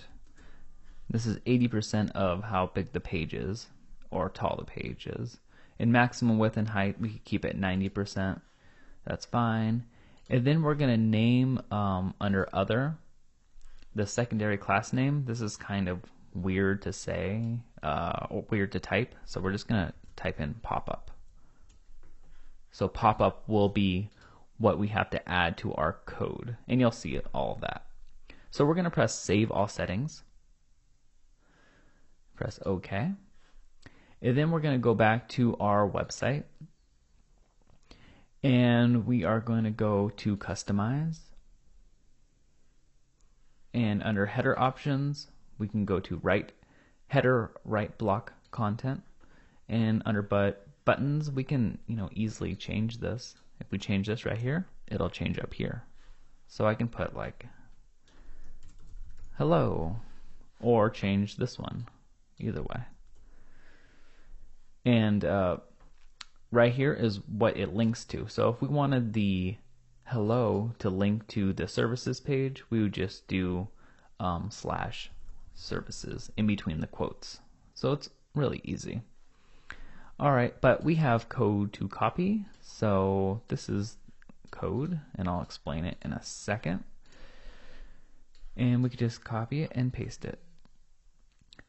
This is 80% of how big the page is, or tall the page is. And maximum width and height, we could keep it 90%. That's fine. And then we're going to name under other, the secondary class name. This is kind of weird to say, or weird to type, so we're just going to type in pop-up. So pop-up will be what we have to add to our code, and you'll see all of that. So we're going to press Save All Settings, press OK, and then we're going to go back to our website, and we are going to go to Customize, and under Header Options, we can go to Header Right Block Content, and under Buttons, we can easily change this. If we change this right here, it'll change up here. So I can put like hello, or change this one, either way. And right here is what it links to. So if we wanted the hello to link to the services page, we would just do slash services in between the quotes. So it's really easy. Alright, but we have code to copy, so this is code, and I'll explain it in a second. And we could just copy it and paste it.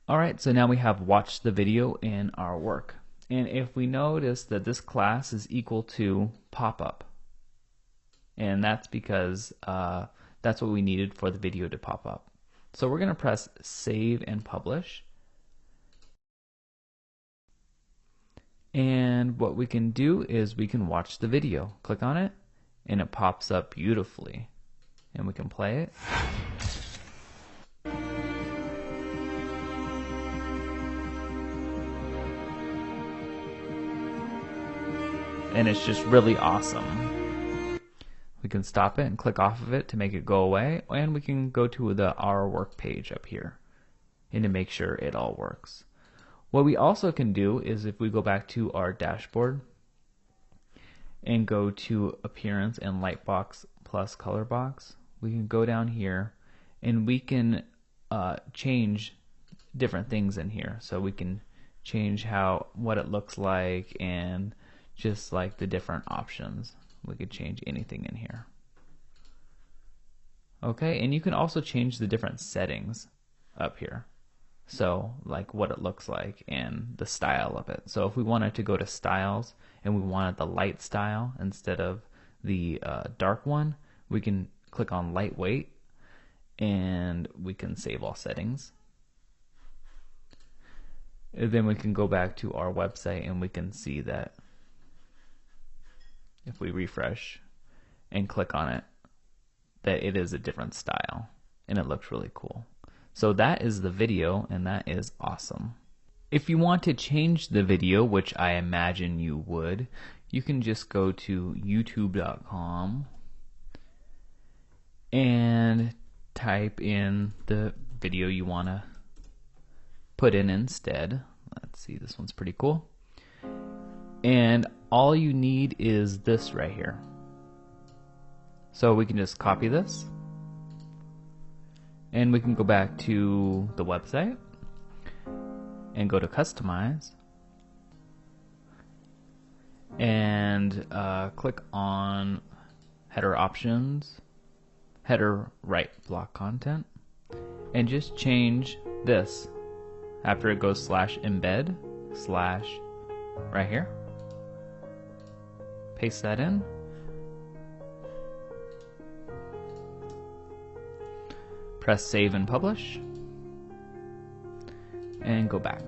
Alright, so now we have watched the video in our work. And if we notice that this class is equal to pop-up, and that's because that's what we needed for the video to pop up. So we're going to press Save and Publish. And what we can do is we can watch the video. Click on it, and it pops up beautifully. And we can play it. And it's just really awesome. We can stop it and click off of it to make it go away, and we can go to the Our Work page up here and to make sure it all works. What we also can do is if we go back to our dashboard and go to Appearance and Lightbox plus Color Box, we can go down here and we can change different things in here. So we can change what it looks like, and just like the different options. We could change anything in here. Okay, and you can also change the different settings up here. So like what it looks like and the style of it. So if we wanted to go to styles and we wanted the light style instead of the dark one, we can click on lightweight and we can save all settings. And then we can go back to our website and we can see that if we refresh and click on it, that it is a different style and it looks really cool. So that is the video, and that is awesome. If you want to change the video, which I imagine you would, you can just go to youtube.com and type in the video you want to put in instead. Let's see, this one's pretty cool. And all you need is this right here. So we can just copy this, and we can go back to the website and go to customize and click on header options, header right block content, and just change this after it goes /embed/ right here. Paste that in. Press save and publish, and go back.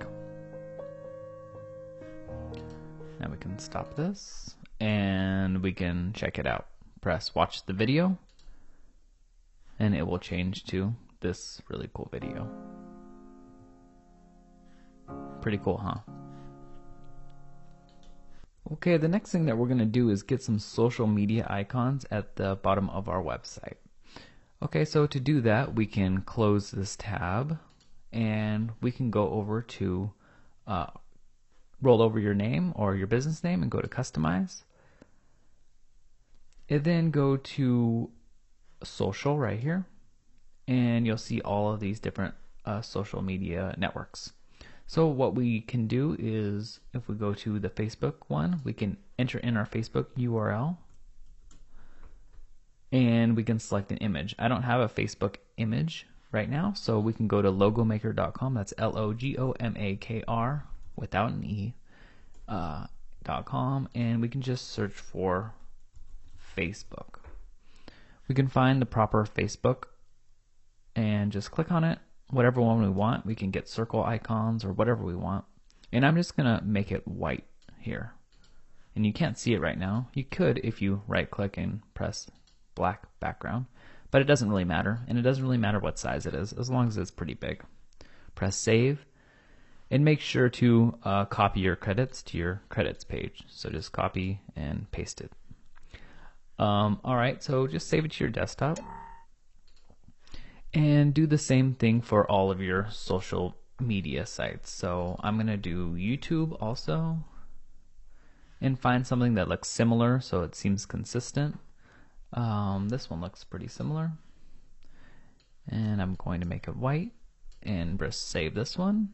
Now we can stop this and we can check it out. Press watch the video and it will change to this really cool video. Pretty cool, huh? Okay, the next thing that we're going to do is get some social media icons at the bottom of our website. Okay, so to do that, we can close this tab and we can go over to roll over your name or your business name and go to customize. And then go to social right here, and you'll see all of these different social media networks. So what we can do is, if we go to the Facebook one, we can enter in our Facebook URL. And we can select an image. I don't have a Facebook image right now, so we can go to logomaker.com. That's LOGOMAKR without an E .com, and we can just search for Facebook. We can find the proper Facebook and just click on it. Whatever one we want, we can get circle icons or whatever we want. And I'm just gonna make it white here. And you can't see it right now. You could if you right click and press black background, but it doesn't really matter, and it doesn't really matter what size it is as long as it's pretty big. Press save and make sure to copy your credits to your credits page. So just copy and paste it. Alright, so just save it to your desktop and do the same thing for all of your social media sites. So I'm gonna do YouTube also and find something that looks similar so it seems consistent. This one looks pretty similar, and I'm going to make it white and just save this one,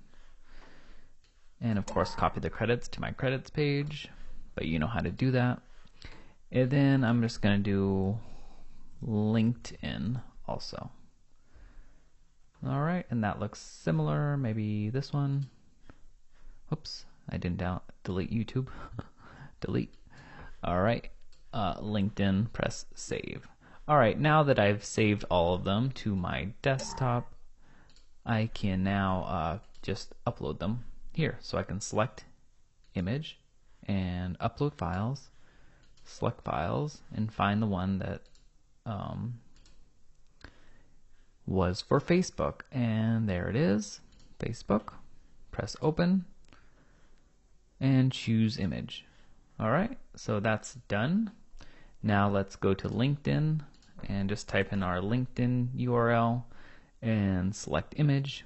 and of course copy the credits to my credits page, but you know how to do that. And then I'm just going to do LinkedIn also. Alright, and that looks similar. Maybe this one. Oops, I didn't delete YouTube. Delete. Alright. LinkedIn, press save. Alright, now that I've saved all of them to my desktop, I can now just upload them here. So I can select image and upload files, select files, and find the one that was for Facebook. And there it is, Facebook. Press open and choose image. Alright, so that's done. Now let's go to LinkedIn and just type in our LinkedIn URL and select image.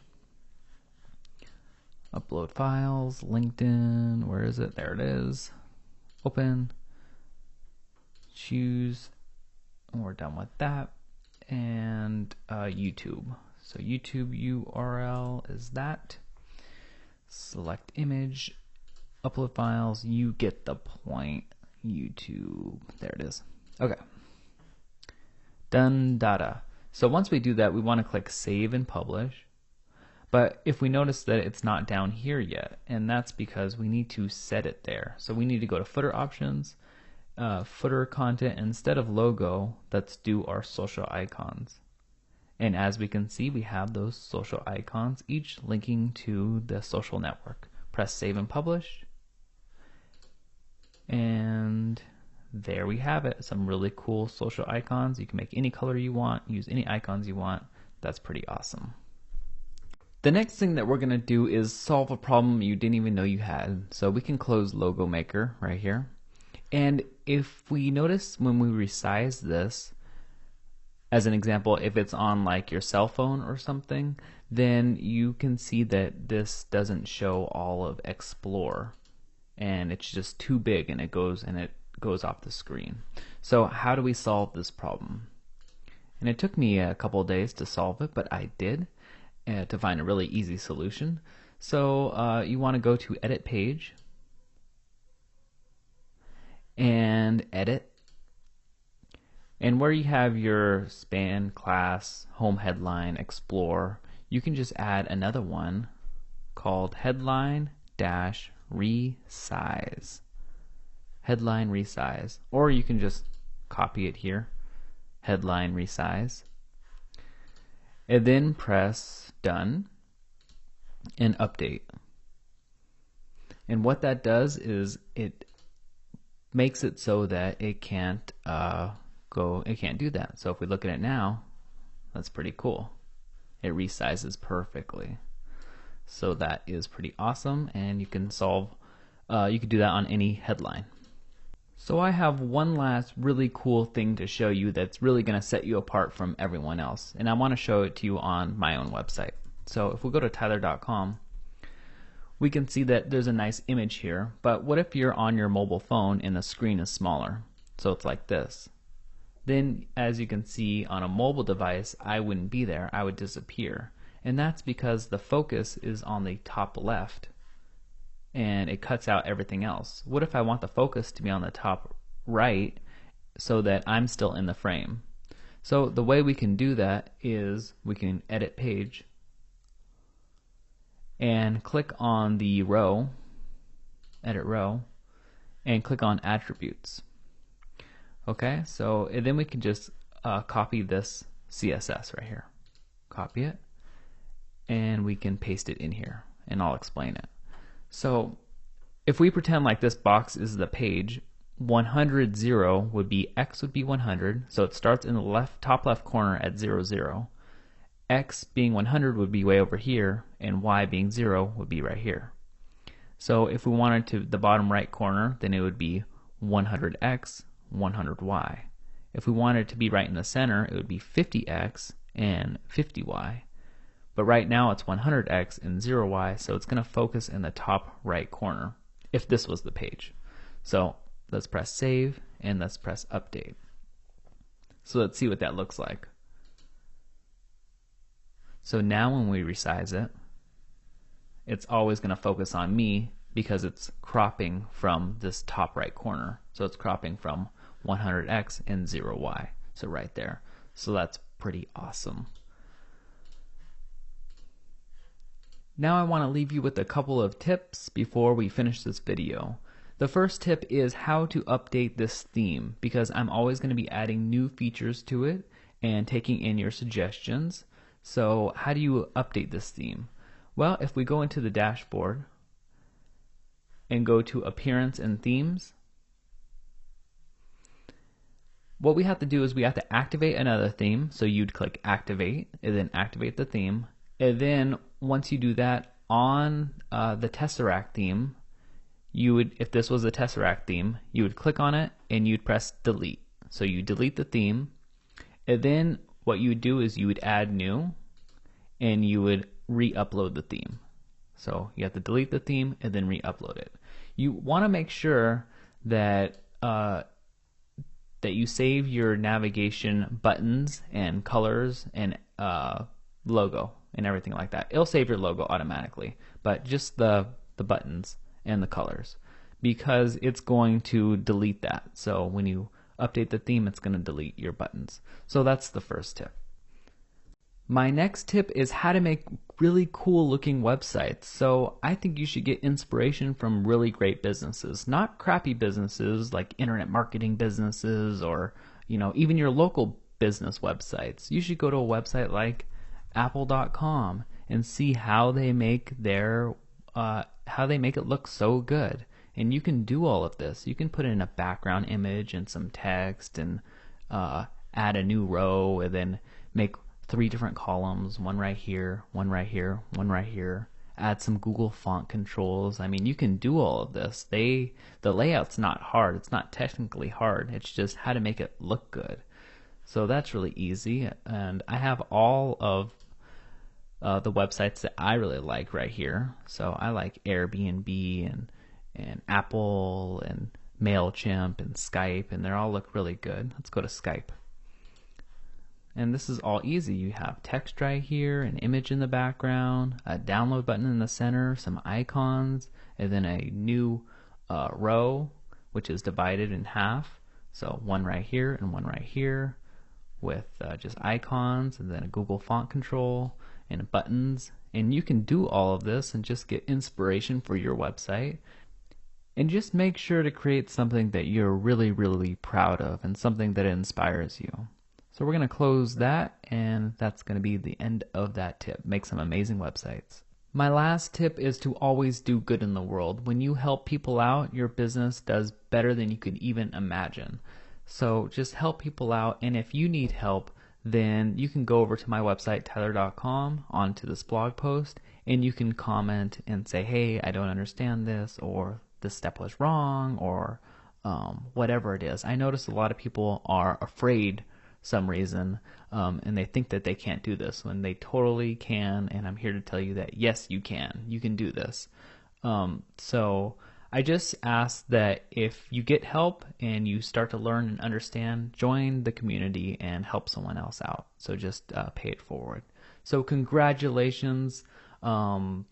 Upload files, LinkedIn, where is it? There it is. Open, choose, and we're done with that. And YouTube. So YouTube URL is that. Select image, upload files, you get the point. YouTube, there it is. Okay. Done data. So once we do that, we want to click save and publish. But if we notice that it's not down here yet, and that's because we need to set it there. So we need to go to footer options, footer content, and instead of logo, let's do our social icons. And as we can see, we have those social icons, each linking to the social network. Press save and publish. And there we have it. Some really cool social icons. You can make any color you want, use any icons you want. That's pretty awesome. The next thing that we're going to do is solve a problem you didn't even know you had. So we can close Logo Maker right here. And if we notice when we resize this, as an example, if it's on like your cell phone or something, then you can see that this doesn't show all of Explore. And it's just too big and it goes off the screen. So how do we solve this problem? And it took me a couple of days to solve it, but I did. To find a really easy solution. So you want to go to edit page and edit, and where you have your span, class, home headline, explore, you can just add another one called headline dash resize. Headline resize, or you can just copy it here, headline resize, and then press done and update. And what that does is it makes it so that it can't do that. So if we look at it now, that's pretty cool. It resizes perfectly. So that is pretty awesome, and you can you can do that on any headline. So I have one last really cool thing to show you that's really going to set you apart from everyone else, and I want to show it to you on my own website. So if we go to tyler.com, we can see that there's a nice image here, but what if you're on your mobile phone and the screen is smaller? So it's like this. Then as you can see on a mobile device, I wouldn't be there, I would disappear. And that's because the focus is on the top left and it cuts out everything else. What if I want the focus to be on the top right so that I'm still in the frame? So the way we can do that is we can edit page and click on the row, edit row, and click on attributes. Okay, so and then we can just copy this CSS right here. Copy it, and we can paste it in here, and I'll explain it. So if we pretend like this box is the page, 100, 0 would be X would be 100, so it starts in the top left corner at 0, 0. X being 100 would be way over here, and Y being 0 would be right here. So if we wanted to the bottom right corner, then it would be 100X, 100Y. If we wanted it to be right in the center, it would be 50X and 50Y. But right now it's 100X and 0Y, so it's going to focus in the top right corner if this was the page. So let's press save and let's press update. So let's see what that looks like. So now when we resize it, it's always going to focus on me because it's cropping from this top right corner. So it's cropping from 100X and 0Y. So right there. So that's pretty awesome. Now I want to leave you with a couple of tips before we finish this video. The first tip is how to update this theme, because I'm always going to be adding new features to it and taking in your suggestions. So how do you update this theme? Well, if we go into the dashboard and go to Appearance and Themes, what we have to do is we have to activate another theme. So you'd click Activate and then activate the theme. And then once you do that on the Tesseract theme, you would, if this was a Tesseract theme, you would click on it and you'd press Delete. So you delete the theme, and then what you would do is you would add new, and you would re-upload the theme. So you have to delete the theme and then re-upload it. You want to make sure that that you save your navigation buttons and colors and logo and everything like that. It'll save your logo automatically, but just the buttons and the colors, because it's going to delete that. So when you update the theme, it's going to delete your buttons. So that's the first tip. My next tip is how to make really cool looking websites. So I think you should get inspiration from really great businesses, not crappy businesses like internet marketing businesses or, even your local business websites. You should go to a website like apple.com and see how they make it look so good. And you can do all of this. You can put in a background image and some text and add a new row and then make 3 different columns, one right here, one right here, one right here. Add some Google font controls. I mean, you can do all of this. The layout's not hard. It's not technically hard. It's just how to make it look good. So that's really easy. And I have all of the websites that I really like right here. So I like Airbnb and Apple and MailChimp and Skype, and they all look really good. Let's go to Skype. And this is all easy. You have text right here, an image in the background, a download button in the center, some icons, and then a new row, which is divided in half. So one right here and one right here with just icons, and then a Google font control and buttons. And you can do all of this and just get inspiration for your website. And just make sure to create something that you're really, really proud of and something that inspires you. So we're going to close that, and that's going to be the end of that tip. Make some amazing websites. My last tip is to always do good in the world. When you help people out, your business does better than you could even imagine. So just help people out, and if you need help, then you can go over to my website, tyler.com, onto this blog post, and you can comment and say, hey, I don't understand this, or this step was wrong, or whatever it is. I notice a lot of people are afraid some reason, and they think that they can't do this when they totally can, and I'm here to tell you that yes, you can do this. So I just ask that if you get help and you start to learn and understand, join the community and help someone else out. So just pay it forward. So congratulations. I'm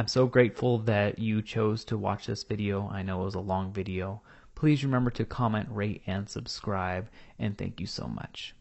so grateful that you chose to watch this video. I know it was a long video. Please remember to comment, rate, and subscribe, and thank you so much.